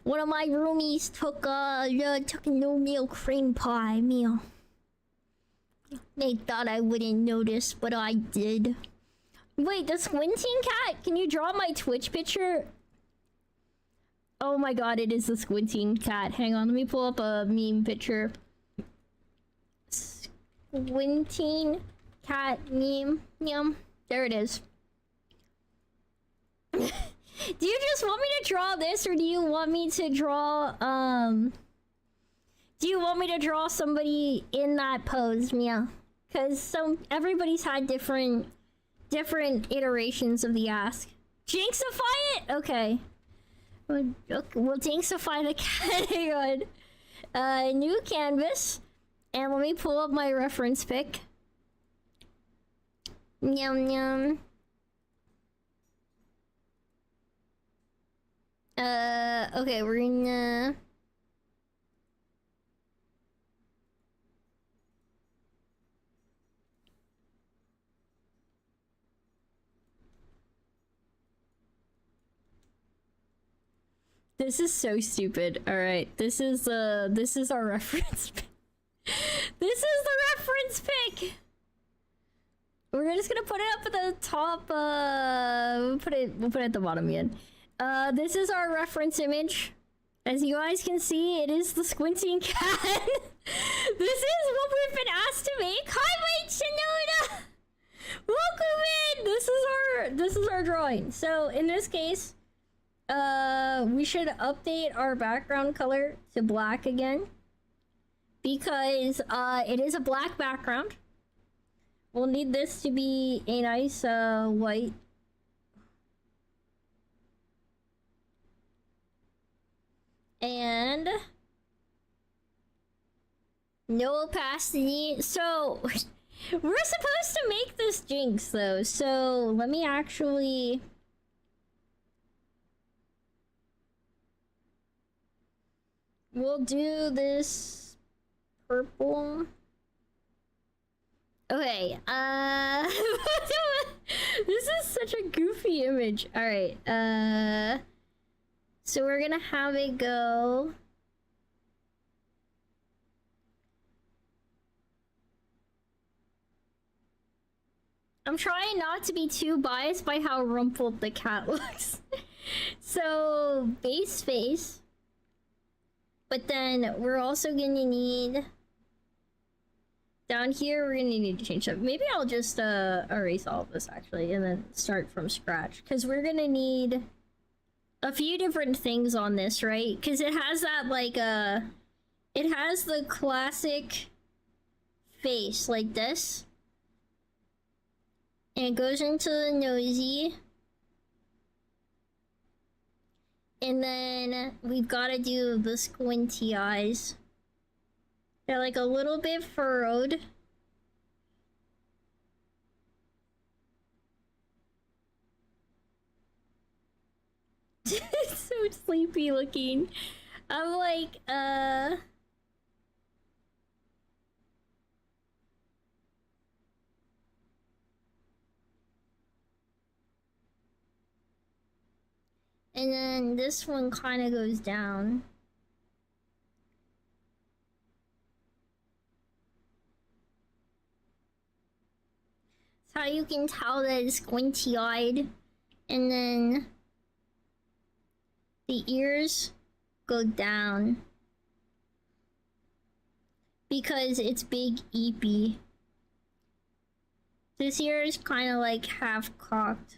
S1: One of my roomies took a no meal cream pie meal. They thought I wouldn't notice, but I did. Wait, the squinting cat? Can you draw my Twitch picture? Oh my god, it is the squinting cat. Hang on, let me pull up a meme picture. Squinting cat meme. Yum. There it is. Do you just want me to draw this, or do you want me to draw, do you want me to draw somebody in that pose, Mia? Because everybody's had different iterations of the ask. Jinxify it? Okay. We'll jinxify the cat. Hang on. New canvas. And let me pull up my reference pic. Yum yum. Okay, we're gonna... This is so stupid. Alright, this is our reference pic. This is the reference pic! We're just gonna put it up at the top, we'll put it at the bottom again. This is our reference image. As you guys can see, it is the squinting cat. This is what we've been asked to make. Hi, Mike Shinoda! Welcome in! This is our drawing. So, in this case, we should update our background color to black again. Because, it is a black background. We'll need this to be a nice, white. And no opacity. So we're supposed to make this jinx though. So let me actually... We'll do this purple. Okay, this is such a goofy image. Alright, so we're gonna have it go... I'm trying not to be too biased by how rumpled the cat looks. So, base face. But then, we're also gonna need... Down here, we're gonna need to change that. Maybe I'll just erase all of this, actually, and then start from scratch. Because we're gonna need... a few different things on this, right? Because it has that, like, it has the classic face, like this. And it goes into the nosy. And then we've got to do the squinty eyes. They're, like, a little bit furrowed. So sleepy looking. I'm like, and then this one kind of goes down. That's how you can tell that it's squinty-eyed. And then the ears go down because it's big eepy. This ear is kind of like half cocked.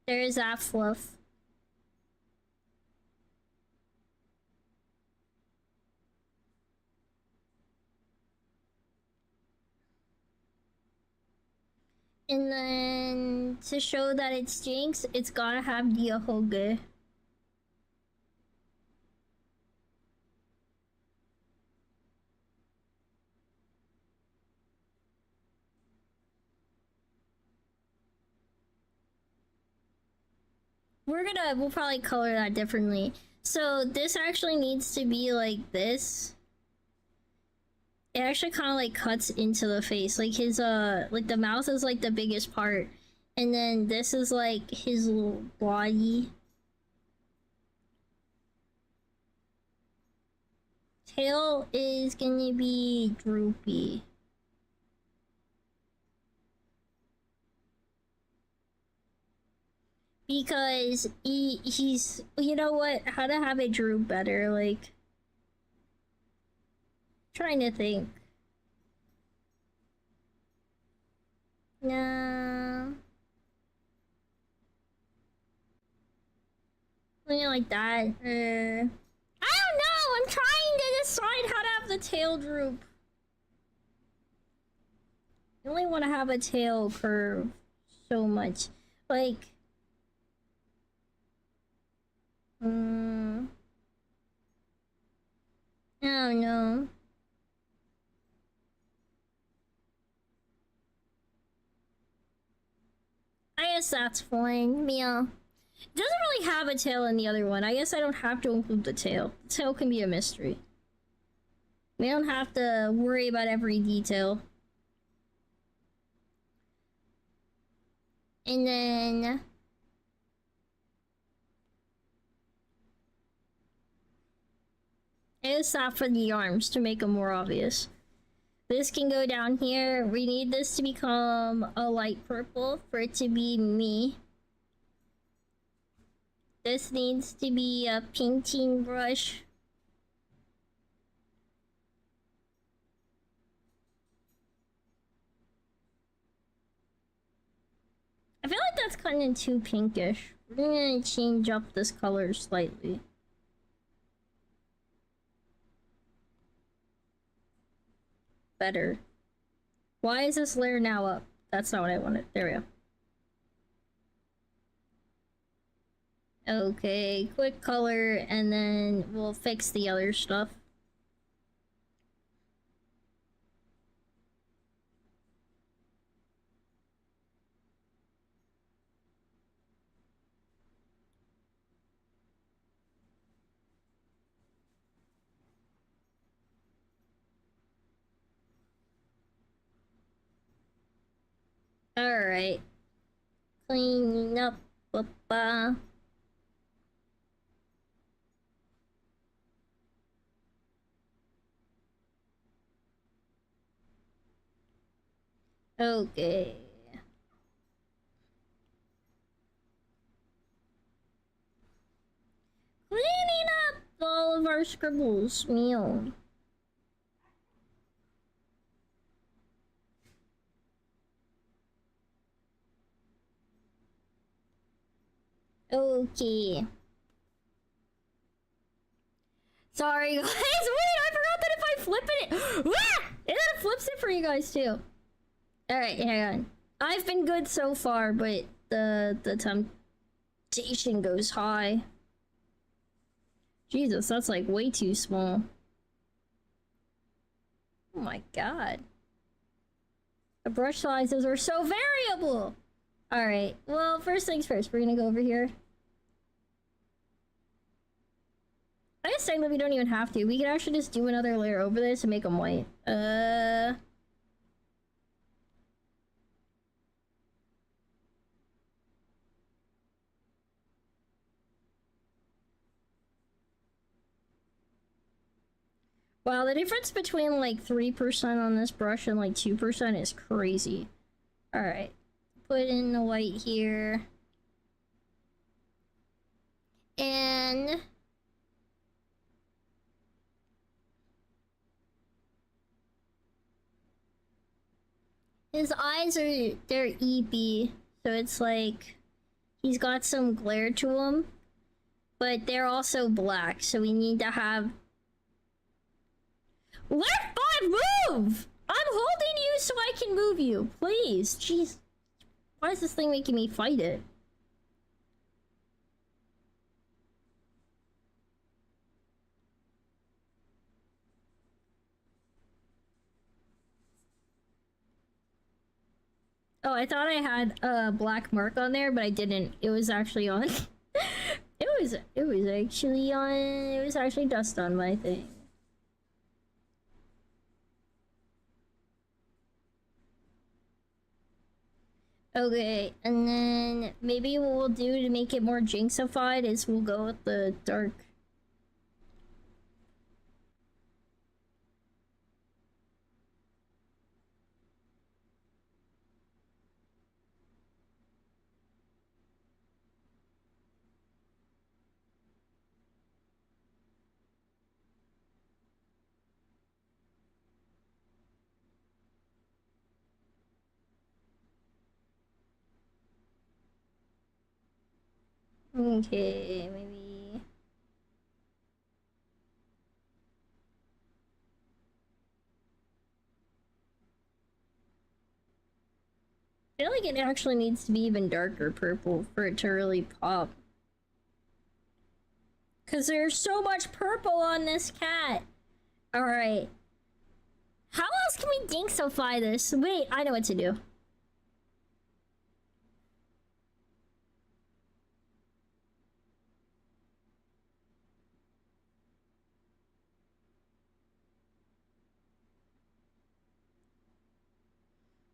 S1: There's that fluff. And then to show that it's Jinx, it's gotta have Diahoge. We'll probably color that differently. So this actually needs to be like this. It actually kind of like cuts into the face. Like his like the mouth is like the biggest part, and then this is like his little body. Tail is gonna be droopy. Because he's, you know what, how to have it droop better, like, trying to think. No. Something like that. I don't know, I'm trying to decide how to have the tail droop. I only want to have a tail curve so much. Like, I don't know. I guess that's fine. Yeah. It doesn't really have a tail in the other one. I guess I don't have to include the tail. The tail can be a mystery. We don't have to worry about every detail. And then I guess that for the arms to make them more obvious. This can go down here. We need this to become a light purple for it to be me. This needs to be a painting brush. I feel like that's kind of too pinkish. We're gonna change up this color slightly. Better. Why is this layer now up? That's not what I wanted. There we go. Okay, quick color, and then we'll fix the other stuff. Alright. Cleaning up. Okay. Cleaning up all of our scribbles, meal. Okay. Sorry guys, wait, I forgot that if I flip it, and then it flips it for you guys too. Alright, hang on. I've been good so far, but the temptation goes high. Jesus, that's like way too small. Oh my god. The brush sizes are so variable! Alright, well, first things first, we're gonna go over here. I guess technically we don't even have to. We can actually just do another layer over this and make them white. Wow, the difference between like 3% on this brush and like 2% is crazy. Alright. Put in the white here. And his eyes are, they're eepy, so it's like he's got some glare to him, but they're also black, so we need to have... Let 5 move! I'm holding you so I can move you, please. Jeez, Why is this thing making me fight it? Oh, I thought I had a black mark on there, but I didn't. It was actually on. It was actually dust on my thing. Okay, and then maybe what we'll do to make it more jinxified is we'll go with the dark. Okay, maybe. I feel like it actually needs to be even darker purple for it to really pop. Cause there's so much purple on this cat. Alright. How else can we jinxify this? Wait, I know what to do.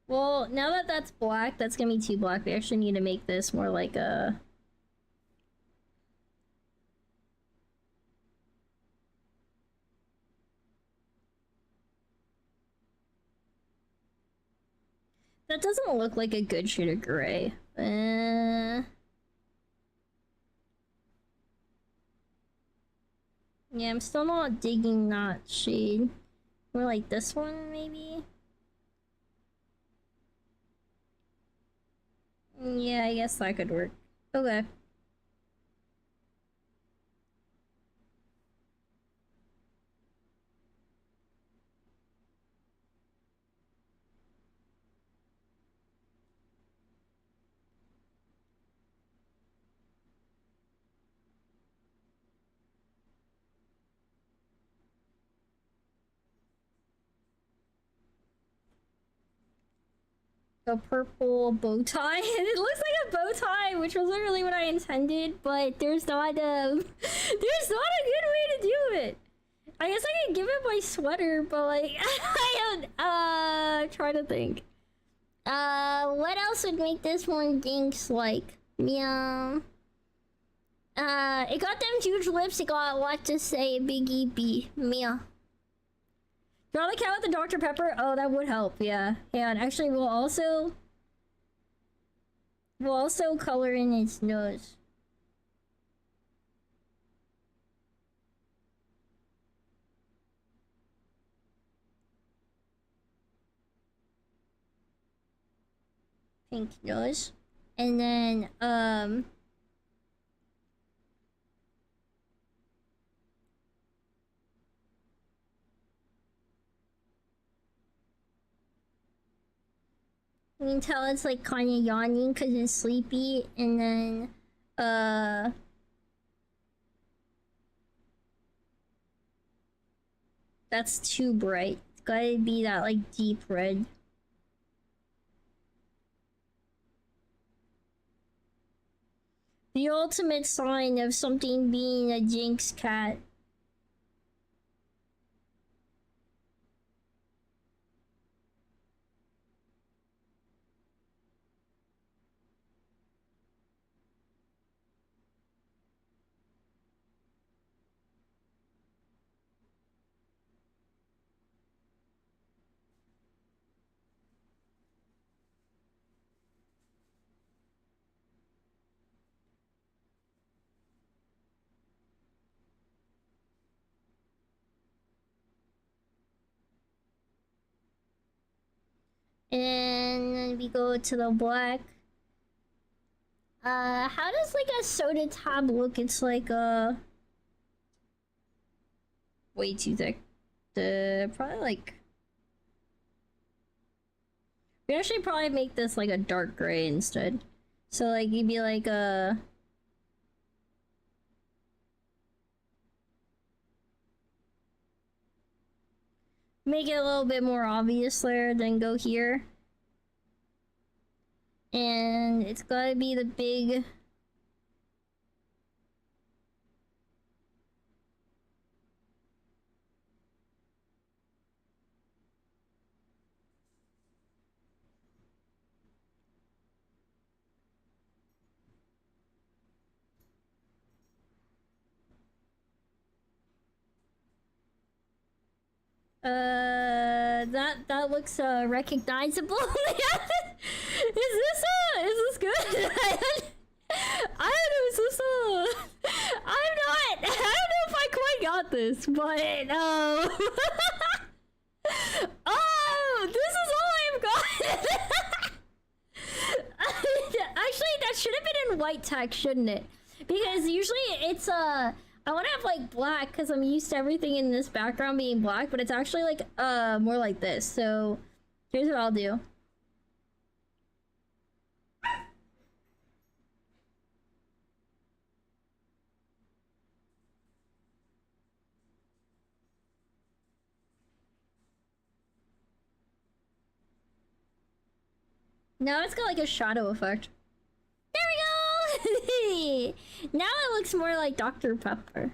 S1: Well, now that that's black, that's gonna be too black. We actually need to make this more like a... That doesn't look like a good shade of gray. Yeah, I'm still not digging that shade. More like this one, maybe? Yeah, I guess that could work. Okay. A purple bow tie. It looks like a bow tie, which was literally what I intended, but there's not a there's not a good way to do it. I guess I could give it my sweater, but like I don't try to think. What else would make this one jinx like? Yeah. It got them huge lips, it got a lot to say, big EP. Mia. Draw the cat with the Dr. Pepper? Oh, that would help, yeah. And actually, we'll also color in its nose. Pink nose. And then, you can tell it's like kind of yawning because it's sleepy, and then that's too bright. It's gotta be that like deep red. The ultimate sign of something being a jinx cat. And then we go to the black. How does like a soda tab look? It's like way too thick. Probably like We actually probably make this like a dark gray instead. So like you'd be like make it a little bit more obvious there, then go here. And it's gotta be the big... that looks recognizable. Is this good? I don't know. Is this I'm not. I don't know if I quite got this, but oh, this is all I've got. Actually, that should have been in white text, shouldn't it? Because usually it's I want to have like black because I'm used to everything in this background being black, but it's actually like more like this. So here's what I'll do. Now it's got like a shadow effect. There we go! Now it looks more like Dr. Pepper.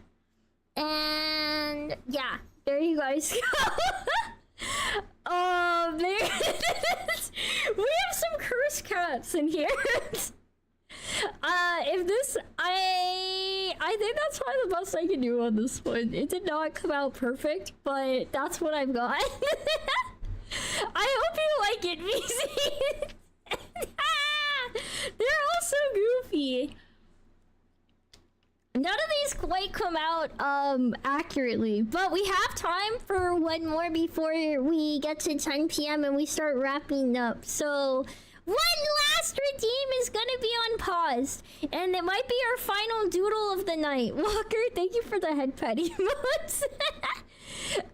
S1: And yeah, there you guys go. There it is. We have some cursed cats in here. If this, I think that's probably the best I can do on this one. It did not come out perfect, but that's what I've got. I hope you like it, VC. They're all so goofy. None of these quite come out accurately, but we have time for one more before we get to 10 p.m. and we start wrapping up. So one last redeem is gonna be unpaused, and it might be our final doodle of the night. Walker, thank you for the head pet emotes.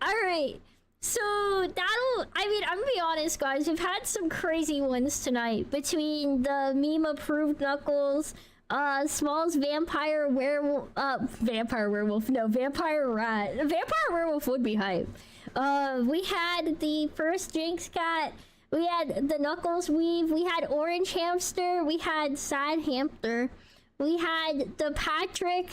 S1: All right. So that'll, I mean, I'm gonna be honest, guys, we've had some crazy ones tonight between the meme approved Knuckles, Small's vampire werewolf, vampire werewolf, no, vampire rat. Vampire werewolf would be hype. We had the first Jinx cat, we had the Knuckles weave, we had orange hamster, we had sad hamster, we had the Patrick.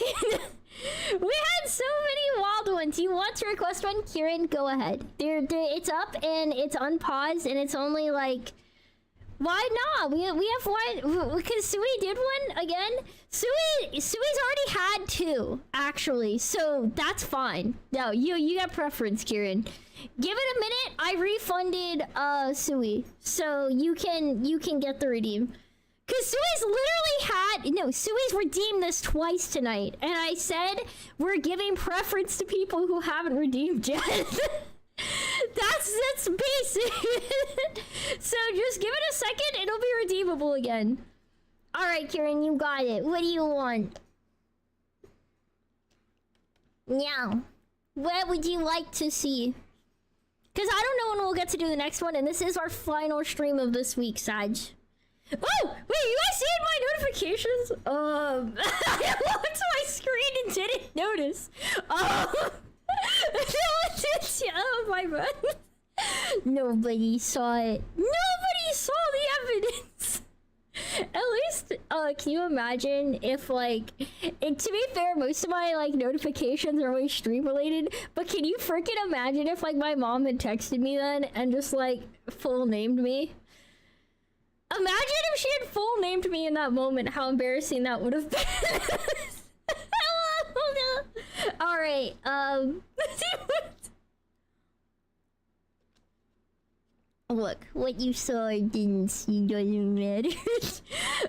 S1: We had so many wild ones. You want to request one, Kieran? Go ahead. It's up and it's unpaused and it's only like, why not? We have one because Sui did one again. Sui's already had two actually, so that's fine. No, you got preference, Kieran. Give it a minute. I refunded Sui, so you can get the redeem. Cause Sui's redeemed this twice tonight, and I said we're giving preference to people who haven't redeemed yet. That's basic. So just give it a second, it'll be redeemable again. All right, Kieran, you got it. What do you want? Now, what would you like to see? Cause I don't know when we'll get to do the next one, and this is our final stream of this week, Sag. Oh, wait, you guys seen my notifications? I looked at my screen and didn't notice. Oh, my bad. Nobody saw it. Nobody saw the evidence. At least, can you imagine if, like, to be fair, most of my, like, notifications are always stream related, but can you freaking imagine if, like, my mom had texted me then and just, like, full named me? Imagine if she had full named me in that moment, how embarrassing that would have been. Alright, look, what you saw or didn't see doesn't matter.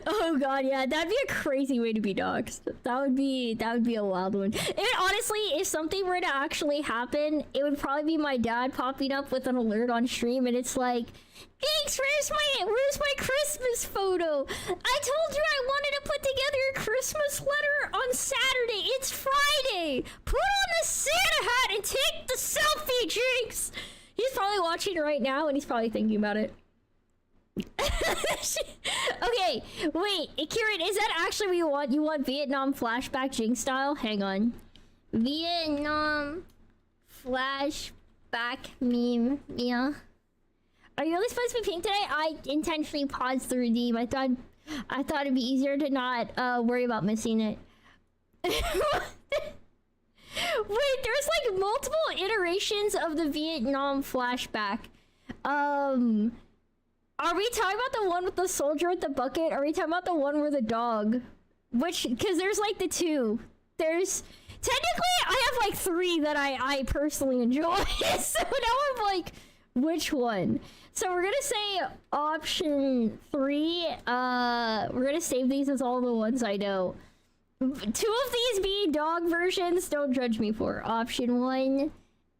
S1: Oh god, yeah, that'd be a crazy way to be doxxed. That would be a wild one. And honestly, if something were to actually happen, it would probably be my dad popping up with an alert on stream, and it's like, thanks, where's my Christmas photo? I told you I wanted to put together a Christmas letter on Saturday. It's Friday. Put on the Santa hat and take the selfie, Jinx. He's probably watching right now and he's probably thinking about it. Okay, wait, Kieran, is that actually what you want? You want Vietnam flashback Jinx style? Hang on. Vietnam flashback meme, yeah. Are you really supposed to be pink today? I intentionally paused the redeem. I thought it'd be easier to not worry about missing it. Wait, there's like multiple iterations of the Vietnam flashback. Are we talking about the one with the soldier with the bucket? Are we talking about the one where the dog? Which, because there's like the two. There's, technically, I have like three that I personally enjoy. So now I'm like, which one? So we're gonna say option 3. We're gonna save these as all the ones I know. 2 of these being dog versions, don't judge me for. Option 1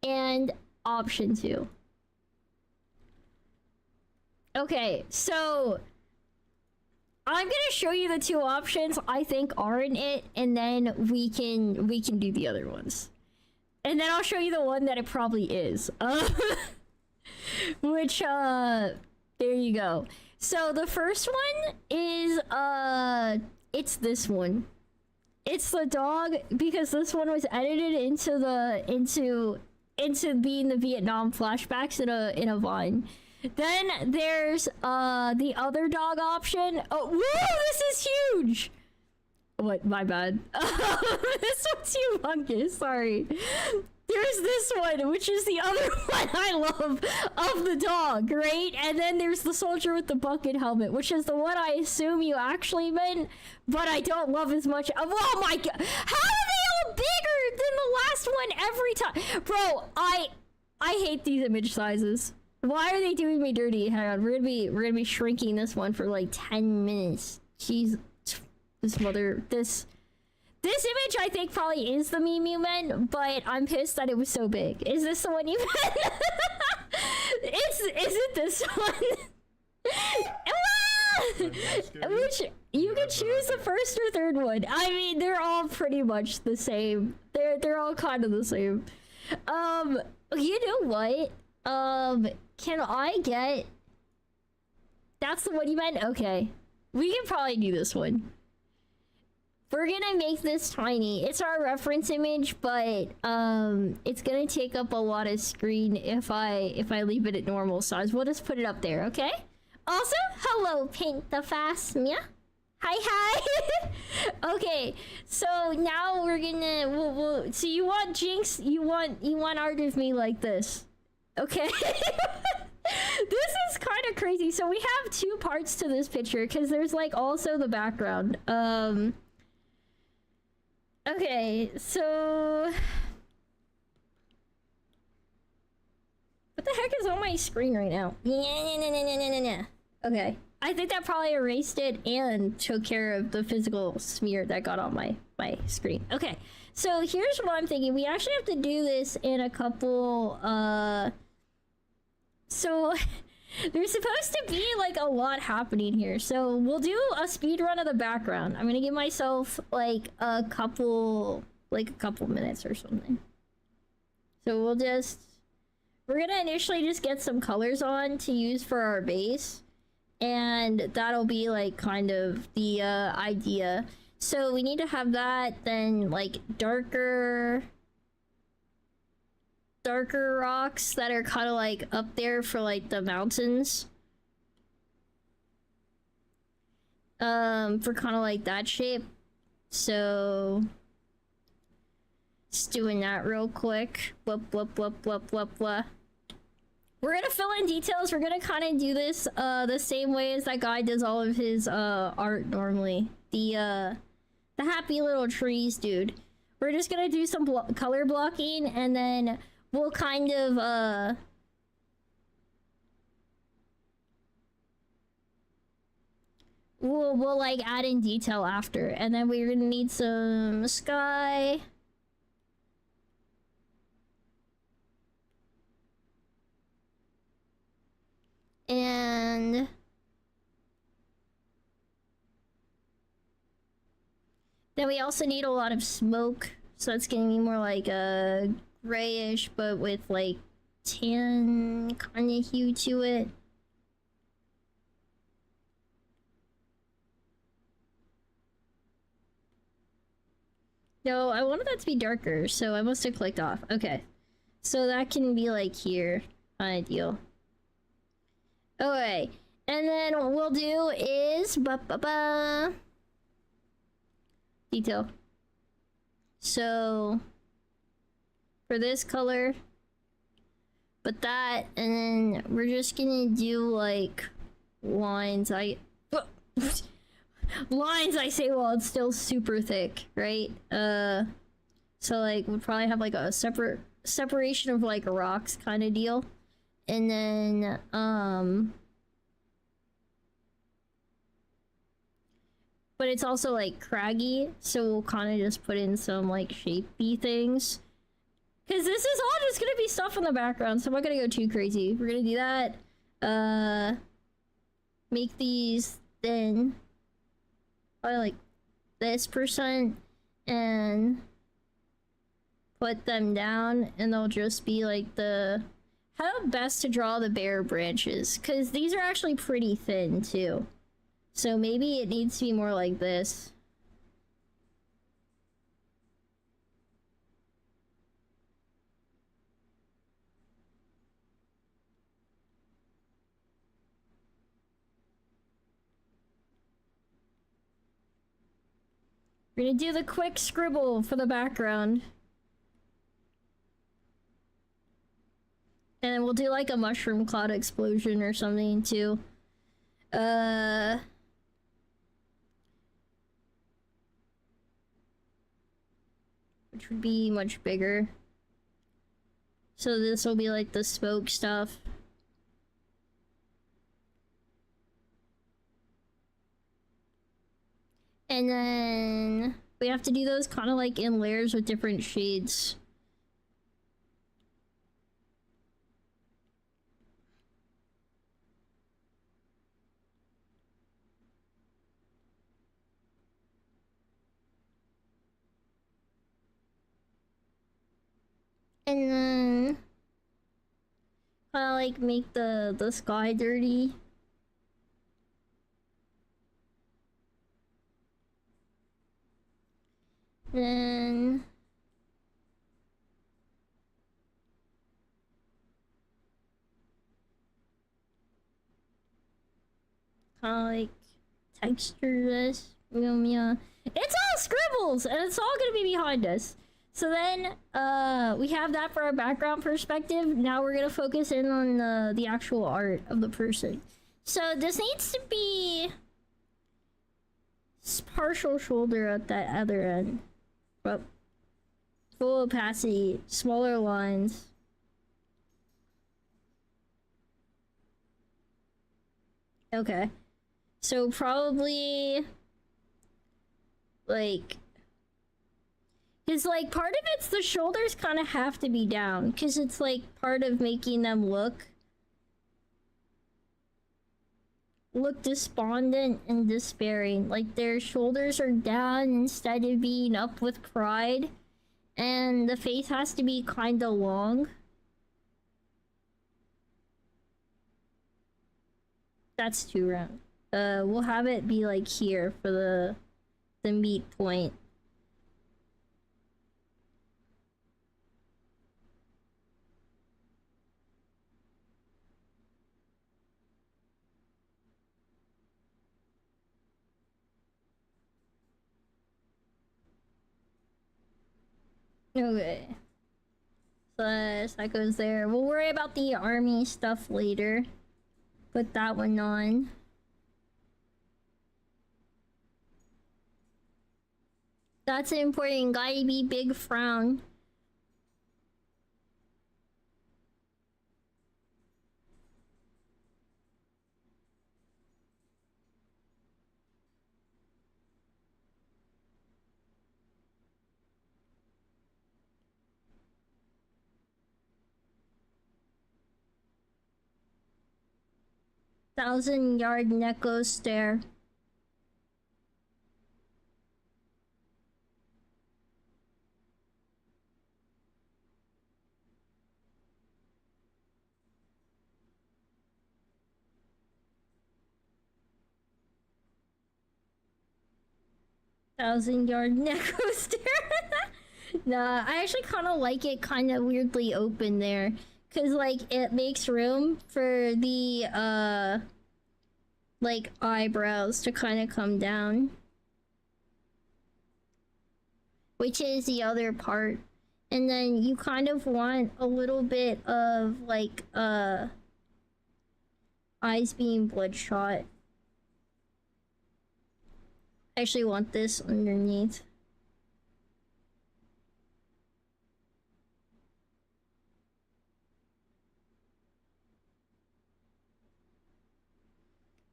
S1: and option 2. Okay, so I'm gonna show you the 2 options I think are in it, and then we can do the other ones. And then I'll show you the one that it probably is. Which, there you go. So the first one is, it's this one. It's the dog, because this one was edited into being the Vietnam flashbacks in a Vine. Then there's, the other dog option. Oh, whoa, this is huge! What? My bad. This one's humongous, sorry. There's this one, which is the other one I love of the dog, right? And then there's the soldier with the bucket helmet, which is the one I assume you actually meant, but I don't love as much. Oh my god, how are they all bigger than the last one every time? Bro, I hate these image sizes. Why are they doing me dirty? Hang on, we're gonna be shrinking this one for like 10 minutes. Jeez, this image I think probably is the meme you meant, but I'm pissed that it was so big. Is this the one you meant? Is it this one? Which you can choose the first or third one. I mean, they're all pretty much the same. They're all kind of the same. You know what? Can I get? That's the one you meant? Okay. We can probably do this one. We're gonna make this tiny. It's our reference image, but it's gonna take up a lot of screen if I leave it at normal size. We'll just put it up there, okay? Also, hello, Paint the Fast, yeah? Hi. Okay, so now we're gonna so you want Jinx? You want art of me like this, okay? This is kind of crazy. So we have 2 parts to this picture because there's like also the background. Okay, so what the heck is on my screen right now? Okay, I think that probably erased it and took care of the physical smear that got on my screen. Okay, so here's what I'm thinking. We actually have to do this in a couple, so there's supposed to be like a lot happening here, so we'll do a speed run of the background. I'm gonna give myself like a couple minutes or something. So we're gonna initially just get some colors on to use for our base, and that'll be like kind of the idea. So we need to have that, then like darker rocks that are kind of like up there for like the mountains, for kind of like that shape. So just doing that real quick. Blah, blah, blah, blah, blah, blah. We're gonna fill in details. We're gonna kind of do this the same way as that guy does all of his art normally. The happy little trees dude. We're just gonna do some color blocking, and then we'll kind of, we'll like add in detail after, and then we're gonna need some sky. And then we also need a lot of smoke, so it's gonna be more like a grayish, but with like tan kind of hue to it. No, I wanted that to be darker, so I must have clicked off. Okay. So that can be like here. Ideal. Okay. And then what we'll do is detail. So for this color, but that, and then we're just gonna do like lines. Lines, I say, while it's still super thick, right? So like we'll probably have like a separation of like rocks kind of deal, and then but it's also like craggy, so we'll kind of just put in some like shapey things, because this is all just gonna be stuff in the background, so I'm not gonna go too crazy. We're gonna do that. Make these thin, probably like this percent, and put them down, and they'll just be like the how best to draw the bare branches, because these are actually pretty thin too. So maybe it needs to be more like this. We're gonna do the quick scribble for the background. And then we'll do like a mushroom cloud explosion or something too. Which would be much bigger. So this will be like the smoke stuff. And then we have to do those kind of like in layers with different shades. And then kind of like make the sky dirty. Then kind of like texture this. Yeah. It's all scribbles, and it's all gonna be behind us. So then we have that for our background perspective. Now we're gonna focus in on the actual art of the person. So this needs to be partial shoulder at that other end. Well, full opacity, smaller lines. Okay. So probably like, because like part of it's the shoulders kind of have to be down, because it's like part of making them look despondent and despairing. Like their shoulders are down instead of being up with pride, and the face has to be kind of long. That's too round. We'll have it be like here for the meat point. Okay. So that goes there. We'll worry about the army stuff later. Put that one on. That's important. Gotta be big frown. Thousand-yard Neko stare. Thousand-yard Neko stare. Nah, I actually kind of like it kind of weirdly open there. Because, like, it makes room for the, like, eyebrows to kind of come down. Which is the other part. And then you kind of want a little bit of, like, eyes being bloodshot. I actually want this underneath.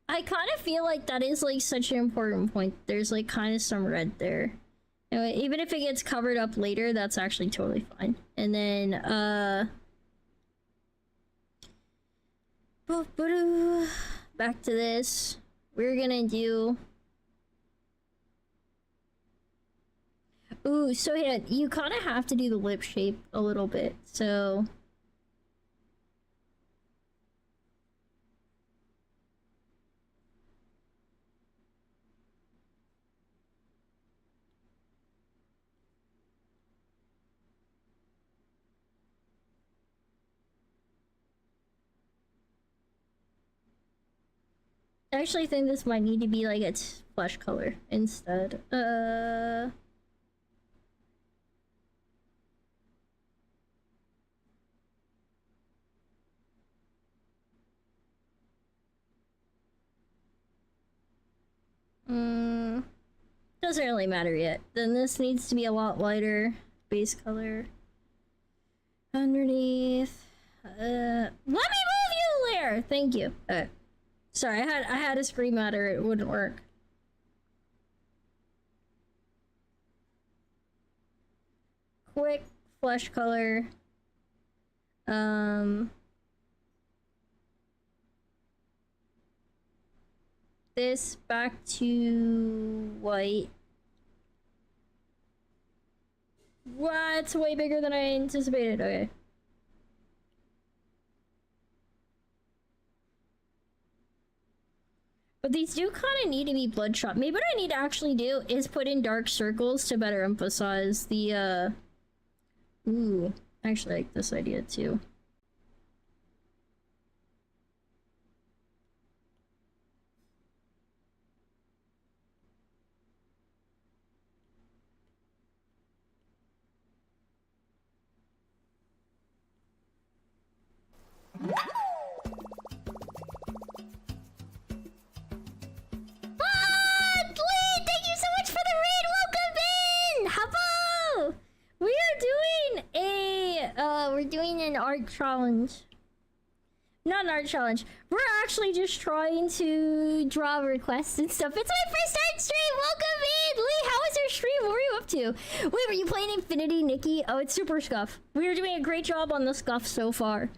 S1: I kind of feel like that is like such an important point. There's like kind of some red there. Anyway, even if it gets covered up later, that's actually totally fine. And then, back to this. We're gonna do... Ooh, so yeah, you kind of have to do the lip shape a little bit, so... I actually think this might need to be like its flesh color instead. Doesn't really matter yet. Then this needs to be a lot lighter base color. Underneath. Let me move you there! Thank you. Sorry, I had to scream at her, it wouldn't work. Quick flesh color. This back to white. What? It's way bigger than I anticipated. Okay. But these do kind of need to be bloodshot. Maybe what I need to actually do is put in dark circles to better emphasize the, Ooh, I actually like this idea too. Thank you so much for the raid. Welcome in. Hello. We are doing a we're doing an art challenge. Not an art challenge. We're actually just trying to draw requests and stuff. It's my first art stream. Welcome in. Lee, how was your stream? What were you up to? Wait, were you playing Infinity, Nikki? Oh, it's super Scuff. We are doing a great job on the Scuff so far.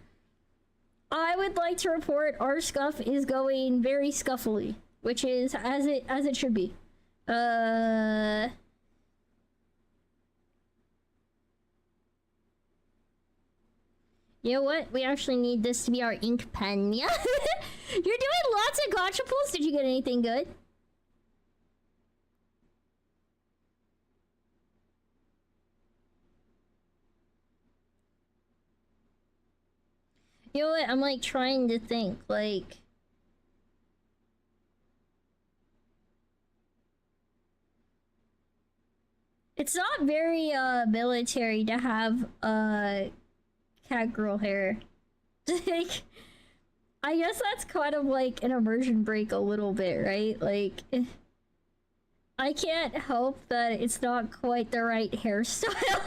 S1: I would like to report our Scuff is going very scuffily, which is as it should be. You know what? We actually need this to be our ink pen. Yeah. You're doing lots of gotcha pulls. Did you get anything good? You know what? I'm like trying to think like it's not very military to have cat girl hair. Like, I guess that's kind of like an immersion break a little bit, right? Like, I can't help that it's not quite the right hairstyle.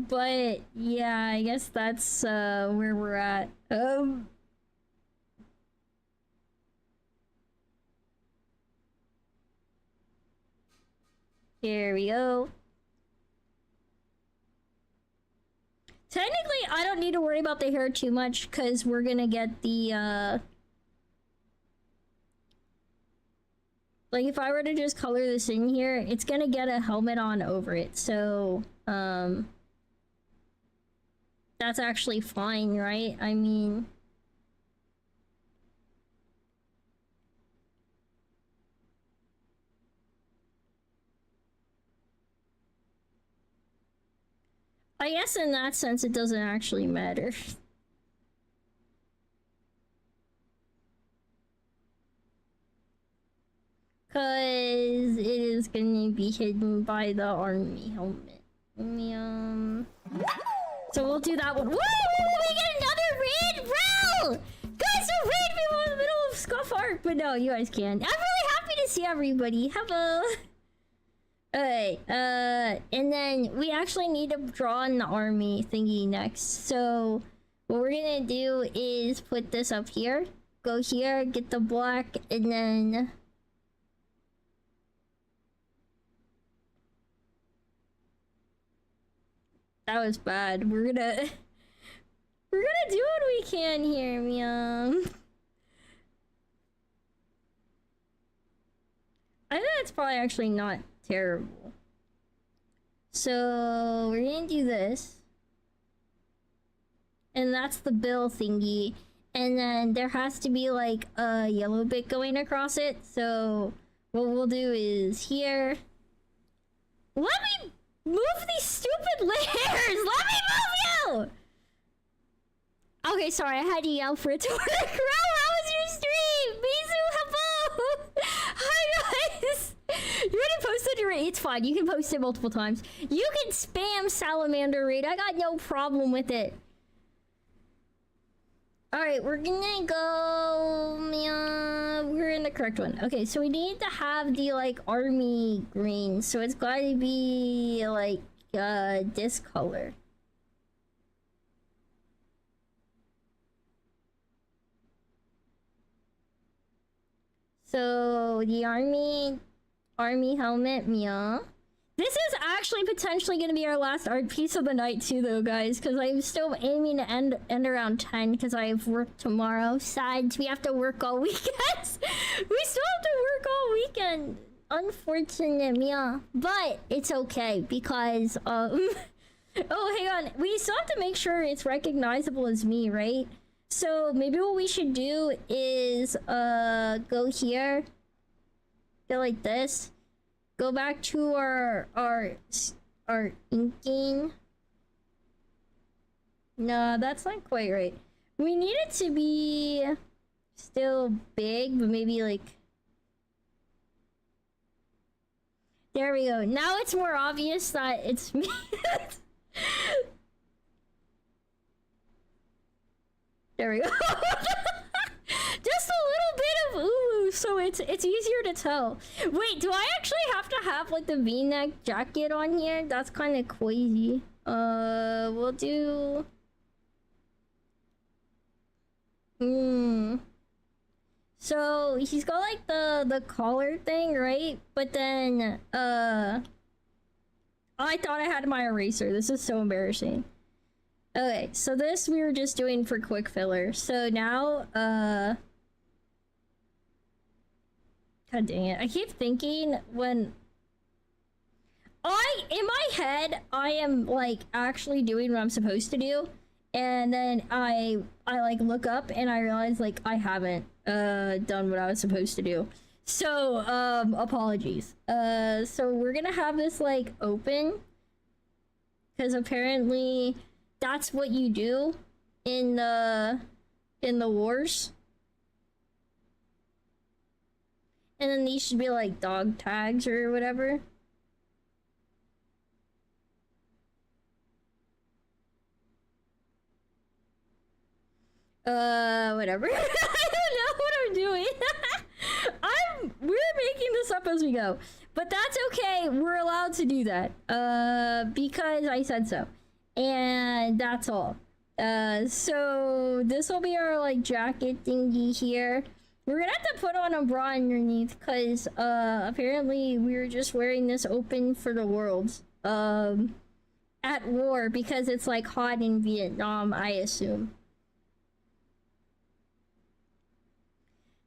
S1: But yeah, I guess that's where we're at. Here we go. Technically, I don't need to worry about the hair too much because we're gonna get the like if I were to just color this in here, it's gonna get a helmet on over it. So That's actually fine, right? I mean... I guess in that sense it doesn't actually matter. Cause it is gonna be hidden by the army helmet. So we'll do that one. Woo! We get another raid row! Guys, so raid people in the middle of Scuff art, but no, you guys can. I'm really happy to see everybody. Hello. Alright, and then we actually need to draw in the army thingy next. So what we're gonna do is put this up here, go here, get the black, and then that was bad. We're gonna do what we can here, meow. I think that's probably actually not terrible. So we're gonna do this. And that's the bill thingy. And then there has to be like a yellow bit going across it. So what we'll do is here. Let me move these stupid layers! Let me move you! Okay, sorry, I had to yell for it to work. Ro, how was your stream? Mizu, hello! Hi, guys! You already posted your raid. It's fine. You can post it multiple times. You can spam salamander raid. I got no problem with it. Alright, we're gonna go... we're in the correct one. Okay, so we need to have the, like, army green. So it's gotta be, like, this color. So, the army helmet, meow. This is actually potentially going to be our last art piece of the night too, though, guys, because I'm still aiming to end around 10 because I have work tomorrow. Sad, we have to work all weekend. We still have to work all weekend. Unfortunate, yeah, but it's okay because oh, hang on, we still have to make sure it's recognizable as me, right? So maybe what we should do is go here, go like this. Go back to our inking. No, that's not quite right. We need it to be still big, but maybe like... There we go. Now it's more obvious that it's me. There we go. Just a little bit of ooh, so it's easier to tell. Wait, do I actually have to have like the V-neck jacket on here? That's kind of crazy. We'll do. So he's got like the collar thing, right? But then I thought I had my eraser. This is so embarrassing. Okay, so this we were just doing for quick filler. So now God dang it. I keep thinking when in my head, I am like actually doing what I'm supposed to do. And then I like look up and I realize like I haven't done what I was supposed to do. So, apologies. So we're gonna have this like open. Because apparently that's what you do in the wars. And then these should be like dog tags or whatever. Whatever. I don't know what I'm doing. We're making this up as we go. But that's okay. We're allowed to do that. Because I said so. And that's all. So this will be our like jacket thingy here. We're gonna have to put on a bra underneath because apparently we were just wearing this open for the world at war because it's like hot in Vietnam, I assume.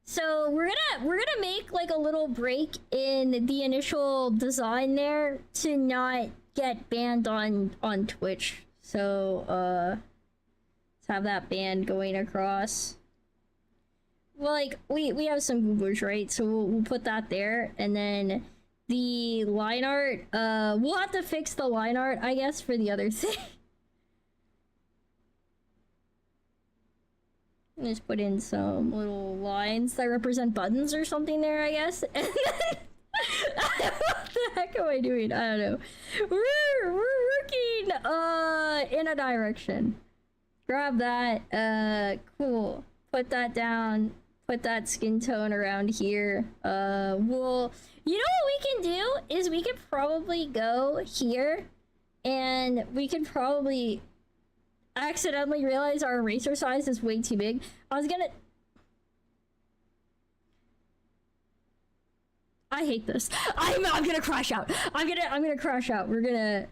S1: So we're gonna make like a little break in the initial design there to not get banned on Twitch. So Let's have that band going across. Well, like, we have some googlers, right? So we'll put that there, and then the line art, we'll have to fix the line art, I guess, for the other thing. Just put in some little lines that represent buttons or something there, I guess. And then, what the heck am I doing? I don't know. We're working in a direction. Grab that. Cool. Put that down. Put that skin tone around here. We'll, you know what we can do is we could probably go here, and we could probably accidentally realize our eraser size is way too big. I hate this. I'm gonna crash out. I'm gonna crash out. We're gonna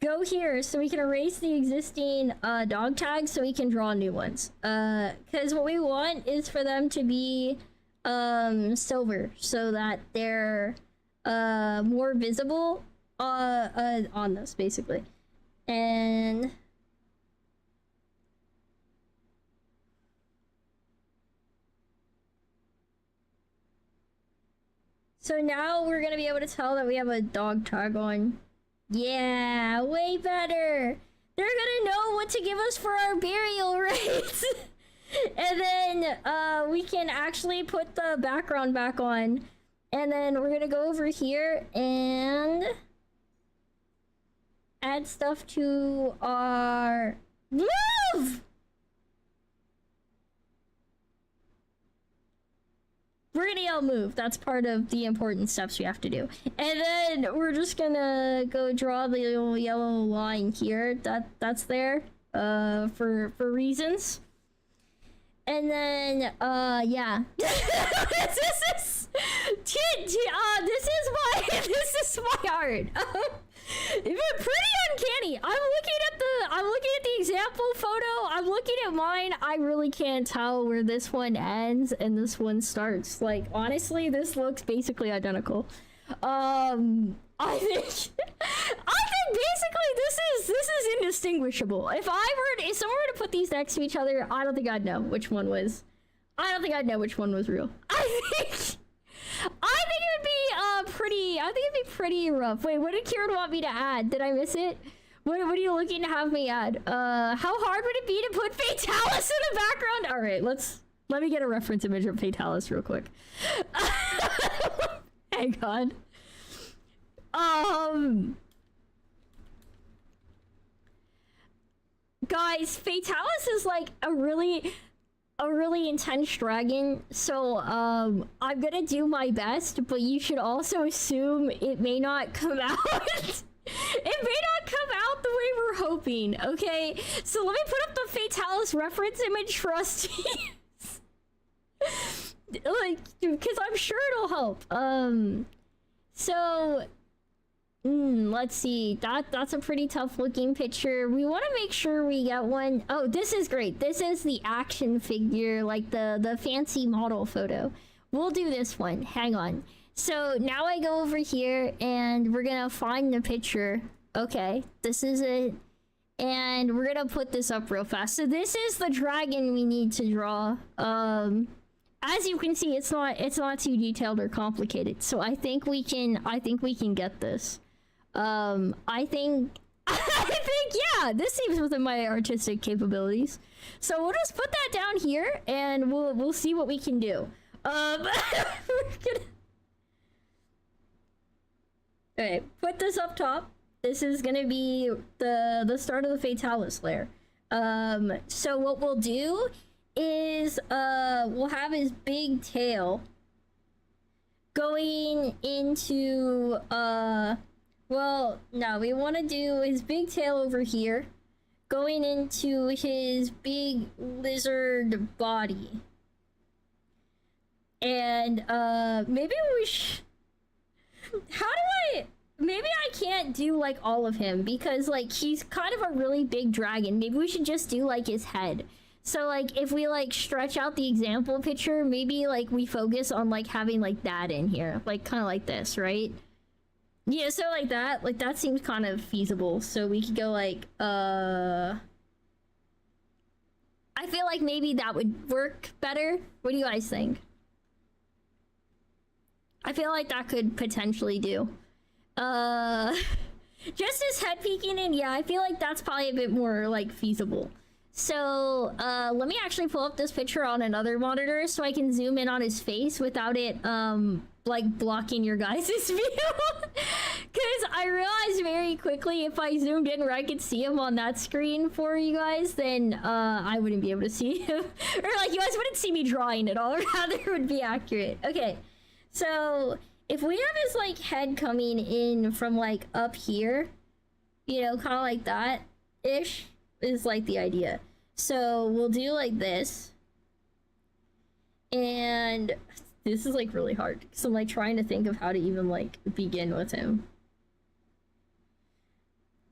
S1: go here so we can erase the existing dog tags so we can draw new ones. Because what we want is for them to be silver so that they're more visible on this, basically. And so now we're gonna be able to tell that we have a dog tag on. Yeah, way better. They're gonna know what to give us for our burial rites. And then we can actually put the background back on. And then we're gonna go over here and add stuff to our move. We're gonna yell move. That's part of the important steps we have to do. And then we're just gonna go draw the little yellow line here. That's there for reasons. And then yeah. this is my art. Pretty uncanny. I'm looking at the example photo. I'm looking at mine. I really can't tell where this one ends and this one starts. Like, honestly, this looks basically identical. I think basically this is indistinguishable. If someone were to put these next to each other, I don't think I'd know which one was real. I think it'd be pretty rough. Wait, what did Kieran want me to add? Did I miss it? What are you looking to have me add? How hard would it be to put Fatalis in the background? All right, let me get a reference image of Fatalis real quick. Hang on. Guys, Fatalis is like a really intense dragon, so I'm gonna do my best, but you should also assume it may not come out. It may not come out the way we're hoping, okay? So let me put up the Fatalis reference image for us to use. Like, because I'm sure it'll help. So let's see. That's a pretty tough looking picture. We want to make sure we get one. Oh, this is great. This is the action figure, like the fancy model photo. We'll do this one. Hang on. So now I go over here and we're gonna find the picture. Okay, this is it. And we're gonna put this up real fast. So this is the dragon we need to draw. As you can see, it's not too detailed or complicated. So I think we can get this. I think yeah, this seems within my artistic capabilities. So we'll just put that down here and we'll see what we can do. Okay, put this up top. This is gonna be the start of the Fatalis layer. So what we'll do is we'll have his big tail going into well, no, we want to do his big tail over here going into his big lizard body. And maybe we should, maybe I can't do like all of him because like he's kind of a really big dragon. Maybe we should just do like his head. So like if we like stretch out the example picture, maybe like we focus on like having like that in here, like kind of like this, right? Yeah, so like that seems kind of feasible. So we could go like I feel like maybe that would work better. What do you guys think? I feel like that could potentially do. Just his head peeking in, yeah, I feel like that's probably a bit more like feasible. So let me actually pull up this picture on another monitor so I can zoom in on his face without it like blocking your guys' view. Because I realized very quickly if I zoomed in where I could see him on that screen for you guys, then I wouldn't be able to see him. Or like you guys wouldn't see me drawing it all, rather it would be accurate. Okay, so if we have his like head coming in from like up here, you know, kind of like that ish is like the idea. So we'll do like this, and this is like really hard because I'm like trying to think of how to even like begin with him,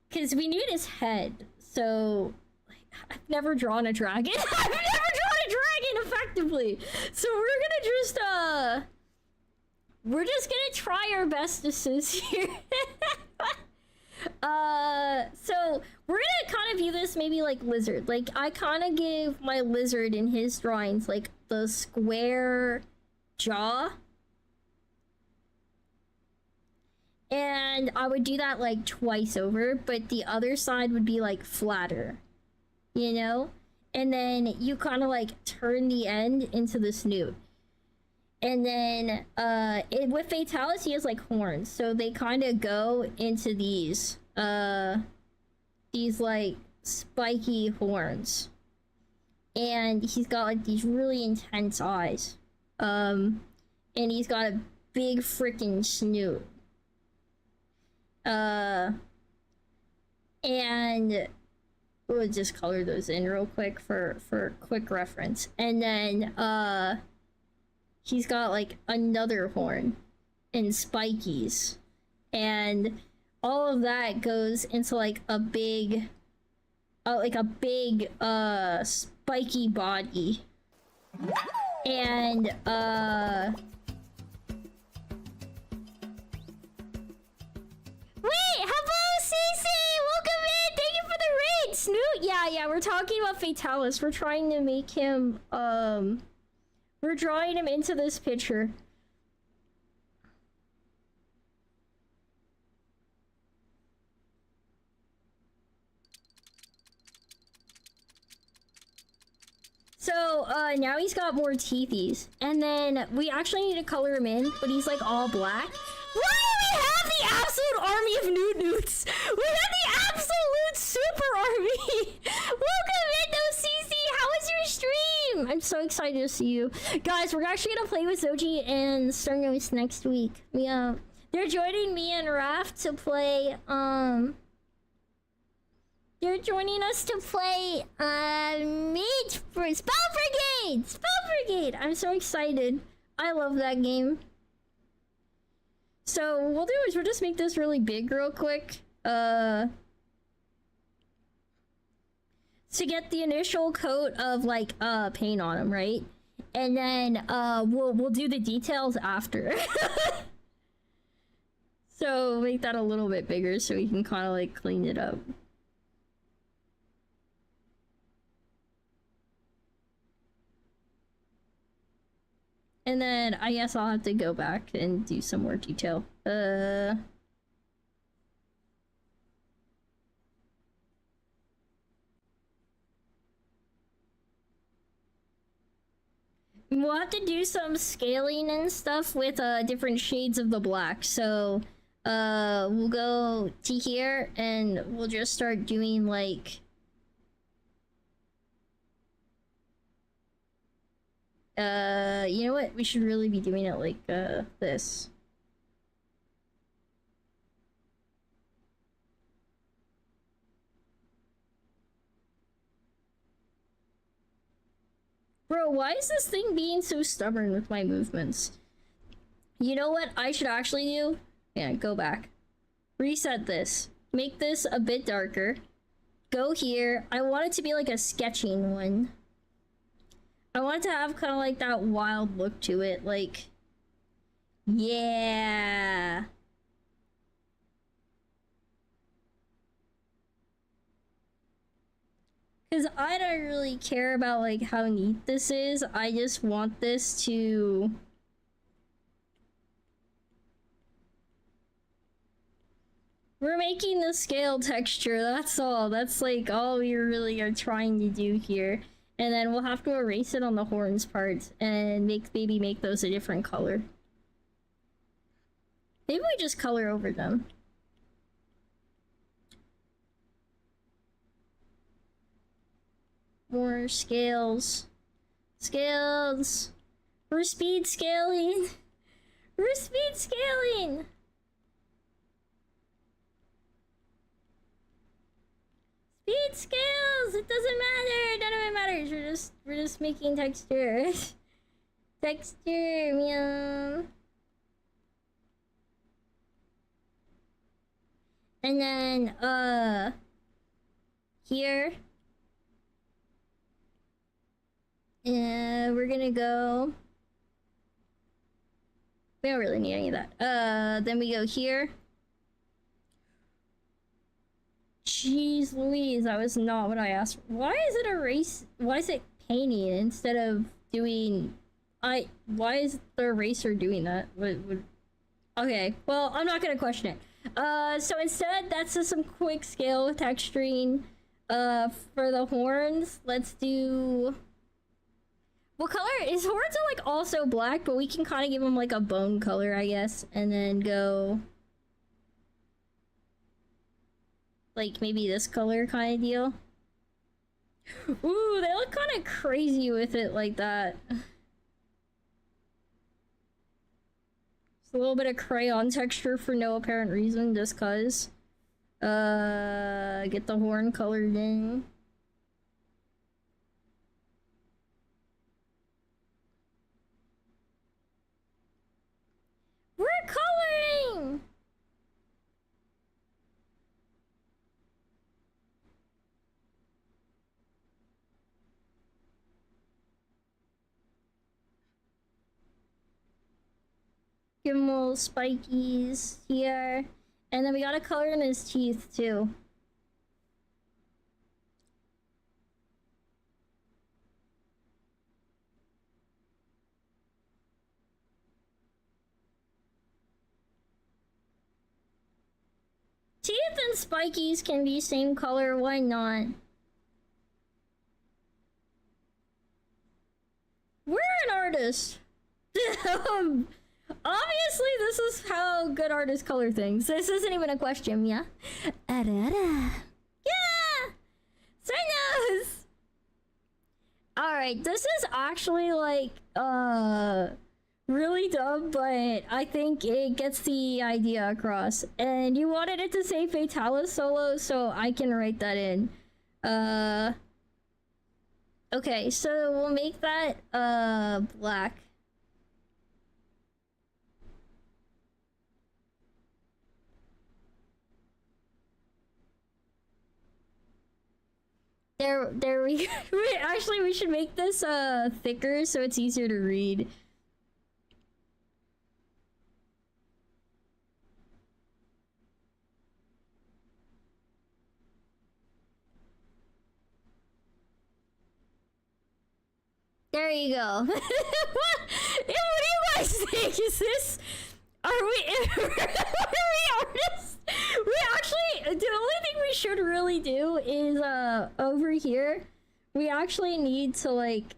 S1: because we need his head. So like, I've never drawn a dragon. I've never drawn a dragon effectively, so we're just gonna try our best to sis here. So we're gonna kind of view this maybe like lizard. Like I kind of give my lizard in his drawings like the square jaw, and I would do that like twice over, but the other side would be like flatter, you know, and then you kind of like turn the end into the snoot. And then with Fatalis, he has like horns, so they kind of go into these like spiky horns, and he's got like these really intense eyes, and he's got a big freaking snoot, and we'll just color those in real quick for quick reference, and then he's got like another horn and spikies, and all of that goes into like a big spiky body. And wait, hello Cece, welcome in, thank you for the raid. Snoot, yeah, we're talking about Fatalis. We're trying to make him we're drawing him into this picture. So, now he's got more teethies. And then we actually need to color him in, but he's like all black. Why do we have the absolute army of newts? We have the absolute super army! Welcome in, CC! How was your stream? I'm so excited to see you. Guys, we're actually gonna play with Zoji and Starnos next week. They're joining me and Raph to play, they're joining us to play, Mage for Spell Brigade! Spell Brigade! I'm so excited. I love that game. So, what we'll do is we'll just make this really big real quick. To get the initial coat of, like, paint on him, right? And then, we'll do the details after. So, make that a little bit bigger so we can kind of, like, clean it up. And then I guess I'll have to go back and do some more detail. We'll have to do some scaling and stuff with different shades of the black. So we'll go to here and we'll just start doing like you know what? We should really be doing it like this. Bro, why is this thing being so stubborn with my movements? You know what I should actually do? Yeah, go back. Reset this. Make this a bit darker. Go here. I want it to be like a sketching one. I want it to have kind of like that wild look to it, like, yeah. Because I don't really care about like how neat this is. I just want this to... We're making the scale texture, that's all. That's like all we really are trying to do here. And then we'll have to erase it on the horns part and maybe make those a different color. Maybe we just color over them. More scales. Scales. We're speed scaling. We're speed scaling. Speed scales. It doesn't matter. None of it matters. We're just making texture. Texture, meow. And then here. We're gonna go... We don't really need any of that. Then we go here. Jeez Louise, that was not what I asked for. Why is it erase? Why is it painting instead of doing... Why is the eraser doing that? Okay, well, I'm not gonna question it. So instead, that's just some quick scale texturing. For the horns, let's do... What color? His horns are like also black, but we can kind of give them like a bone color, I guess. And then go... like maybe this color kind of deal. Ooh, they look kind of crazy with it like that. Just a little bit of crayon texture for no apparent reason, just cause. Get the horn colored in. We're coloring! Give him little spikies here. And then we gotta color in his teeth too. Teeth and spikies can be same color, why not? We're an artist. Obviously, this is how good artists color things. This isn't even a question, yeah? Yeah! Signos! Alright, this is actually like, really dumb, but I think it gets the idea across. And you wanted it to say Fatalis Solo, so I can write that in. Okay, so we'll make that, black. There we actually we should make this thicker so it's easier to read. There you go. What do you guys think? Is this... Are we artists? We actually... The only thing we should really do is, over here, we actually need to, like,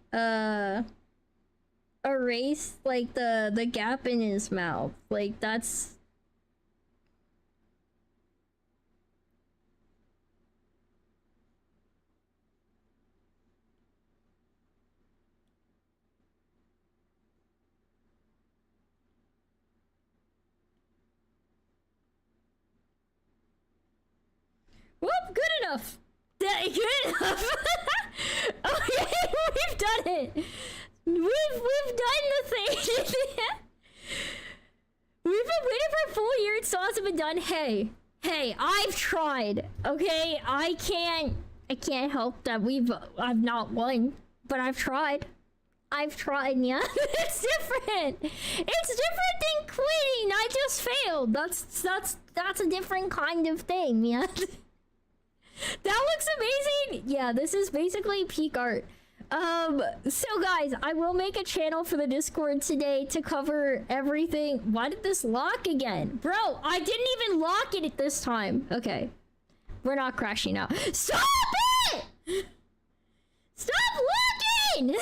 S1: erase, like, the gap in his mouth. Like, that's... Whoop, good enough. Good enough. Okay, we've done it. We've done the thing. We've been waiting for a full year. It still hasn't been done. Hey, I've tried. Okay, I can't help that I've not won, but I've tried. Yeah. It's different. It's different than quitting. I just failed. That's a different kind of thing, yeah. That looks amazing. Yeah, this is basically peak art. So guys, I will make a channel for the Discord today to cover everything. Why did this lock again? Bro, I didn't even lock it at this time. Okay. We're not crashing out. Stop it! Stop locking!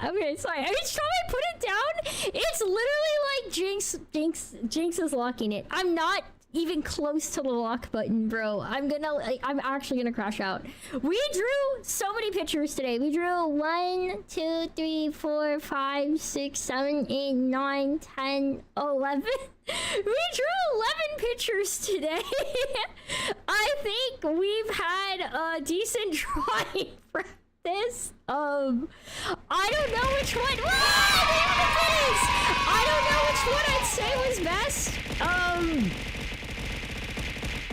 S1: Okay, sorry. Each time I put it down, it's literally like Jinx is locking it. I'm not even close to the lock button, bro. I'm actually gonna crash out. We drew so many pictures today. We drew 1, 2, 3, 4, 5, 6, 7, 8, 9, 10, 11. We drew 11 pictures today. I think we've had a decent drawing practice. I don't know which one. I don't know which one I'd say was best.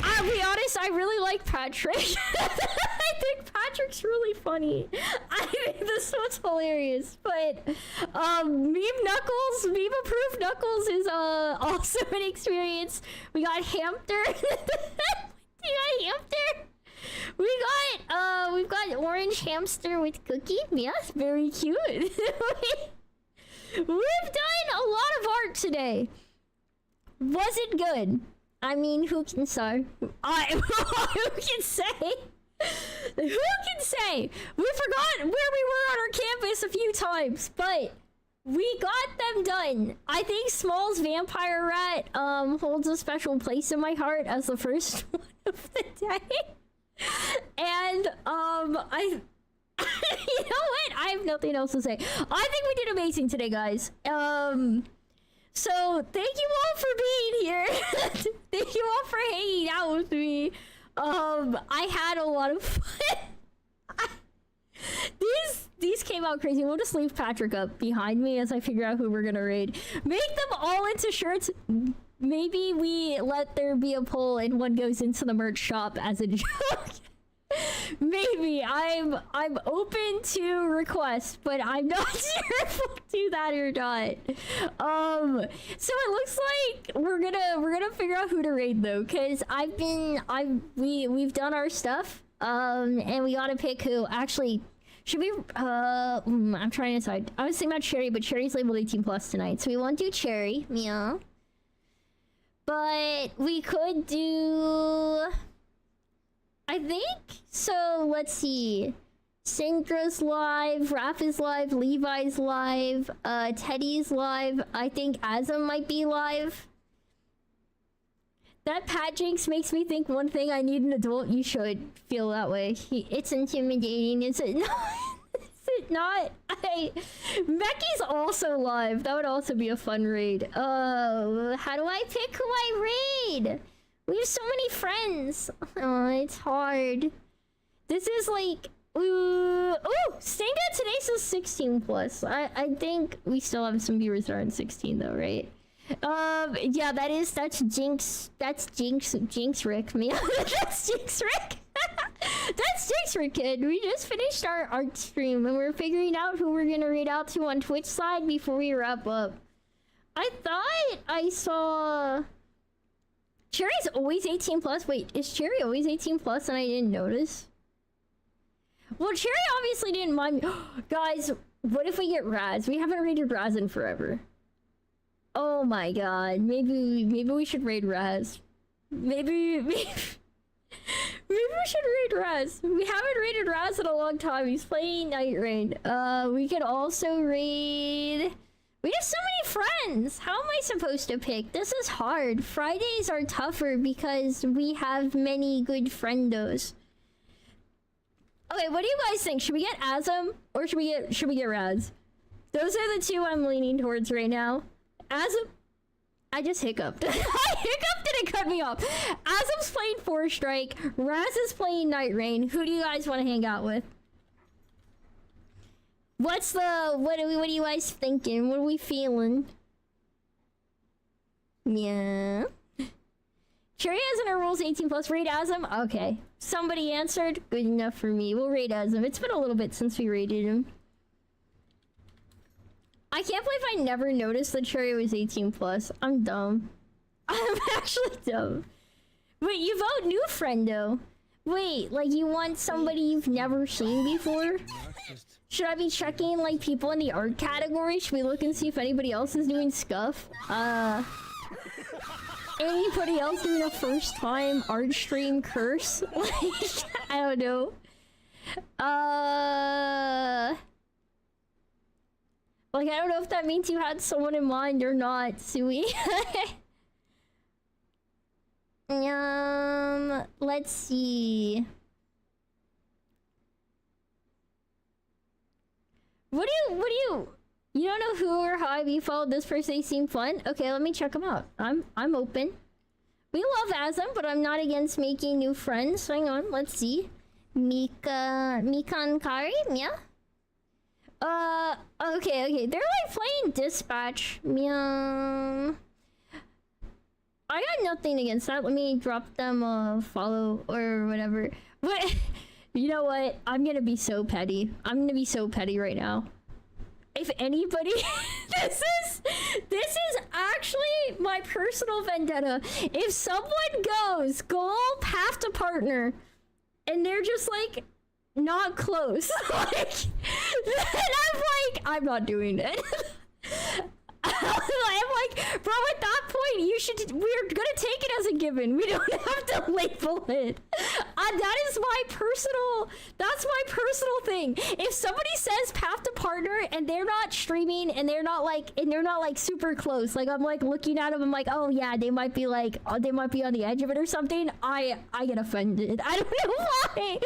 S1: I'll be honest, I really like Patrick. I think Patrick's really funny. I think this one's hilarious. But meme approved Knuckles is also an experience. We got Hamster. We've got orange hamster with cookie. Yes, very cute. We've done a lot of art today. Was it good? I mean, who can say? Who can say? Who can say? We forgot where we were on our campus a few times, but we got them done. I think Small's Vampire Rat holds a special place in my heart as the first one of the day. And I you know what? I have nothing else to say. I think we did amazing today, guys. So thank you all for being here. Thank you all for hanging out with me. I had a lot of fun. These came out crazy. We'll just leave Patrick up behind me as I figure out who we're gonna raid. Make them all into shirts. Maybe we let there be a poll and one goes into the merch shop as a joke. Maybe. I'm open to requests, but I'm not sure if we'll do that or not. So it looks like we're gonna figure out who to raid though, because we've done our stuff. And we gotta pick who. Actually, should we I'm trying to decide. I was thinking about Cherry, but Cherry's labeled 18+ tonight, so we won't do Cherry. Meow. But we could do, I think so. Let's see. Synchro's live, Raph is live, Levi's live, Teddy's live. I think Azam might be live. That Pat Jinx makes me think one thing: I need an adult. You should feel that way. It's intimidating, is it not? Is it not? Mecky's also live. That would also be a fun raid. How do I pick who I raid? We have so many friends. Oh, it's hard. This is like, ooh, Stinga today says 16+. I think we still have some viewers that aren't 16 though, right? Yeah, that's Jinx. That's Jinx Rick. Me. That's Jinx Rick. That's Jinx Rick, kid. We just finished our art stream and we're figuring out who we're gonna raid out to on Twitch side before we wrap up. I thought I saw Cherry's always 18+. Wait, is Cherry always 18+ and I didn't notice? Well, Cherry obviously didn't mind me. Guys, what if we get Raz? We haven't raided Raz in forever. Oh my god, maybe we should raid Raz. Maybe we should raid Raz. We haven't raided Raz in a long time. He's playing Night Rain. We could also raid. We have so many friends. How am I supposed to pick? This is hard. Fridays are tougher because we have many good friendos. Okay, what do you guys think? Should we get Azam or should we get Raz? Those are the two I'm leaning towards right now. Azam, I just hiccuped. I hiccuped and it cut me off. Azam's playing 4 Strike. Raz is playing Night Rain. Who do you guys want to hang out with? What are you guys thinking? What are we feeling? Yeah. Cherry has in her rules 18+. Raid Azam? Okay. Somebody answered. Good enough for me. We'll raid Azam. It's been a little bit since we raided him. I can't believe I never noticed that Cherry was 18+. I'm dumb. I'm actually dumb. Wait, you vote new friend though. Wait, like you want somebody you've never seen before? Should I be checking like people in the art category? Should we look and see if anybody else is doing Scuff? Anybody else doing a first time art stream curse? Like, I don't know. Like, I don't know if that means you had someone in mind or not, Sui. Let's see. What do you don't know who or how you followed this person? They seem fun. Okay, let me check them out. I'm open. We love Asm, but I'm not against making new friends. Hang on, let's see. Mikan Kari, yeah? Okay. They're like playing Dispatch. I got nothing against that. Let me drop them a follow or whatever. But you know what? I'm gonna be so petty. I'm gonna be so petty right now. If anybody, this is actually my personal vendetta. If someone goes goal path to partner, and they're just like not close, like, then I'm not doing it. I'm like, bro, at that point, we're gonna take it as a given. We don't have to label it. That's my personal thing. If somebody says path to partner and they're not streaming and they're not like super close, like I'm like looking at them, I'm like, oh yeah, they might be on the edge of it or something. I get offended. I don't know why.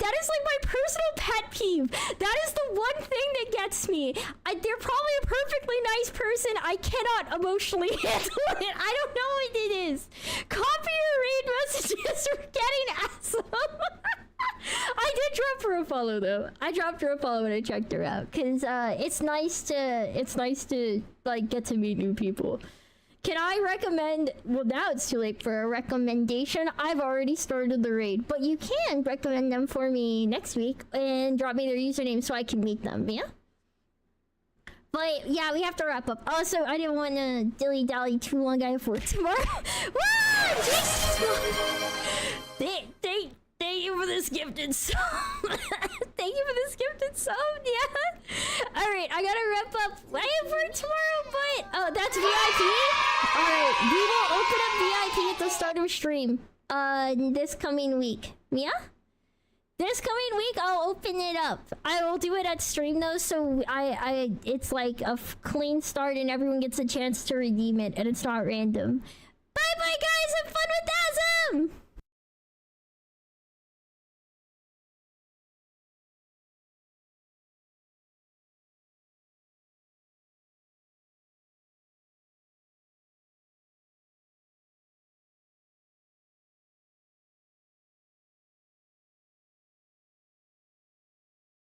S1: That is like my personal pet peeve. That is the one thing that gets me. They're probably a perfectly nice person. I cannot emotionally handle it. I don't know what it is. Copy or read messages for getting awesome. I did drop her a follow though. I dropped her a follow when I checked her out because it's nice to like get to meet new people. Can I recommend? Well, now it's too late for a recommendation. I've already started the raid, but you can recommend them for me next week and drop me their username so I can meet them. Yeah. But yeah, we have to wrap up. Also, I didn't want to dilly-dally too long. I have work tomorrow. Thank you for this gifted sub. Thank you for this gifted sub. Yeah. All right, I gotta wrap up. I have work tomorrow, but oh, that's VIP. All right, we will open up VIP at the start of stream. This coming week. Yeah. This coming week, I'll open it up. I will do it at stream though, so it's like a clean start and everyone gets a chance to redeem it, and it's not random. Bye bye guys, have fun with that.